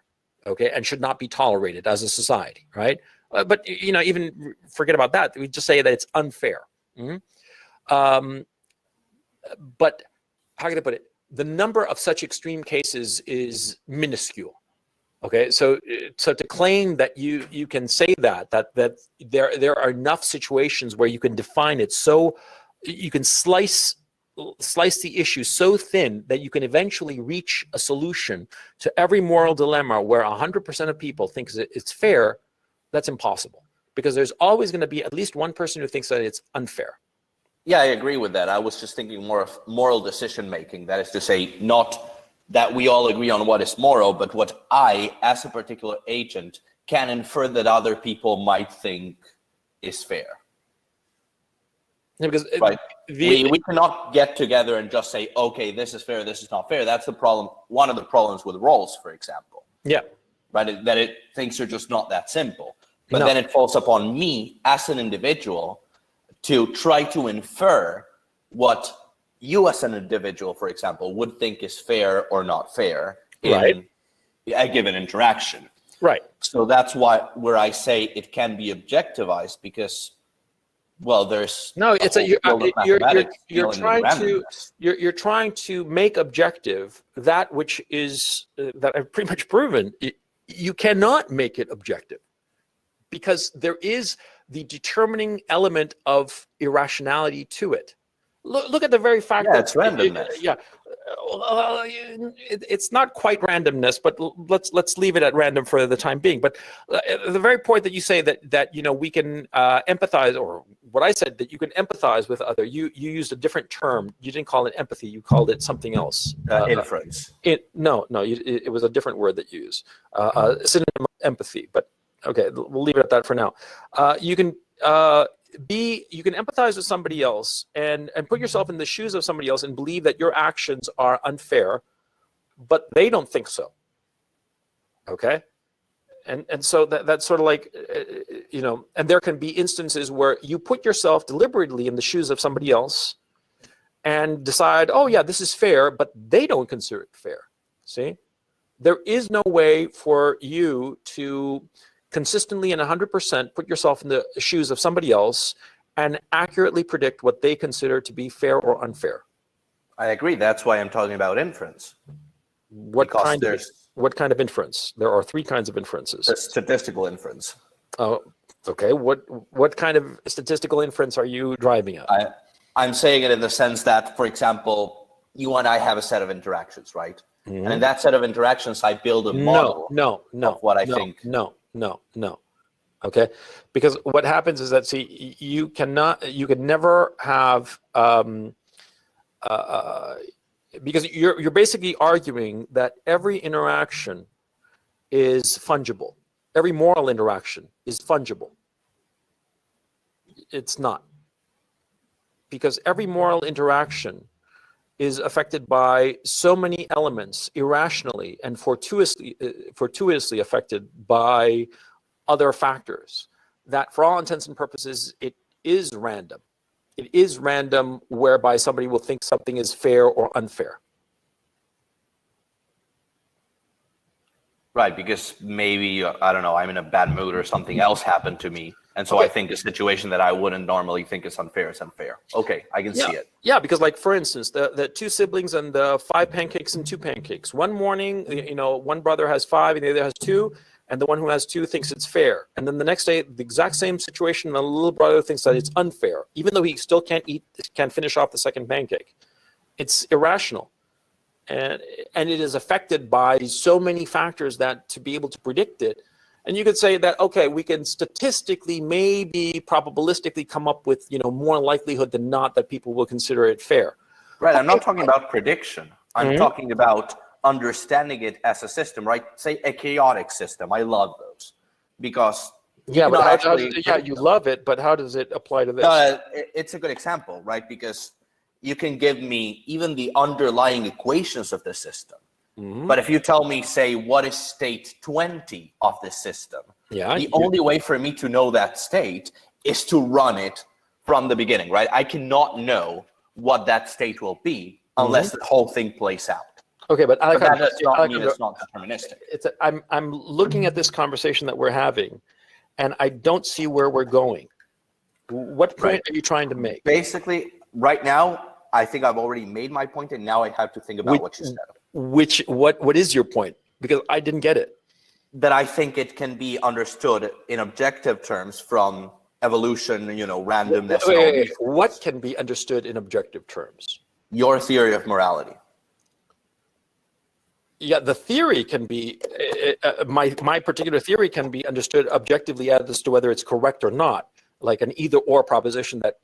okay, and should not be tolerated as a society, right? But even forget about that. We just say that it's unfair. But how can I put it? The number of such extreme cases is minuscule. Okay, so to claim that you can say that there are enough situations where you can define it so you can slice the issue so thin that you can eventually reach a solution to every moral dilemma where 100% of people think it's fair, that's impossible, because there's always going to be at least one person who thinks that it's unfair. Yeah, I agree with that. I was just thinking more of moral decision making. That is to say, not that we all agree on what is moral, but what I, as a particular agent, can infer that other people might think is fair. Yeah, because right. We cannot get together and just say, okay, this is fair, this is not fair. That's the problem. One of the problems with roles, for example. Yeah. Right. That things are just not that simple. But No. then it falls upon me as an individual to try to infer what you as an individual, for example, would think is fair or not fair in a given interaction. Right. So that's where I say it can be objectivized, because, well, there's you're trying to make objective that which is that I've pretty much proven you cannot make it objective, because there is the determining element of irrationality to it. Look at the very fact that it's randomness. It's not quite randomness, but let's leave it at random for the time being. But the very point that you say that we can empathize, or what I said, that you can empathize with other. You used a different term. You didn't call it empathy. You called it something else. Inference. It was a different word that you used. Synonym of empathy. But okay, we'll leave it at that for now. You can empathize with somebody else and put yourself in the shoes of somebody else and believe that your actions are unfair, but they don't think so. Okay? And so that's sort of like, and there can be instances where you put yourself deliberately in the shoes of somebody else and decide, oh yeah, this is fair, but they don't consider it fair. See? There is no way for you to consistently and 100% put yourself in the shoes of somebody else and accurately predict what they consider to be fair or unfair. I agree. That's why I'm talking about inference. What kind of inference? There are three kinds of inferences. Statistical inference. Oh, okay. What kind of statistical inference are you driving at? I'm saying it in the sense that, for example, you and I have a set of interactions, right? Mm-hmm. And in that set of interactions, I build a model of what I think. No. Okay, because what happens is that, see, you can never have because you're basically arguing that every interaction is fungible. Every moral interaction is fungible. It's not, because every moral interaction is affected by so many elements irrationally and fortuitously affected by other factors that, for all intents and purposes, it is random. It is random, whereby somebody will think something is fair or unfair. Right, because maybe, I don't know, I'm in a bad mood or something else happened to me. And so I think a situation that I wouldn't normally think is unfair is unfair. Okay, I can see it. Yeah, because like, for instance, the two siblings and the 5 pancakes and 2 pancakes. One morning, one brother has 5 and the other has 2, and the one who has 2 thinks it's fair. And then the next day, the exact same situation, the little brother thinks that it's unfair, even though he still can't finish off the second pancake. It's irrational. And it is affected by so many factors that to be able to predict it. And you could say that, okay, we can statistically, maybe probabilistically come up with, more likelihood than not that people will consider it fair. Right, I'm not talking about prediction. I'm talking about understanding it as a system, right? Say a chaotic system. I love those because you love it, but how does it apply to this? It's a good example, right? Because you can give me even the underlying equations of the system. But if you tell me, say, what is state 20 of this system, the only way for me to know that state is to run it from the beginning, right? I cannot know what that state will be unless the whole thing plays out. Okay, but that does not mean it's not deterministic. I'm looking at this conversation that we're having, and I don't see where we're going. What point are you trying to make? Basically, right now, I think I've already made my point, and now I have to think about what you said. What is your point? Because I didn't get it. That I think it can be understood in objective terms from evolution, randomness. Wait. What can be understood in objective terms? Your theory of morality. Yeah, the theory can be, my particular theory can be understood objectively as to whether it's correct or not. Like an either or proposition that,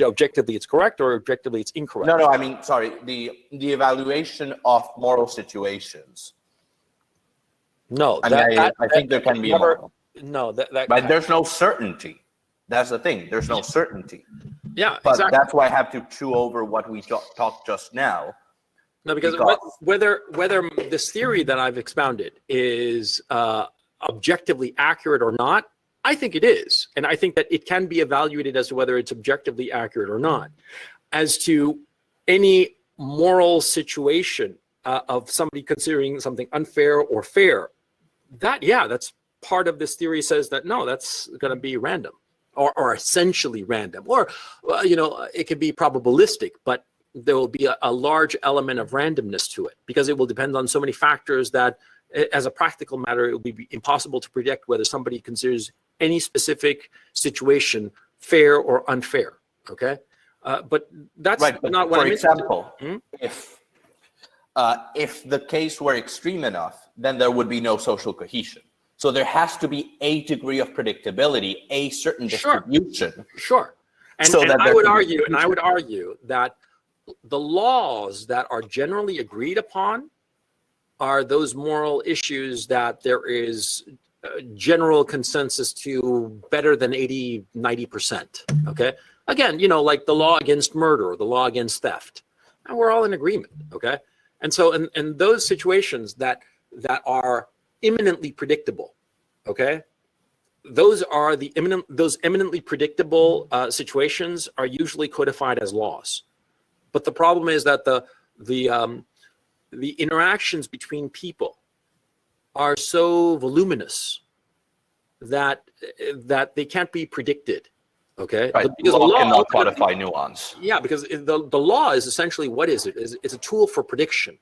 objectively it's correct or objectively it's incorrect. No, I mean, sorry, the evaluation of moral situations. No, I think there can be a model. No, but there's no certainty. That's the thing. There's no certainty. Yeah, but exactly. That's why I have to chew over what we talked just now. No, because whether this theory that I've expounded is objectively accurate or not, I think it is. And I think that it can be evaluated as to whether it's objectively accurate or not. As to any moral situation of somebody considering something unfair or fair, that's part of this theory says that, no, that's going to be random or essentially random. Or, it could be probabilistic, but there will be a large element of randomness to it because it will depend on so many factors that as a practical matter, it will be impossible to predict whether somebody considers any specific situation fair or unfair. Okay, but that's right. But not what. For example, if the case were extreme enough, then there would be no social cohesion. So there has to be a degree of predictability, a certain distribution. Sure. And I would argue that the laws that are generally agreed upon are those moral issues that there is general consensus to better than 80-90%. Okay, again, like the law against murder or the law against theft, and we're all in agreement. Okay, and so in those situations that are imminently predictable, okay, those eminently predictable situations are usually codified as laws. But the problem is that the interactions between people are so voluminous that they can't be predicted. Okay, right. Because the law cannot codify nuance. Yeah, because the law is essentially, what is it? It's a tool for prediction.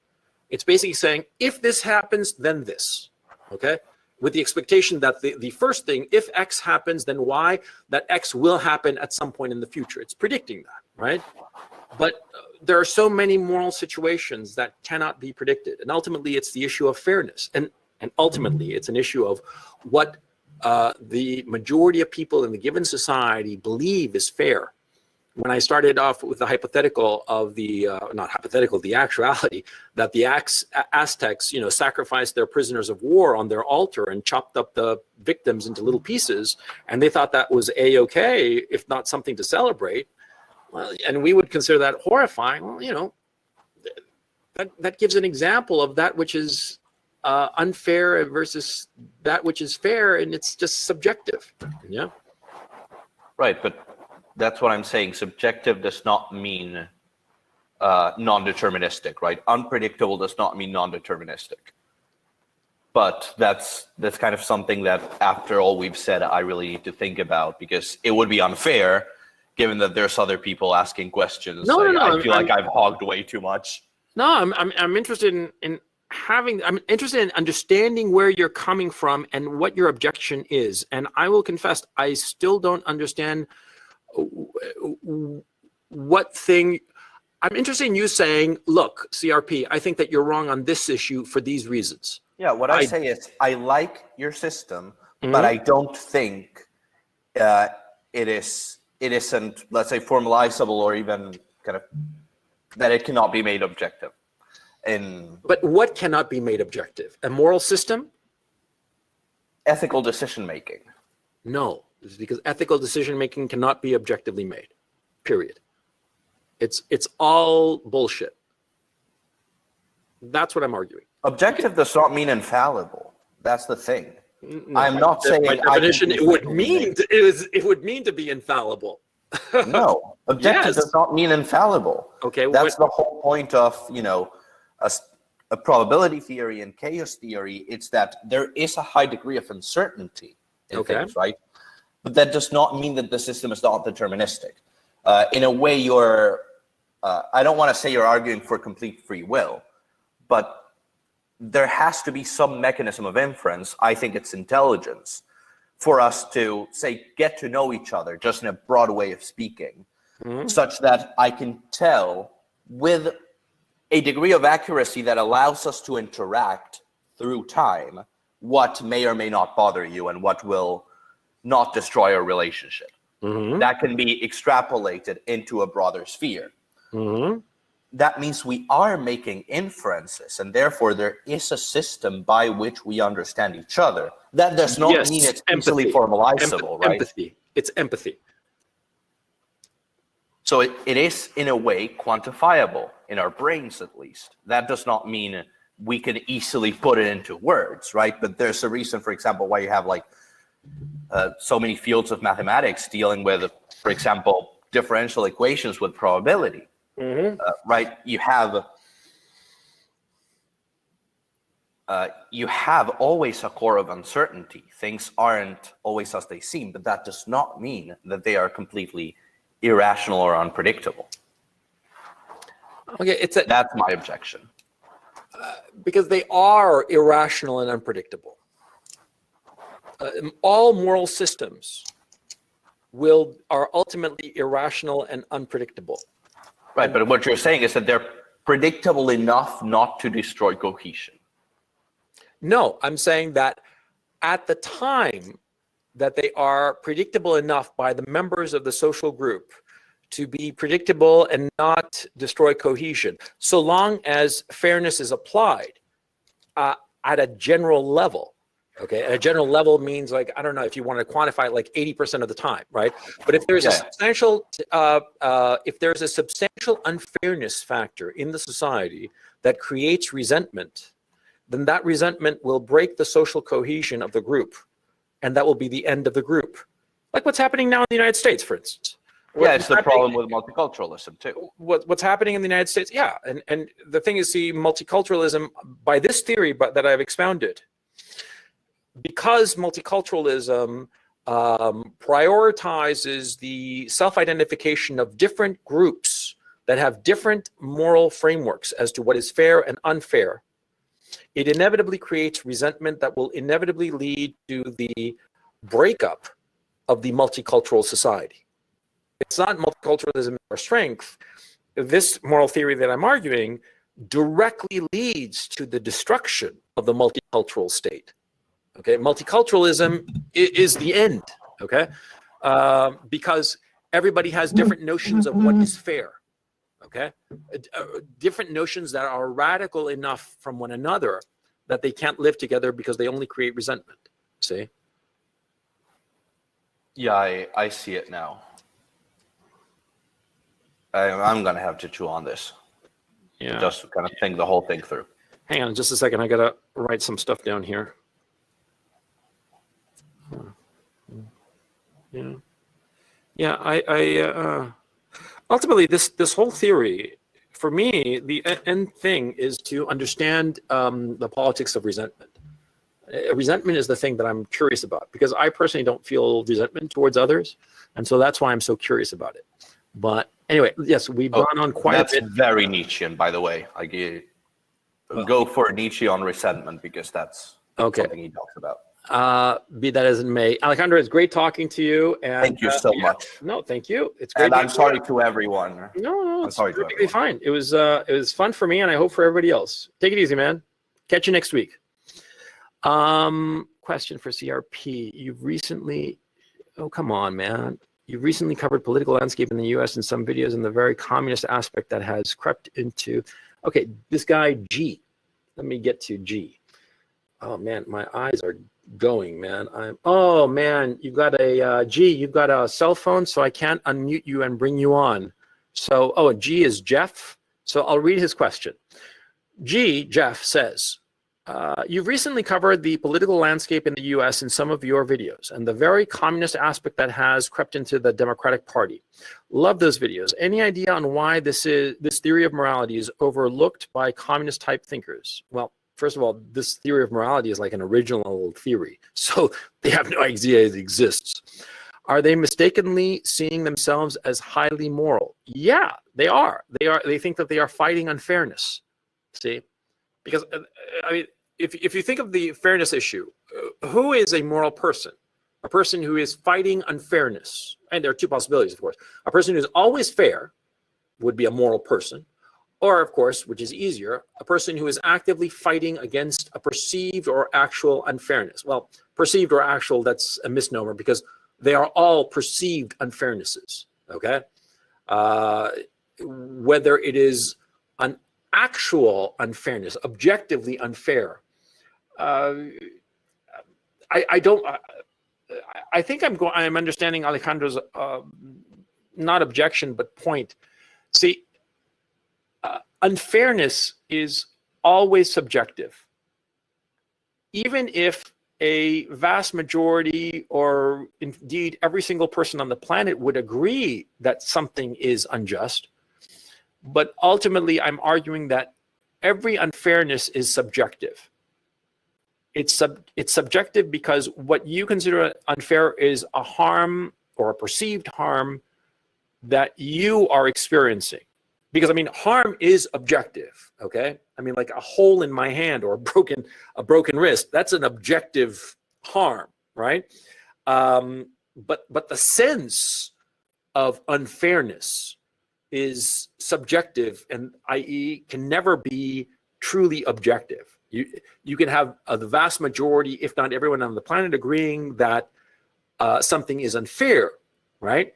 It's basically saying, if this happens, then this. Okay, with the expectation that the first thing, if X happens, then Y, that X will happen at some point in the future. It's predicting that, right? But there are so many moral situations that cannot be predicted. And ultimately, it's the issue of fairness. And ultimately, it's an issue of what the majority of people in the given society believe is fair. When I started off with the hypothetical of the actuality that the Aztecs, sacrificed their prisoners of war on their altar and chopped up the victims into little pieces, and they thought that was a-okay, if not something to celebrate. Well, and we would consider that horrifying. Well, that gives an example of that which is unfair versus that which is fair, and it's just subjective. Yeah. Right, but that's what I'm saying. Subjective does not mean non-deterministic, right? Unpredictable does not mean non-deterministic. but that's kind of something that, after all we've said, I really need to think about, because it would be unfair, given that there's other people asking questions. No, no, no. I feel like I've hogged way too much. No, I'm interested in having. I'm interested in understanding where you're coming from and what your objection is. And I will confess, I still don't understand what thing. I'm interested in you saying, look, CRP, I think that you're wrong on this issue for these reasons. Yeah, what I say is, I like your system, but I don't think it isn't, let's say, formalizable, or even kind of that it cannot be made objective. But what cannot be made objective? A moral system? Ethical decision making. No, it's because ethical decision making cannot be objectively made. Period. It's all bullshit. That's what I'm arguing. Objective does not mean infallible. That's the thing. No, I'm not saying by definition it would mean to be infallible. No, objective Yes. does not mean infallible. Okay, that's the whole point of a probability theory and chaos theory. It's that there is a high degree of uncertainty in things, right? But that does not mean that the system is not deterministic. In a way, I don't want to say you're arguing for complete free will, but there has to be some mechanism of inference. I think it's intelligence, for us to, say, get to know each other, just in a broad way of speaking, such that I can tell with a degree of accuracy that allows us to interact through time what may or may not bother you and what will not destroy our relationship. That can be extrapolated into a broader sphere. That means we are making inferences, and therefore there is a system by which we understand each other. That does not mean it's easily formalizable, right? Empathy. It's empathy. So it is, in a way, quantifiable, in our brains at least. That does not mean we can easily put it into words, right? But there's a reason, for example, why you have so many fields of mathematics dealing with, for example, differential equations with probability. Right? You have always a core of uncertainty. Things aren't always as they seem, but that does not mean that they are completely irrational or unpredictable. Okay, that's my objection. Because they are irrational and unpredictable. All moral systems are ultimately irrational and unpredictable. Right, but what you're saying is that they're predictable enough not to destroy cohesion. No, I'm saying that at the time that they are predictable enough by the members of the social group to be predictable and not destroy cohesion, so long as fairness is applied at a general level. Okay, at a general level means, like, I don't know if you want to quantify it, like 80% of the time, right? But if there's a substantial unfairness factor in the society that creates resentment, then that resentment will break the social cohesion of the group, and that will be the end of the group. Like what's happening now in the United States, for instance. Yeah, it's the problem with multiculturalism too. What's happening in the United States? Yeah, and the thing is, see, multiculturalism, by this theory that I've expounded, because multiculturalism prioritizes the self-identification of different groups that have different moral frameworks as to what is fair and unfair, it inevitably creates resentment that will inevitably lead to the breakup of the multicultural society. It's not multiculturalism or strength. This moral theory that I'm arguing directly leads to the destruction of the multicultural state. Okay, multiculturalism is the end, okay? Because everybody has different notions of what is fair, okay? Different notions that are radical enough from one another that they can't live together because they only create resentment, see? Yeah, I see it now. I'm going to have to chew on this. Yeah. Just to kind of think the whole thing through. Hang on just a second. I got to write some stuff down here. Yeah. Ultimately, this whole theory, for me, the end thing is to understand the politics of resentment. Resentment is the thing that I'm curious about, because I personally don't feel resentment towards others, and so that's why I'm so curious about it. But anyway, yes, we've gone on quite a bit. That's very Nietzschean, by the way. Go for Nietzsche on resentment, because that's something he talks about. Be that as it may, Alejandro, it's great talking to you. And thank you so much. No, thank you. It's great. And I'm sorry to everyone. No, I'm sorry to perfectly everyone. fine. It was fun for me, and I hope for everybody else. Take it easy, man. Catch you next week. Question for CRP. You've recently, oh, come on, man. You've recently covered political landscape in the US in some videos, and the very communist aspect that has crept into, okay, this guy G. Let me get to G. Oh man, my eyes are going, man. Oh man, you've got a G, you've got a cell phone, so I can't unmute you and bring you on. So, oh, G is Jeff. So I'll read his question. Jeff says, you've recently covered the political landscape in the US in some of your videos, and the very communist aspect that has crept into the Democratic Party. Love those videos. Any idea on why this theory of morality is overlooked by communist type thinkers? Well, first of all, this theory of morality is like an original theory, so they have no idea it exists. Are they mistakenly seeing themselves as highly moral? Yeah, they are. They think that they are fighting unfairness. See, because I mean, if you think of the fairness issue, who is a moral person? A person who is fighting unfairness. And there are two possibilities, of course. A person who is always fair would be a moral person. Or, of course, which is easier, a person who is actively fighting against a perceived or actual unfairness. Well, perceived or actual, that's a misnomer, because they are all perceived unfairnesses, okay? Whether it is an actual unfairness, objectively unfair, I think I'm understanding Alejandro's not objection, but point. See, unfairness is always subjective. Even if a vast majority, or indeed every single person on the planet, would agree that something is unjust, but ultimately I'm arguing that every unfairness is subjective. It's subjective because what you consider unfair is a harm or a perceived harm that you are experiencing. Because I mean, harm is objective, okay? I mean, like a hole in my hand or a broken wrist, that's an objective harm, right? But the sense of unfairness is subjective, and i.e. can never be truly objective. You can have the vast majority, if not everyone on the planet, agreeing that something is unfair, right?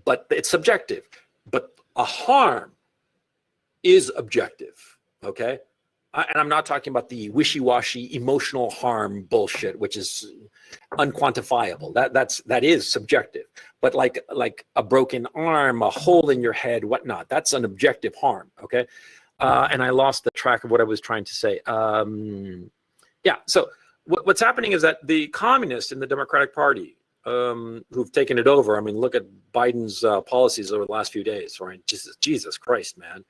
But it's subjective. But a harm is objective, okay? And I'm not talking about the wishy-washy emotional harm bullshit, which is unquantifiable. That is subjective. But like a broken arm, a hole in your head, whatnot, that's an objective harm, okay? And I lost the track of what I was trying to say. Yeah, so what's happening is that the communists in the Democratic Party, who've taken it over. I mean, look at Biden's policies over the last few days, right? Jesus Christ, man.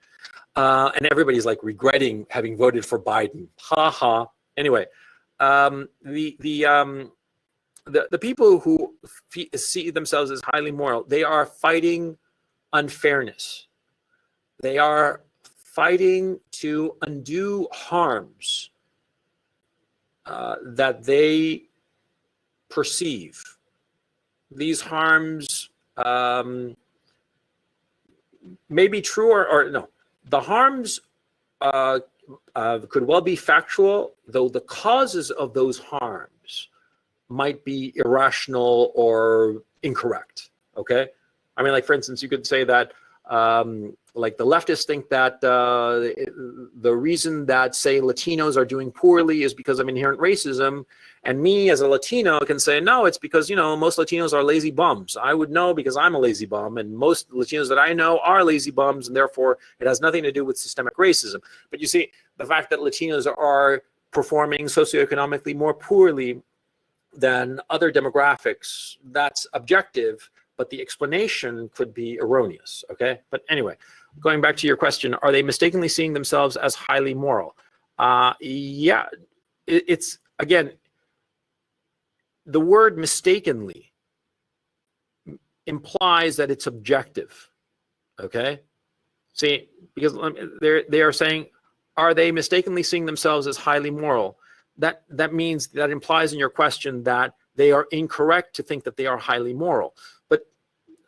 And everybody's like regretting having voted for Biden. Ha ha. Anyway, the people who see themselves as highly moral, they are fighting unfairness. They are fighting to undo harms that they perceive. These harms may be true or no. The harms could well be factual, though the causes of those harms might be irrational or incorrect, okay? I mean, like, for instance, you could say that like the leftists think that the reason that, say, Latinos are doing poorly is because of inherent racism. And me as a Latino can say, no, it's because, you know, most Latinos are lazy bums. I would know because I'm a lazy bum, and most Latinos that I know are lazy bums, and therefore it has nothing to do with systemic racism. But you see, the fact that Latinos are performing socioeconomically more poorly than other demographics, that's objective, but the explanation could be erroneous, okay? But anyway, going back to your question, are they mistakenly seeing themselves as highly moral? Yeah, it's again, the word mistakenly implies that it's objective. Okay? See, because they are saying, are they mistakenly seeing themselves as highly moral? That means, that implies in your question that they are incorrect to think that they are highly moral. But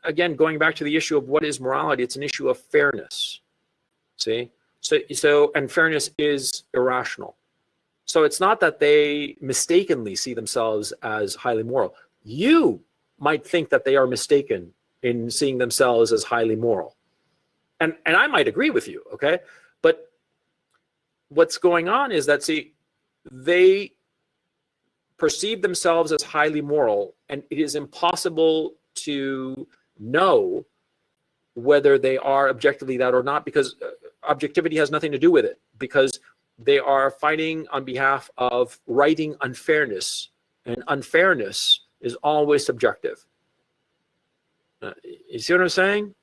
again, going back to the issue of what is morality, it's an issue of fairness. See? So and fairness is irrational. So it's not that they mistakenly see themselves as highly moral. You might think that they are mistaken in seeing themselves as highly moral. And I might agree with you, okay? But what's going on is that, see, they perceive themselves as highly moral, and it is impossible to know whether they are objectively that or not, because objectivity has nothing to do with it, because they are fighting on behalf of righting unfairness, and unfairness is always subjective. You see what I'm saying?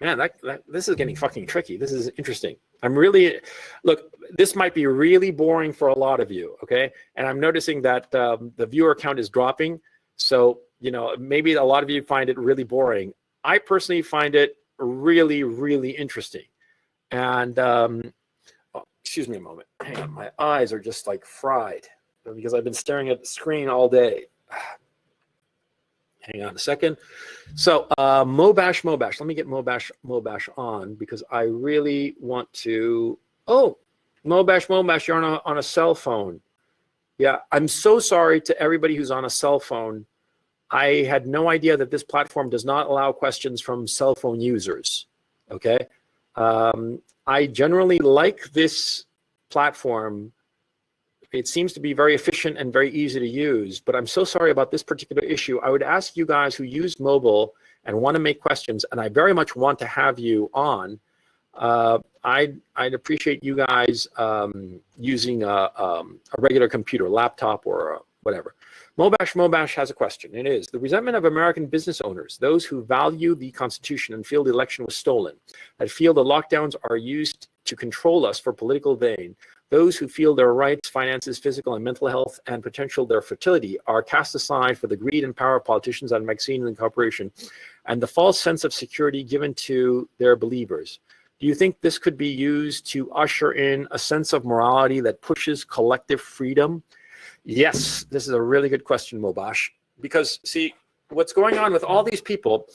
Man, this is getting fucking tricky. This is interesting. I'm really, look, this might be really boring for a lot of you, okay? And I'm noticing that the viewer count is dropping. So, you know, maybe a lot of you find it really boring. I personally find it really, really interesting. And, oh, excuse me a moment. Hang on, my eyes are just like fried because I've been staring at the screen all day. Hang on a second. So Mobash, let me get Mobash on, because I really want to. Oh, Mobash, you're on a cell phone. Yeah, I'm so sorry to everybody who's on a cell phone. I had no idea that this platform does not allow questions from cell phone users. Okay, I generally like this platform. It seems to be very efficient and very easy to use, but I'm so sorry about this particular issue. I would ask you guys who use mobile and want to make questions, and I very much want to have you on. I'd appreciate you guys using a regular computer, laptop, or whatever. Mobash has a question. It is: the resentment of American business owners, those who value the Constitution and feel the election was stolen, that feel the lockdowns are used to control us for political gain, those who feel their rights, finances, physical and mental health, and potential their fertility are cast aside for the greed and power of politicians and vaccine and corporation, and the false sense of security given to their believers. Do you think this could be used to usher in a sense of morality that pushes collective freedom? Yes, this is a really good question, Mobash, because see, what's going on with all these people,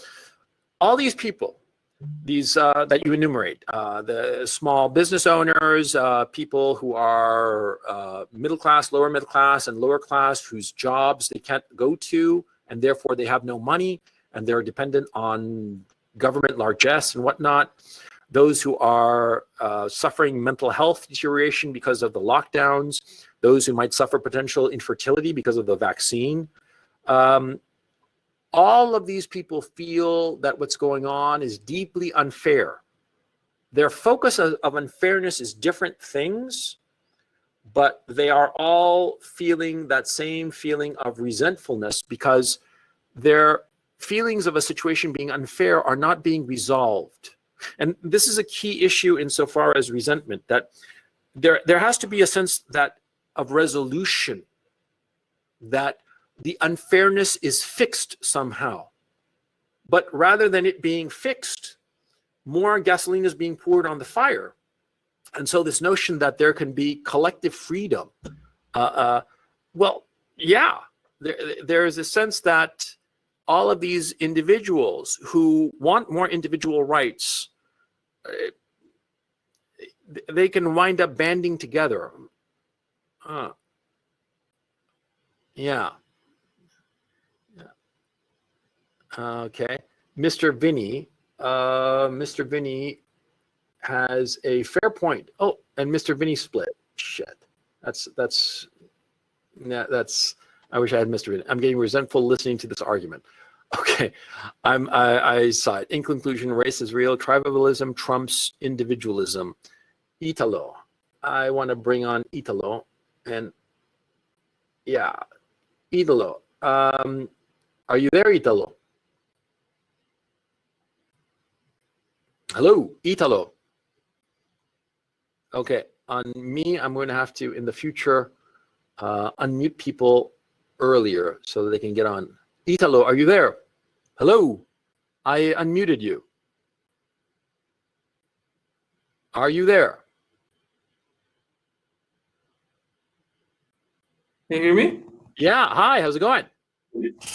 these that you enumerate, the small business owners, people who are middle class, lower middle class, and lower class, whose jobs they can't go to, and therefore they have no money, and they're dependent on government largesse and whatnot. Those who are suffering mental health deterioration because of the lockdowns, those who might suffer potential infertility because of the vaccine. All of these people feel that what's going on is deeply unfair. Their focus of unfairness is different things, but they are all feeling that same feeling of resentfulness because their feelings of a situation being unfair are not being resolved. And this is a key issue insofar as resentment, that there has to be a sense that of resolution, that the unfairness is fixed somehow. But rather than it being fixed, more gasoline is being poured on the fire. And so this notion that there can be collective freedom, well, yeah, there is a sense that all of these individuals who want more individual rights, they can wind up banding together. Yeah. Okay, Mr. Vinny has a fair point. Oh, and Mr. Vinny split. Shit, that's. I wish I had Mr. Vinny. I'm getting resentful listening to this argument. Okay, I saw it. In conclusion, race is real. Tribalism trumps individualism. Italo, I want to bring on Italo, and yeah, Italo. Are you there, Italo? Hello, Italo. Okay, on me, I'm going to have to, in the future, unmute people earlier so that they can get on. Italo, are you there? Hello, I unmuted you. Are you there? Can you hear me? Yeah, hi, how's it going?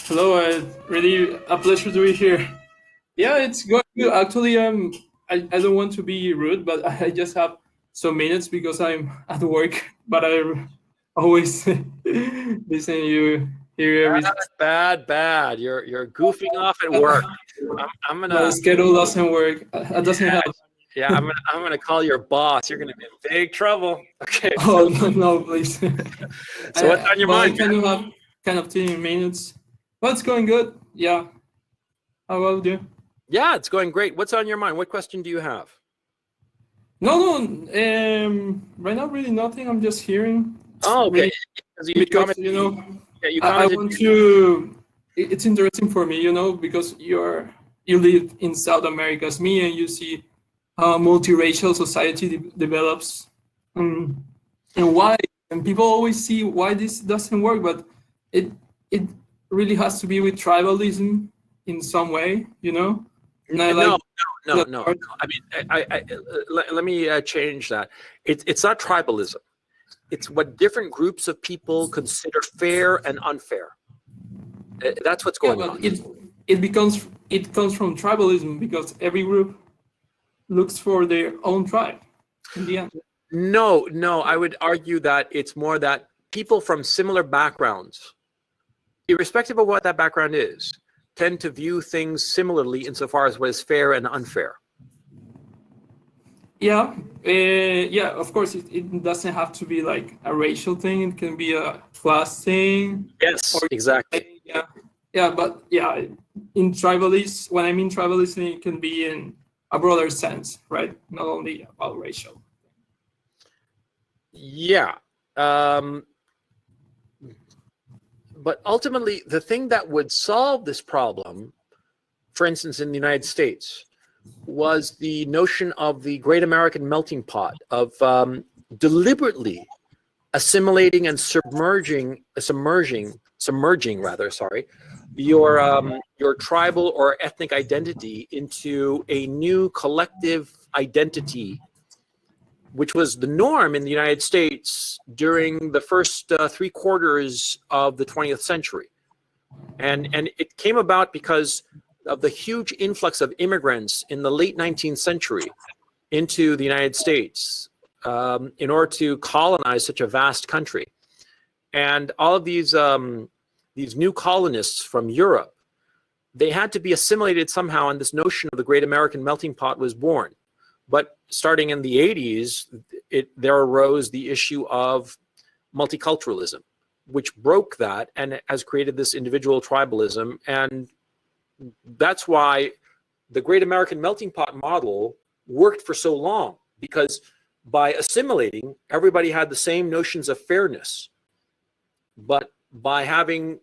Hello, really a pleasure to be here. Yeah, it's going good. Actually, I don't want to be rude, but I just have some minutes because I'm at work, but I always listen to you here every Bad. You're goofing off at work. I'm my gonna schedule doesn't work. It doesn't help. yeah, I'm gonna call your boss. You're gonna be in big trouble. Okay. Oh no, please. So what's on your mind? I kind of 10 minutes. Well, it's going good. Yeah. How about you? Yeah, it's going great. What's on your mind? What question do you have? No. Right now, really nothing. I'm just hearing. Oh, okay. Really, because you know, yeah, you I commented. want to. It's interesting for me, you know, because you live in South America as me, and you see how multiracial society develops, and why. And people always see why this doesn't work, but it really has to be with tribalism in some way, you know. And I No. like I mean, let me change that. It's not tribalism. It's what different groups of people consider fair and unfair. That's what's going on. It comes from tribalism because every group looks for their own tribe in the end. No, I would argue that it's more that people from similar backgrounds, irrespective of what that background is, tend to view things similarly insofar as what is fair and unfair. Yeah, of course, it doesn't have to be like a racial thing. It can be a class thing. Yes, exactly. Yeah, but yeah, in tribalism, when I mean tribalism, it can be in a broader sense, right? Not only about racial. Yeah. But ultimately, the thing that would solve this problem, for instance, in the United States, was the notion of the Great American Melting Pot, of deliberately assimilating and submerging your tribal or ethnic identity into a new collective identity, which was the norm in the United States during the first 3 quarters of the 20th century. And it came about because of the huge influx of immigrants in the late 19th century into the United States in order to colonize such a vast country. And all of these new colonists from Europe, they had to be assimilated somehow, and this notion of the Great American Melting Pot was born. But starting in the 80s, there arose the issue of multiculturalism, which broke that and has created this individual tribalism. And that's why the Great American Melting Pot model worked for so long, because by assimilating, everybody had the same notions of fairness. But by having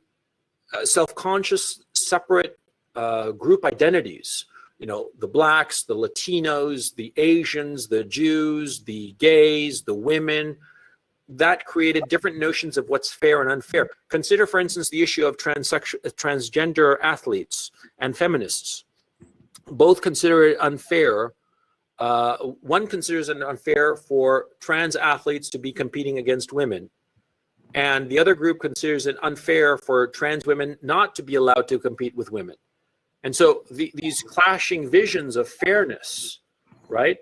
self-conscious, separate group identities, you know, the blacks, the Latinos, the Asians, the Jews, the gays, the women, that created different notions of what's fair and unfair. Consider, for instance, the issue of transgender athletes and feminists. Both consider it unfair. One considers it unfair for trans athletes to be competing against women, and the other group considers it unfair for trans women not to be allowed to compete with women. And so these clashing visions of fairness, right,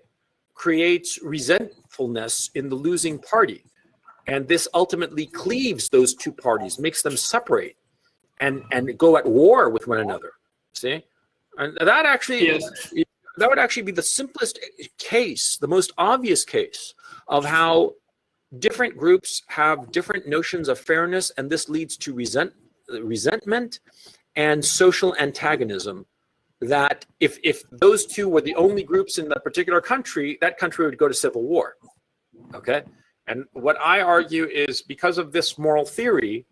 creates resentfulness in the losing party. And this ultimately cleaves those two parties, makes them separate and go at war with one another. See? And that actually, that would actually be the simplest case, the most obvious case of how different groups have different notions of fairness, and this leads to resentment and social antagonism. That if those two were the only groups in that particular country, that country would go to civil war. Okay? And what I argue is, because of this moral theory,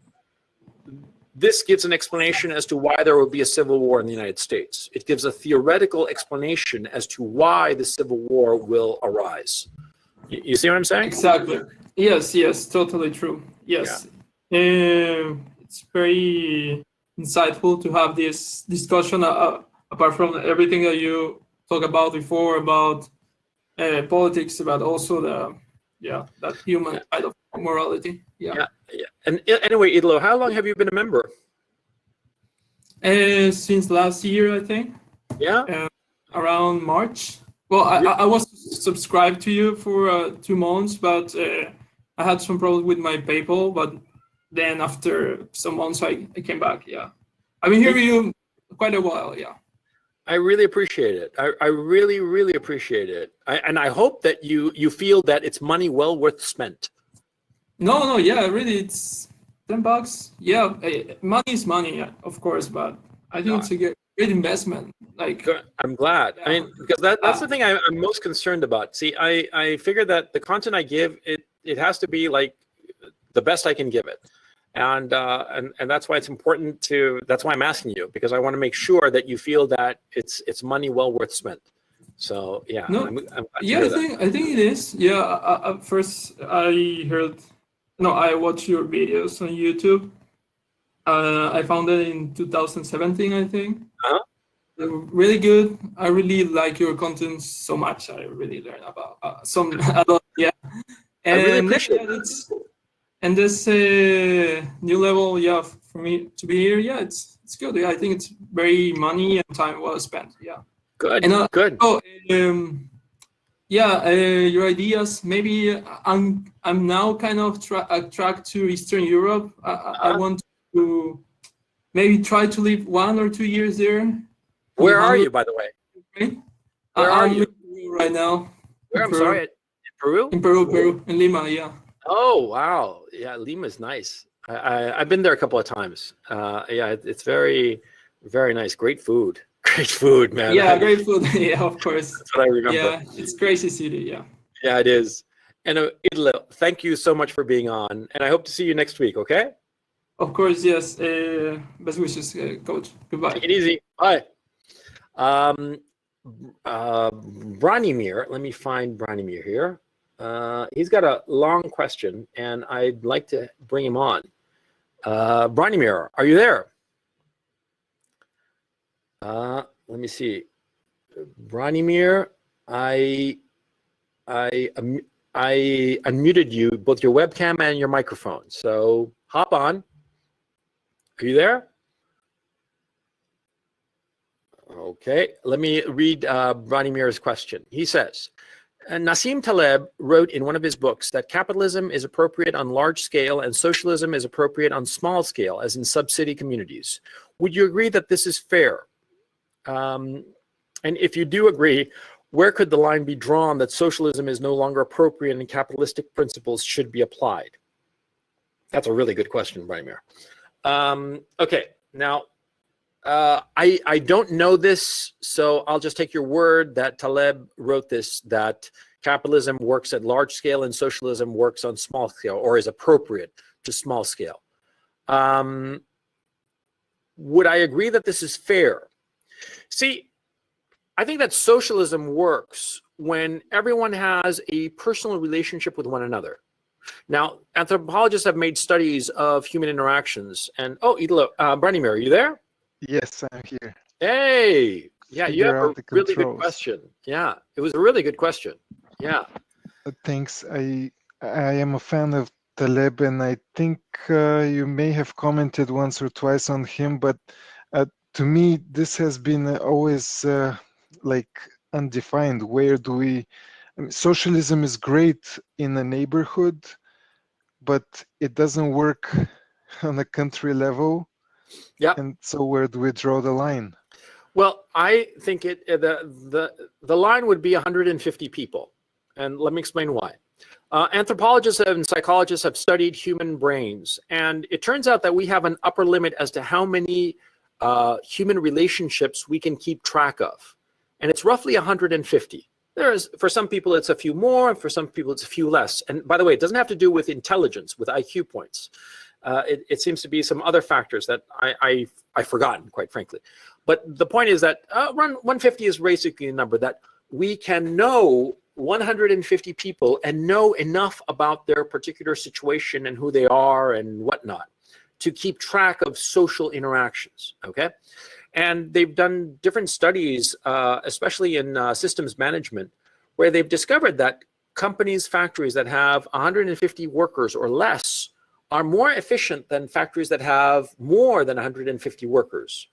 this gives an explanation as to why there will be a civil war in the United States. It gives a theoretical explanation as to why the civil war will arise. You see what I'm saying? Exactly. Yes, totally true. Yes. It's very insightful to have this discussion, apart from everything that you talked about before, about politics, but also that human side of morality. Yeah. And anyway, Idlo, how long have you been a member? Since last year, I think. Yeah. Around March. Well, I was subscribed to you for 2 months, but I had some problems with my PayPal. But then after some months, I came back. Yeah, I've been hearing you quite a while. Yeah. I really appreciate it. I really, really appreciate it. And I hope that you feel that it's money well worth spent. No, yeah, really, it's $10. Yeah, money is money, of course, but I think it's a great investment. Like, I'm glad. I mean, because that's the thing I'm most concerned about. See, I figure that the content I give, it has to be like the best I can give it. And that's why it's important to, that's why I'm asking you, because I want to make sure that you feel that it's money well worth spent. So yeah, no, I'm I think it is. Yeah, first I watched your videos on YouTube. I found it in 2017, I think. Really good. I really like your content so much. I really learned about a lot. Yeah, and I really appreciate it. And this new level, yeah, for me to be here, yeah, it's good. Yeah, I think it's very money and time well spent. Yeah. Good. And, good. Oh, yeah, your ideas. Maybe I'm now kind of attracted to Eastern Europe. I want to maybe try to live 1 or 2 years there. Where are you, by the way? Where are you? In Peru right now. Where? I'm sorry. In Peru? In Peru, in Lima, yeah. Oh wow, yeah, Lima's nice. I've been there a couple of times. Yeah, it's very, very nice. Great food, man. Yeah, great food. Yeah, of course. That's what I remember. Yeah, it's crazy city. Yeah. Yeah, it is. And Idlo, thank you so much for being on, and I hope to see you next week. Okay? Of course, yes. Best wishes, coach. Goodbye. Take it easy. Bye. Branimir, let me find Branimir here. He's got a long question, and I'd like to bring him on. Branimir, are you there? Let me see. Branimir, I unmuted you, both your webcam and your microphone. So hop on. Are you there? Okay, let me read Branimir's question. He says, Nassim Taleb wrote in one of his books that capitalism is appropriate on large scale and socialism is appropriate on small scale, as in sub-city communities. Would you agree that this is fair? And if you do agree, where could the line be drawn that socialism is no longer appropriate and capitalistic principles should be applied? That's a really good question, Branimir. Okay, now, I don't know this, so I'll just take your word that Taleb wrote this, that capitalism works at large scale and socialism works on small scale, or is appropriate to small scale. Would I agree that this is fair? See, I think that socialism works when everyone has a personal relationship with one another. Now, anthropologists have made studies of human interactions, and Idlo, Branimir, are you there? Yes, I'm here. Hey, yeah, you have a really good controls. question. Yeah, it was a really good question. Yeah. Thanks. I am a fan of Taleb, and I think you may have commented once or twice on him, but to me, this has been always like undefined. Where do we? I mean, socialism is great in a neighborhood, but it doesn't work on a country level. Yeah. And so where do we draw the line? Well, I think the line would be 150 people, and let me explain why. Anthropologists and psychologists have studied human brains, and it turns out that we have an upper limit as to how many human relationships we can keep track of, and it's roughly 150. For some people it's a few more, and for some people it's a few less. And by the way, it doesn't have to do with intelligence, with IQ points. It seems to be some other factors that I've forgotten, quite frankly. But the point is that 150 is basically a number that we can know 150 people and know enough about their particular situation and who they are and whatnot to keep track of social interactions, okay? And they've done different studies, especially in systems management, where they've discovered that companies, factories that have 150 workers or less are more efficient than factories that have more than 150 workers.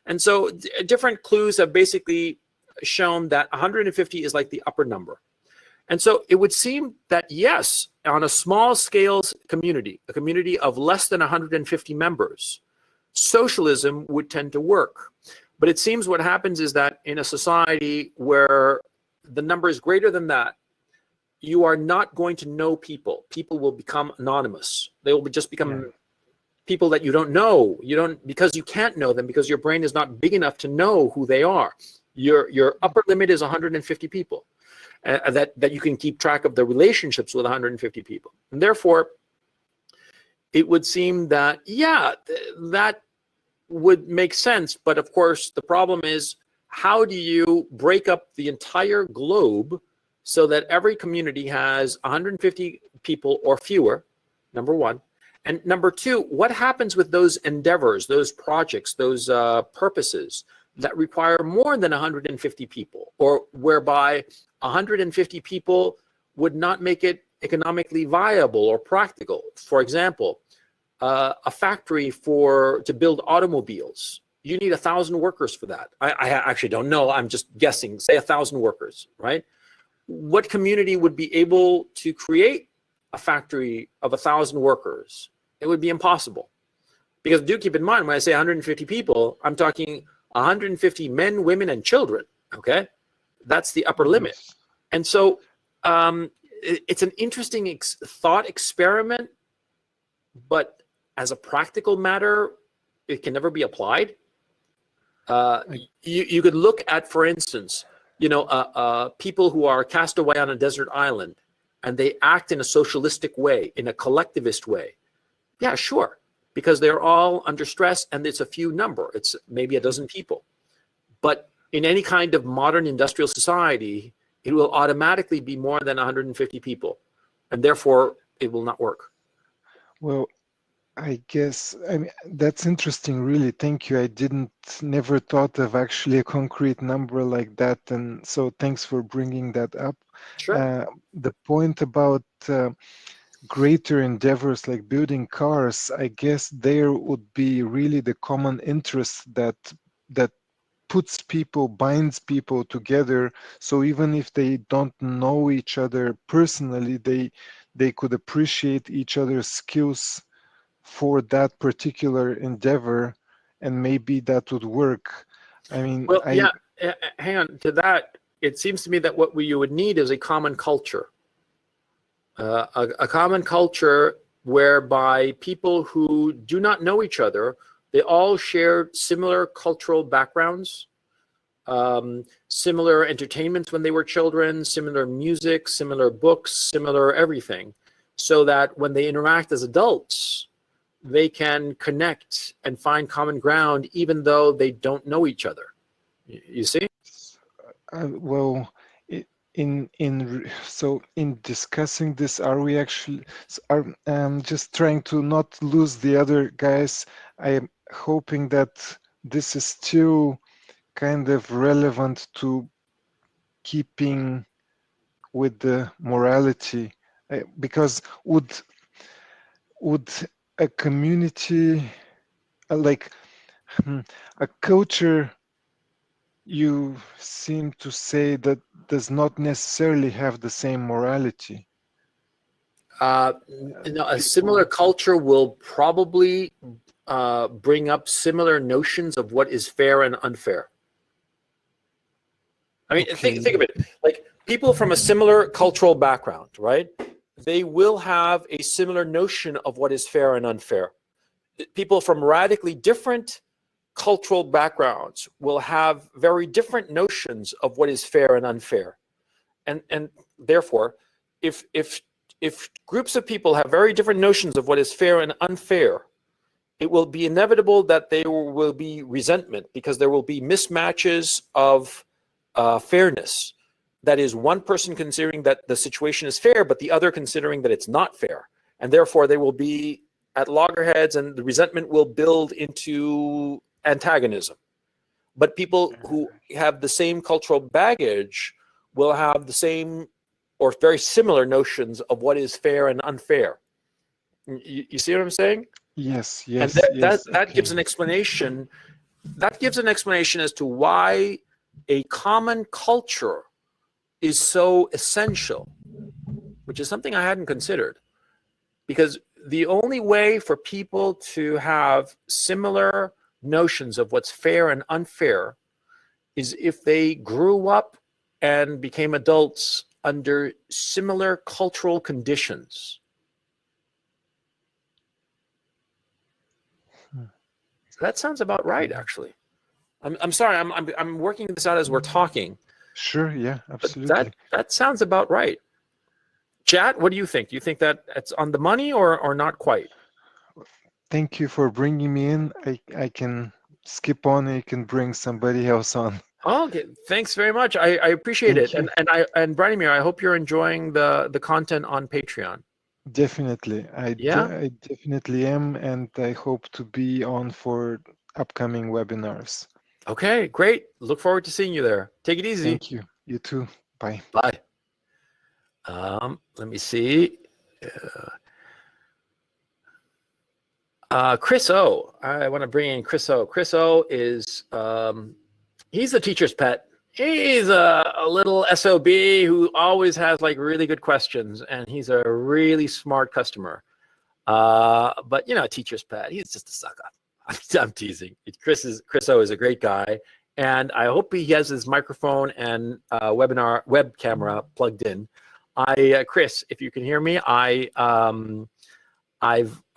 And so different clues have basically shown that 150 is like the upper number. And so it would seem that yes, on a small scale community, a community of less than 150 members, socialism would tend to work. But it seems what happens is that in a society where the number is greater than that, you are not going to know people. People will become anonymous. They will just become people that you don't know. You don't, because you can't know them, because your brain is not big enough to know who they are. Your upper limit is 150 people, that you can keep track of the relationships with 150 people. And therefore, it would seem that, yeah, that would make sense. But of course, the problem is, how do you break up the entire globe so that every community has 150 people or fewer, number one? And number two, what happens with those endeavors, those projects, those purposes that require more than 150 people, or whereby 150 people would not make it economically viable or practical? For example, a factory to build automobiles, you need 1,000 workers for that. I actually don't know, I'm just guessing, say 1,000 workers, right? What community would be able to create a factory of 1,000 workers? It would be impossible. Because do keep in mind, when I say 150 people, I'm talking 150 men, women, and children, okay? That's the upper limit. And so it's an interesting thought experiment, but as a practical matter, it can never be applied. You could look at, for instance, people who are cast away on a desert island and they act in a socialistic way, in a collectivist way. Yeah, sure, because they're all under stress and it's a few number. It's maybe a dozen people. But in any kind of modern industrial society, it will automatically be more than 150 people, and therefore it will not work. Well, I guess, I mean, that's interesting, really. Thank you. I never thought of actually a concrete number like that. And so thanks for bringing that up. Sure. The point about greater endeavors like building cars, I guess there would be really the common interest that binds people together. So even if they don't know each other personally, they could appreciate each other's skills for that particular endeavor, and maybe that would work. I mean, well, hang on to that. It seems to me that what you would need is a common culture. A common culture whereby people who do not know each other, they all share similar cultural backgrounds, similar entertainments when they were children, similar music, similar books, similar everything, so that when they interact as adults, they can connect and find common ground even though they don't know each other. You see? Well, so in discussing this, are we actually just trying to not lose the other guys? I am hoping that this is still kind of relevant to keeping with the morality, because would a community like a culture, you seem to say, that does not necessarily have the same morality? A similar culture will probably bring up similar notions of what is fair and unfair. I mean, Okay. think of it, like people from a similar cultural background, right? They will have a similar notion of what is fair and unfair. People from radically different cultural backgrounds will have very different notions of what is fair and unfair. And therefore, if groups of people have very different notions of what is fair and unfair, it will be inevitable that there will be resentment, because there will be mismatches of fairness. that is one person considering that the situation is fair, but the other considering that it's not fair. And therefore they will be at loggerheads and the resentment will build into antagonism. But people who have the same cultural baggage will have the same or very similar notions of what is fair and unfair. You see what I'm saying? Yes, And yes, that, yes. that gives an explanation. That gives an explanation as to why a common culture is so essential, which is something I hadn't considered. Because the only way for people to have similar notions of what's fair and unfair is if they grew up and became adults under similar cultural conditions. That sounds about right, actually. I'm sorry, I'm working this out as we're talking. Sure, yeah, But absolutely. that sounds about right. Chat, what do you think? Do you think that it's on the money or not quite? Thank you for bringing me in. I can skip on and you can bring somebody else on. Oh, okay, thanks very much. I appreciate Thank it. you. And Branimir, I hope you're enjoying the content on Patreon. Definitely. Yeah? I definitely am, and I hope to be on for upcoming webinars. Okay, great. Look forward to seeing you there. Take it easy. Thank you. You too. Bye. Bye. Let me see. Chris O. I want to bring in Chris O. Chris O is he's the teacher's pet. He's a little SOB who always has like really good questions, and he's a really smart customer. But you know, teacher's pet. He's just a suck up. I'm teasing. Chris O is a great guy, and I hope he has his microphone and webinar web camera plugged in. Chris, if you can hear me, I've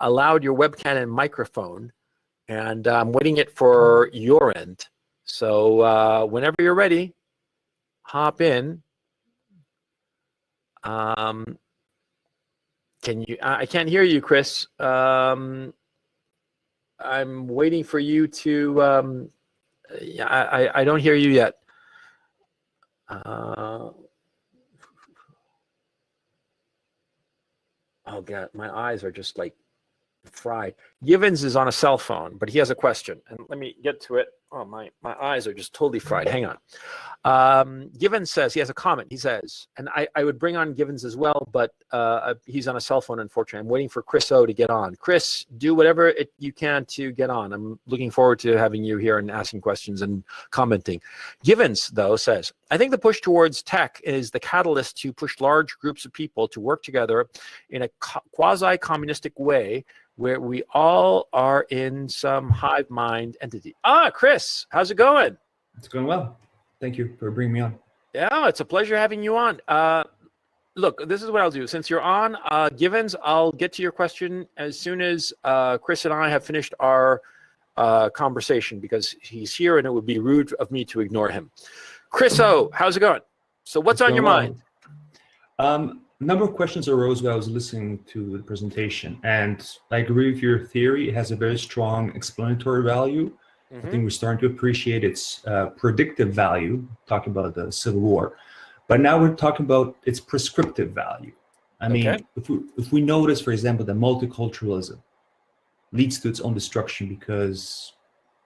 allowed your webcam and microphone, and I'm waiting it for your end. So whenever you're ready, hop in. Can you? I can't hear you, Chris. I'm waiting for you to. I don't hear you yet. Oh God, my eyes are just like fried. Givens is on a cell phone, but he has a question, and let me get to it. Oh, my eyes are just totally fried. Hang on. Givens says he has a comment. He says, and I would bring on Givens as well, but he's on a cell phone, unfortunately. I'm waiting for Chris O to get on. Chris, do whatever you can to get on. I'm looking forward to having you here and asking questions and commenting. Givens, though, says, I think the push towards tech is the catalyst to push large groups of people to work together in a quasi-communistic way where we all are in some hive mind entity. Chris, how's it going? It's going well. Thank you for bringing me on. Yeah, it's a pleasure having you on. Look, this is what I'll do. Since you're on, Givens, I'll get to your question as soon as Chris and I have finished our conversation, because he's here and it would be rude of me to ignore him. Chris O, how's it going? So what's on your mind? A number of questions arose while I was listening to the presentation, and I agree with your theory. It has a very strong explanatory value. I think we're starting to appreciate its predictive value, talking about the Civil War. But now we're talking about its prescriptive value. I mean, if we notice, for example, that multiculturalism leads to its own destruction because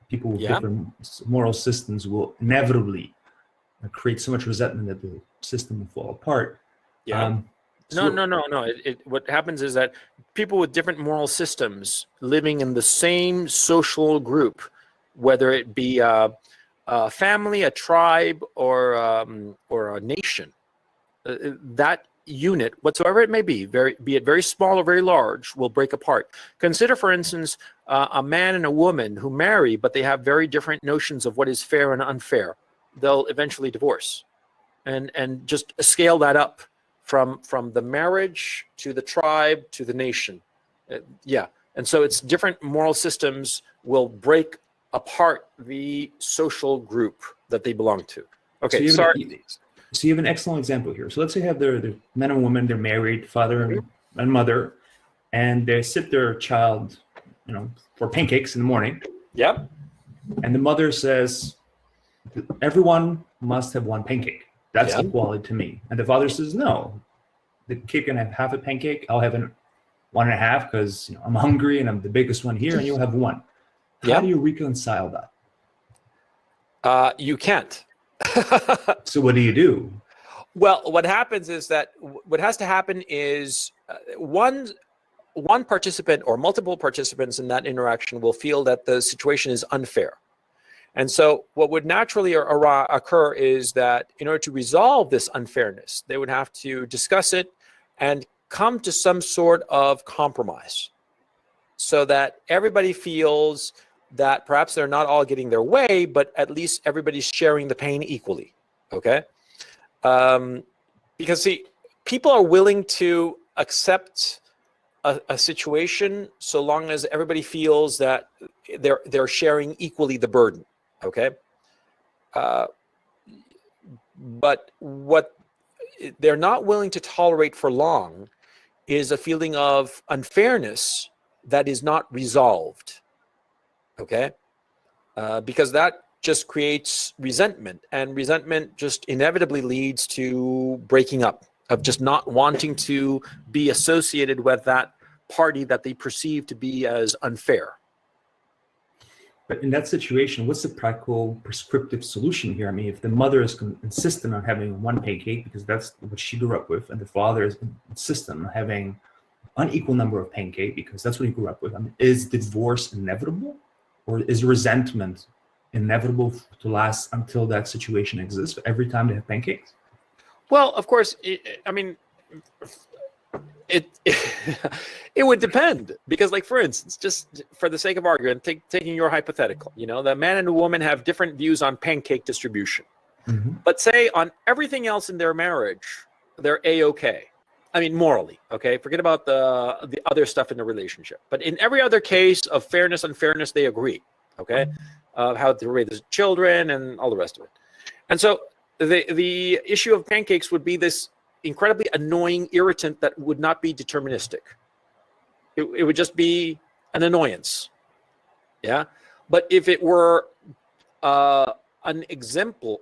people with different moral systems will inevitably create so much resentment that the system will fall apart. No. What happens is that people with different moral systems living in the same social group, whether it be a family, a tribe, or a nation, that unit, whatsoever it may be, be it very small or very large, will break apart. Consider, for instance, a man and a woman who marry, but they have very different notions of what is fair and unfair. They'll eventually divorce, and just scale that up from the marriage to the tribe to the nation. And so it's different moral systems will break apart the social group that they belong to. Okay, so you have an excellent example here. So let's say you have their men and women, they're married, father and mother, and they sit their child, for pancakes in the morning. Yep. And the mother says, everyone must have one pancake. That's Yeah. equality to me. And the father says, no, the kid can have half a pancake. I'll have 1.5 because I'm hungry and I'm the biggest one here, and you'll have one. How Yeah. do you reconcile that? You can't. So what do you do? Well, what happens is that what has to happen is one participant or multiple participants in that interaction will feel that the situation is unfair. And so what would naturally occur is that in order to resolve this unfairness, they would have to discuss it and come to some sort of compromise so that everybody feels that perhaps they're not all getting their way, but at least everybody's sharing the pain equally, okay? Because see, people are willing to accept a situation so long as everybody feels that they're sharing equally the burden, okay? But what they're not willing to tolerate for long is a feeling of unfairness that is not resolved, okay? Because that just creates resentment, and resentment just inevitably leads to breaking up, of just not wanting to be associated with that party that they perceive to be as unfair. But in that situation, what's the practical prescriptive solution here? I mean, if the mother is insistent on having one pancake because that's what she grew up with, and the father is insistent on having unequal number of pancake because that's what he grew up with, I mean, is divorce inevitable? Or is resentment inevitable to last until that situation exists every time they have pancakes? Well, of course, I mean, it would depend, because, like, for instance, just for the sake of argument, taking your hypothetical, the man and the woman have different views on pancake distribution. Mm-hmm. But say on everything else in their marriage, they're A-okay. I mean, morally, okay? Forget about the other stuff in the relationship. But in every other case of fairness, unfairness, they agree, okay? How to raise the children and all the rest of it. And so the issue of pancakes would be this incredibly annoying irritant that would not be deterministic. It would just be an annoyance, yeah? But if it were an example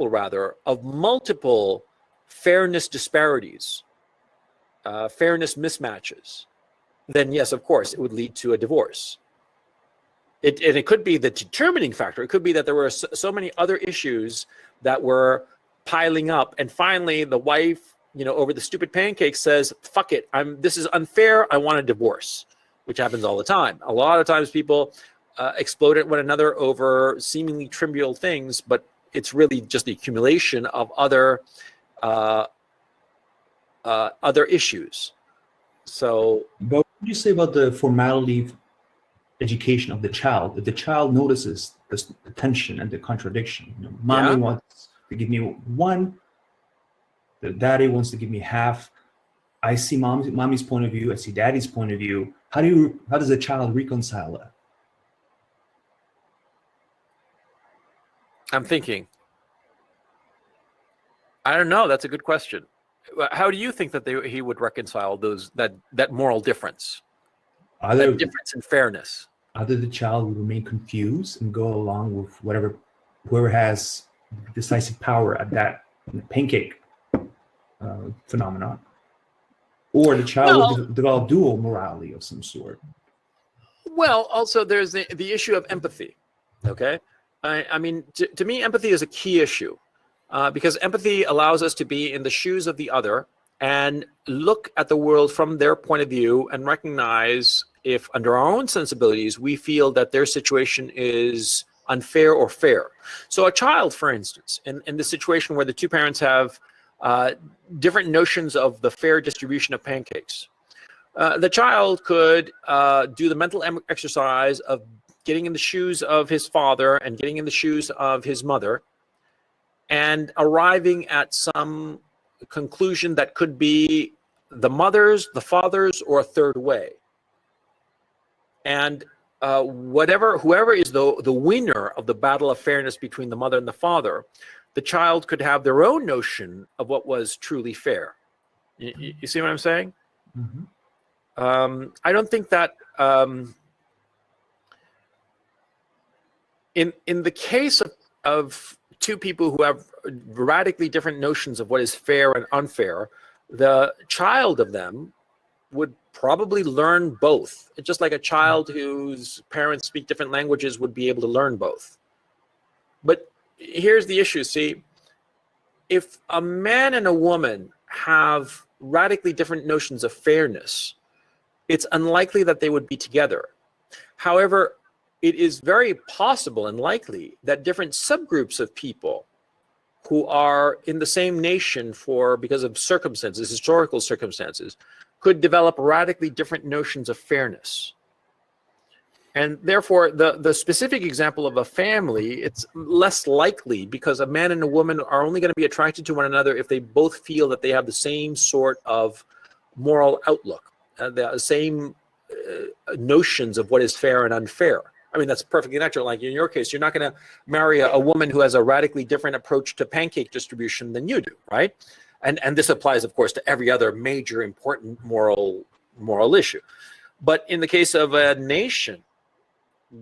rather of multiple fairness disparities, fairness mismatches, then yes, of course, it would lead to a divorce. And it could be the determining factor. It could be that there were so many other issues that were piling up, and finally the wife, over the stupid pancake says, fuck it, this is unfair, I want a divorce, which happens all the time. A lot of times people explode at one another over seemingly trivial things, but it's really just the accumulation of other issues. So, but what do you say about the formality education of the child? If the child notices the tension and the contradiction, mommy wants to give me one, the daddy wants to give me half. I see mommy's point of view, I see daddy's point of view. How does a child reconcile that? I'm thinking. I don't know. That's a good question. How do you think that he would reconcile that moral difference? That difference in fairness? Either the child would remain confused and go along with whoever has decisive power at that pancake phenomenon, or the child will develop dual morality of some sort. Well, also there's the issue of empathy. Okay, I mean, to me, empathy is a key issue because empathy allows us to be in the shoes of the other and look at the world from their point of view and recognize if under our own sensibilities we feel that their situation is unfair or fair. So a child, for instance, in the situation where the two parents have different notions of the fair distribution of pancakes, the child could do the mental exercise of getting in the shoes of his father and getting in the shoes of his mother and arriving at some conclusion that could be the mother's, the father's, or a third way. And whoever is the winner of the battle of fairness between the mother and the father, the child could have their own notion of what was truly fair. You see what I'm saying? Mm-hmm. I don't think that in the case of two people who have radically different notions of what is fair and unfair, the child of them would probably learn both. It's just like a child whose parents speak different languages would be able to learn both. But here's the issue. See, if a man and a woman have radically different notions of fairness, it's unlikely that they would be together. However, it is very possible and likely that different subgroups of people who are in the same nation because of circumstances, historical circumstances, could develop radically different notions of fairness. And therefore, the specific example of a family, it's less likely because a man and a woman are only going to be attracted to one another if they both feel that they have the same sort of moral outlook, the same notions of what is fair and unfair. I mean, that's perfectly natural. Like in your case, you're not going to marry a woman who has a radically different approach to pancake distribution than you do, right? And this applies, of course, to every other major important moral issue. But in the case of a nation,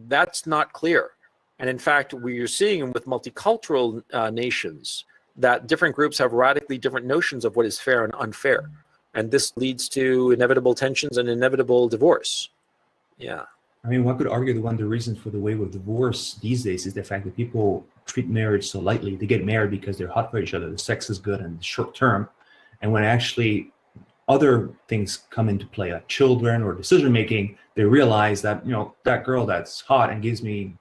that's not clear. And in fact, we're seeing with multicultural nations that different groups have radically different notions of what is fair and unfair. And this leads to inevitable tensions and inevitable divorce. Yeah. I mean, one could argue that one of the reasons for the wave of divorce these days is the fact that people treat marriage so lightly. They get married because they're hot for each other. The sex is good and short term. And when actually other things come into play, like children or decision making, they realize that, that girl that's hot and gives me,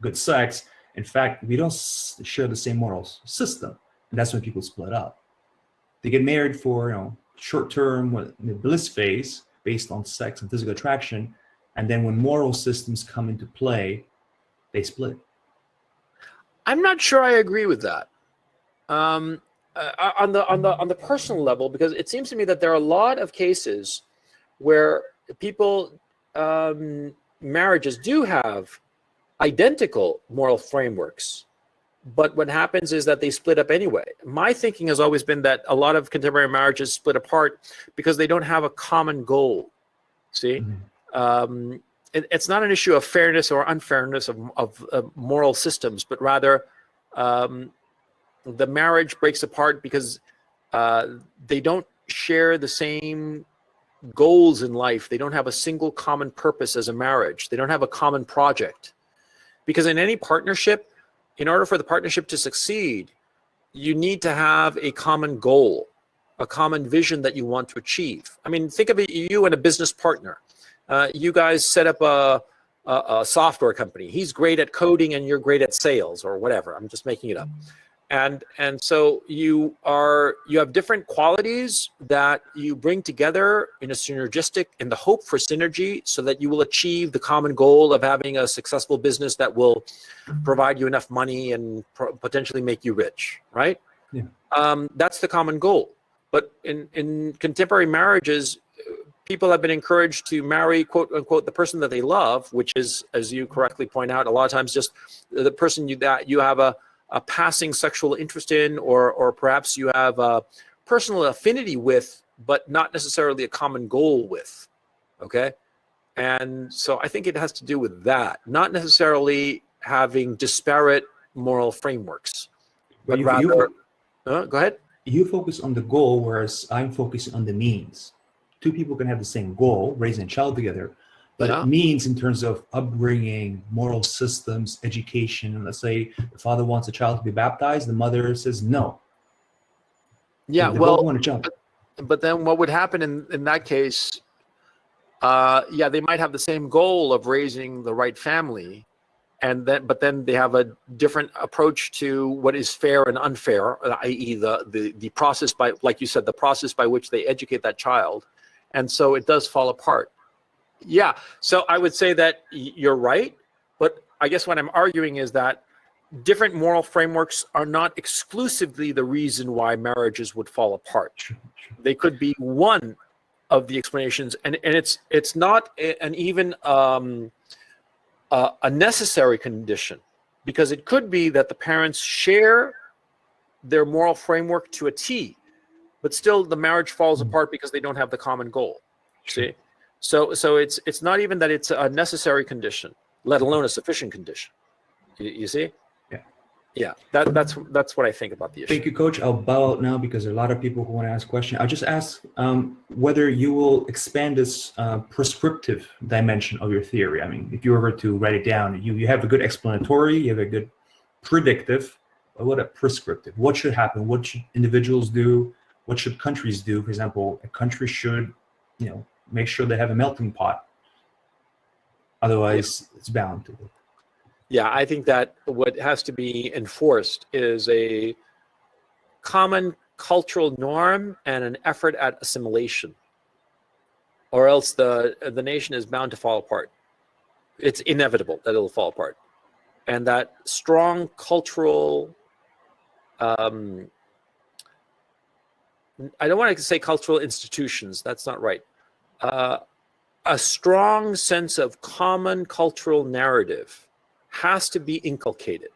good sex. In fact, we don't share the same moral system. And that's when people split up. They get married for, short term, the bliss phase based on sex and physical attraction. And then when moral systems come into play, they split. I'm not sure I agree with that. On the personal level, because it seems to me that there are a lot of cases where people marriages do have identical moral frameworks, but what happens is that they split up anyway. My thinking has always been that a lot of contemporary marriages split apart because they don't have a common goal. See, it's not an issue of fairness or unfairness of moral systems, but rather the marriage breaks apart because they don't share the same goals in life. They don't have a single common purpose as a marriage. They don't have a common project. Because in any partnership, in order for the partnership to succeed, you need to have a common goal, a common vision that you want to achieve. I mean, think of it, you and a business partner. You guys set up a software company. He's great at coding and you're great at sales or whatever. I'm just making it up. And so you have different qualities that you bring together in the hope for synergy so that you will achieve the common goal of having a successful business that will provide you enough money and potentially make you rich, right? Yeah. That's the common goal. But in contemporary marriages, people have been encouraged to marry, quote unquote, the person that they love, which is, as you correctly point out, a lot of times just the person that you have a passing sexual interest in, or perhaps you have a personal affinity with, but not necessarily a common goal with, okay? And so I think it has to do with that, not necessarily having disparate moral frameworks, but rather, go ahead. You focus on the goal, whereas I'm focusing on the means. Two people can have the same goal, raising a child together, but it means in terms of upbringing, moral systems, education. And let's say the father wants a child to be baptized, the mother says no. Yeah, they well, both want to jump. But then what would happen in that case, they might have the same goal of raising the right family, but then they have a different approach to what is fair and unfair, i.e. the process by, like you said, the process by which they educate that child. And so it does fall apart. Yeah, so I would say that you're right, but I guess what I'm arguing is that different moral frameworks are not exclusively the reason why marriages would fall apart. They could be one of the explanations, and it's not an even a necessary condition, because it could be that the parents share their moral framework to a T, but still the marriage falls apart because they don't have the common goal. See? So it's not even that it's a necessary condition, let alone a sufficient condition. You see? Yeah, that's what I think about the issue. Thank you, Coach. I'll bow out now because there are a lot of people who want to ask questions. I'll just ask whether you will expand this prescriptive dimension of your theory. I mean, if you were to write it down, you have a good explanatory, you have a good predictive, but what a prescriptive? What should happen? What should individuals do? What should countries do? For example, a country should, make sure they have a melting pot. Otherwise, it's bound to. Yeah, I think that what has to be enforced is a common cultural norm and an effort at assimilation, or else the nation is bound to fall apart. It's inevitable that it'll fall apart. And that strong cultural, I don't want to say cultural institutions, that's not right. A strong sense of common cultural narrative has to be inculcated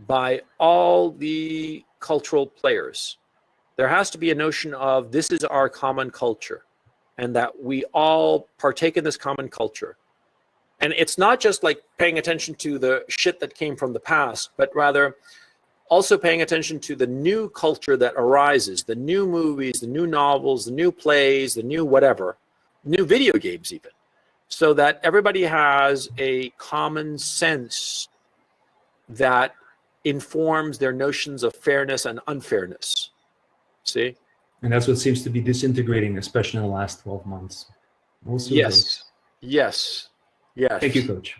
by all the cultural players. There has to be a notion of this is our common culture and that we all partake in this common culture. And it's not just like paying attention to the shit that came from the past, but rather also paying attention to the new culture that arises, the new movies, the new novels, the new plays, the new whatever, new video games even, so that everybody has a common sense that informs their notions of fairness and unfairness. See? And that's what seems to be disintegrating, especially in the last 12 months. Also Yes. Yes. Yes. Thank you, Coach.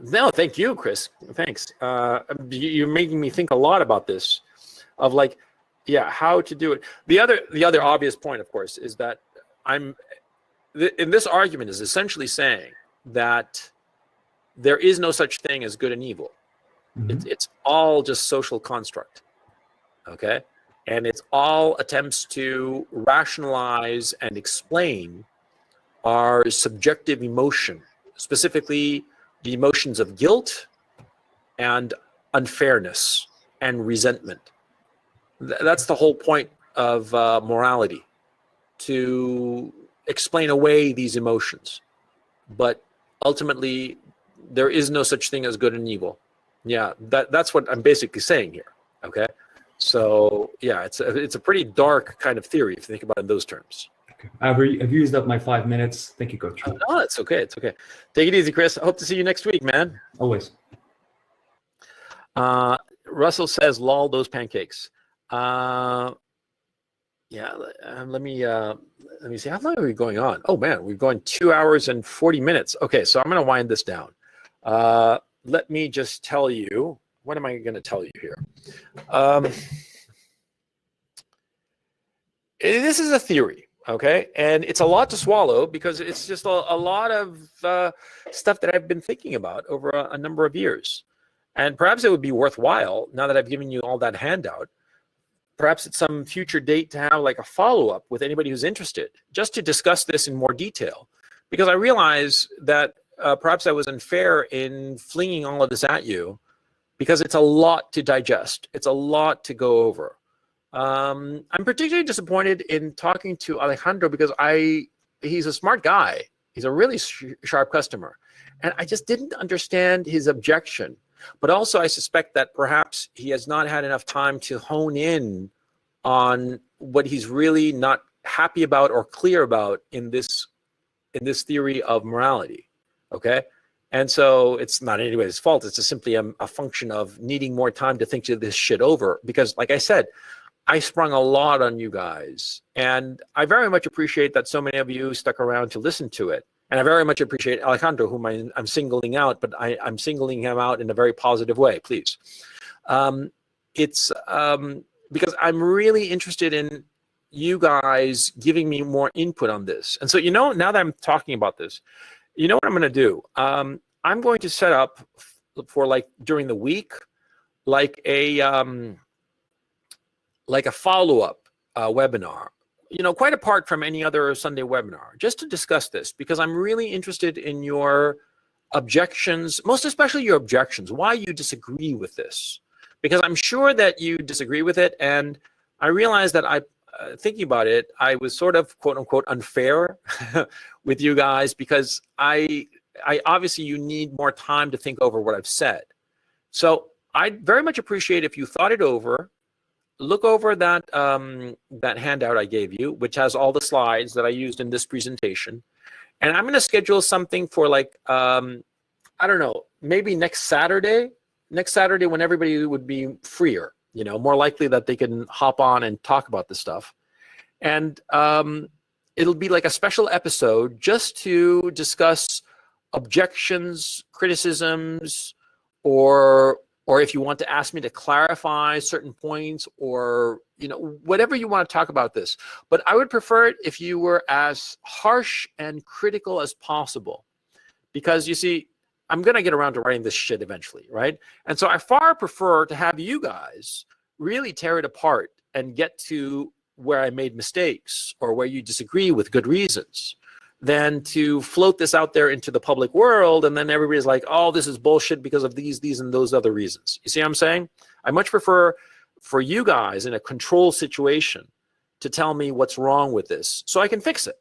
No, thank you, Chris. Thanks. You're making me think a lot about this, of like, yeah, how to do it. The other obvious point, of course, is that in this argument is essentially saying that there is no such thing as good and evil. Mm-hmm. It's all just social construct, okay? And it's all attempts to rationalize and explain our subjective emotion, specifically the emotions of guilt and unfairness and resentment. That's the whole point of morality, to explain away these emotions. But ultimately, there is no such thing as good and evil. Yeah, that's what I'm basically saying here, okay? So, yeah, it's a pretty dark kind of theory if you think about it in those terms. Okay. I've used up my 5 minutes. Thank you, Coach. No, it's okay. It's okay. Take it easy, Chris. I hope to see you next week, man. Always. Russell says, lol, those pancakes. Yeah, let me see. How long are we going on? Oh, man, we're going 2 hours and 40 minutes. Okay, so I'm going to wind this down. Let me just tell you, what am I going to tell you here? This is a theory. Okay, and it's a lot to swallow because it's just a lot of stuff that I've been thinking about over a number of years. And perhaps it would be worthwhile, now that I've given you all that handout, perhaps at some future date to have like a follow-up with anybody who's interested, just to discuss this in more detail. Because I realize that perhaps I was unfair in flinging all of this at you, because it's a lot to digest. It's a lot to go over. I'm particularly disappointed in talking to Alejandro because he's a smart guy. He's a really sharp customer. And I just didn't understand his objection. But also I suspect that perhaps he has not had enough time to hone in on what he's really not happy about or clear about in this theory of morality. Okay? And so it's not anybody's fault. It's just simply a function of needing more time to think this shit over. Because like I said, I sprung a lot on you guys, and I very much appreciate that so many of you stuck around to listen to it. And I very much appreciate Alejandro, whom I'm singling out, but I'm singling him out in a very positive way, please. It's because I'm really interested in you guys giving me more input on this. And so, now that I'm talking about this, you know what I'm going to do? I'm going to set up for like during the week, like a follow-up webinar, quite apart from any other Sunday webinar, just to discuss this, because I'm really interested in your objections, most especially your objections, why you disagree with this, because I'm sure that you disagree with it. And I realized that thinking about it, I was sort of quote unquote unfair with you guys, because I obviously you need more time to think over what I've said. So I'd very much appreciate if you thought it over, look over that that handout I gave you, which has all the slides that I used in this presentation. And I'm going to schedule something for like, I don't know, maybe next Saturday when everybody would be freer, you know, more likely that they can hop on and talk about this stuff. And it'll be like a special episode just to discuss objections, criticisms, or if you want to ask me to clarify certain points, or, you know, whatever you want to talk about this. But I would prefer it if you were as harsh and critical as possible, because you see, I'm going to get around to writing this shit eventually, right? And so I far prefer to have you guys really tear it apart and get to where I made mistakes or where you disagree with good reasons, than to float this out there into the public world and then everybody's like, oh, this is bullshit because of these and those other reasons. You see what I'm saying? I much prefer for you guys in a control situation to tell me what's wrong with this so I can fix it.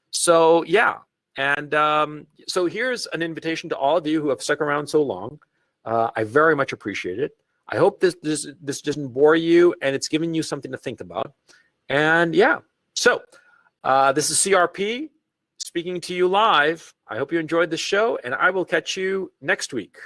So yeah, and so here's an invitation to all of you who have stuck around so long. I very much appreciate it. I hope this doesn't bore you and it's giving you something to think about. And yeah, so this is CRP speaking to you live. I hope you enjoyed the show, and I will catch you next week.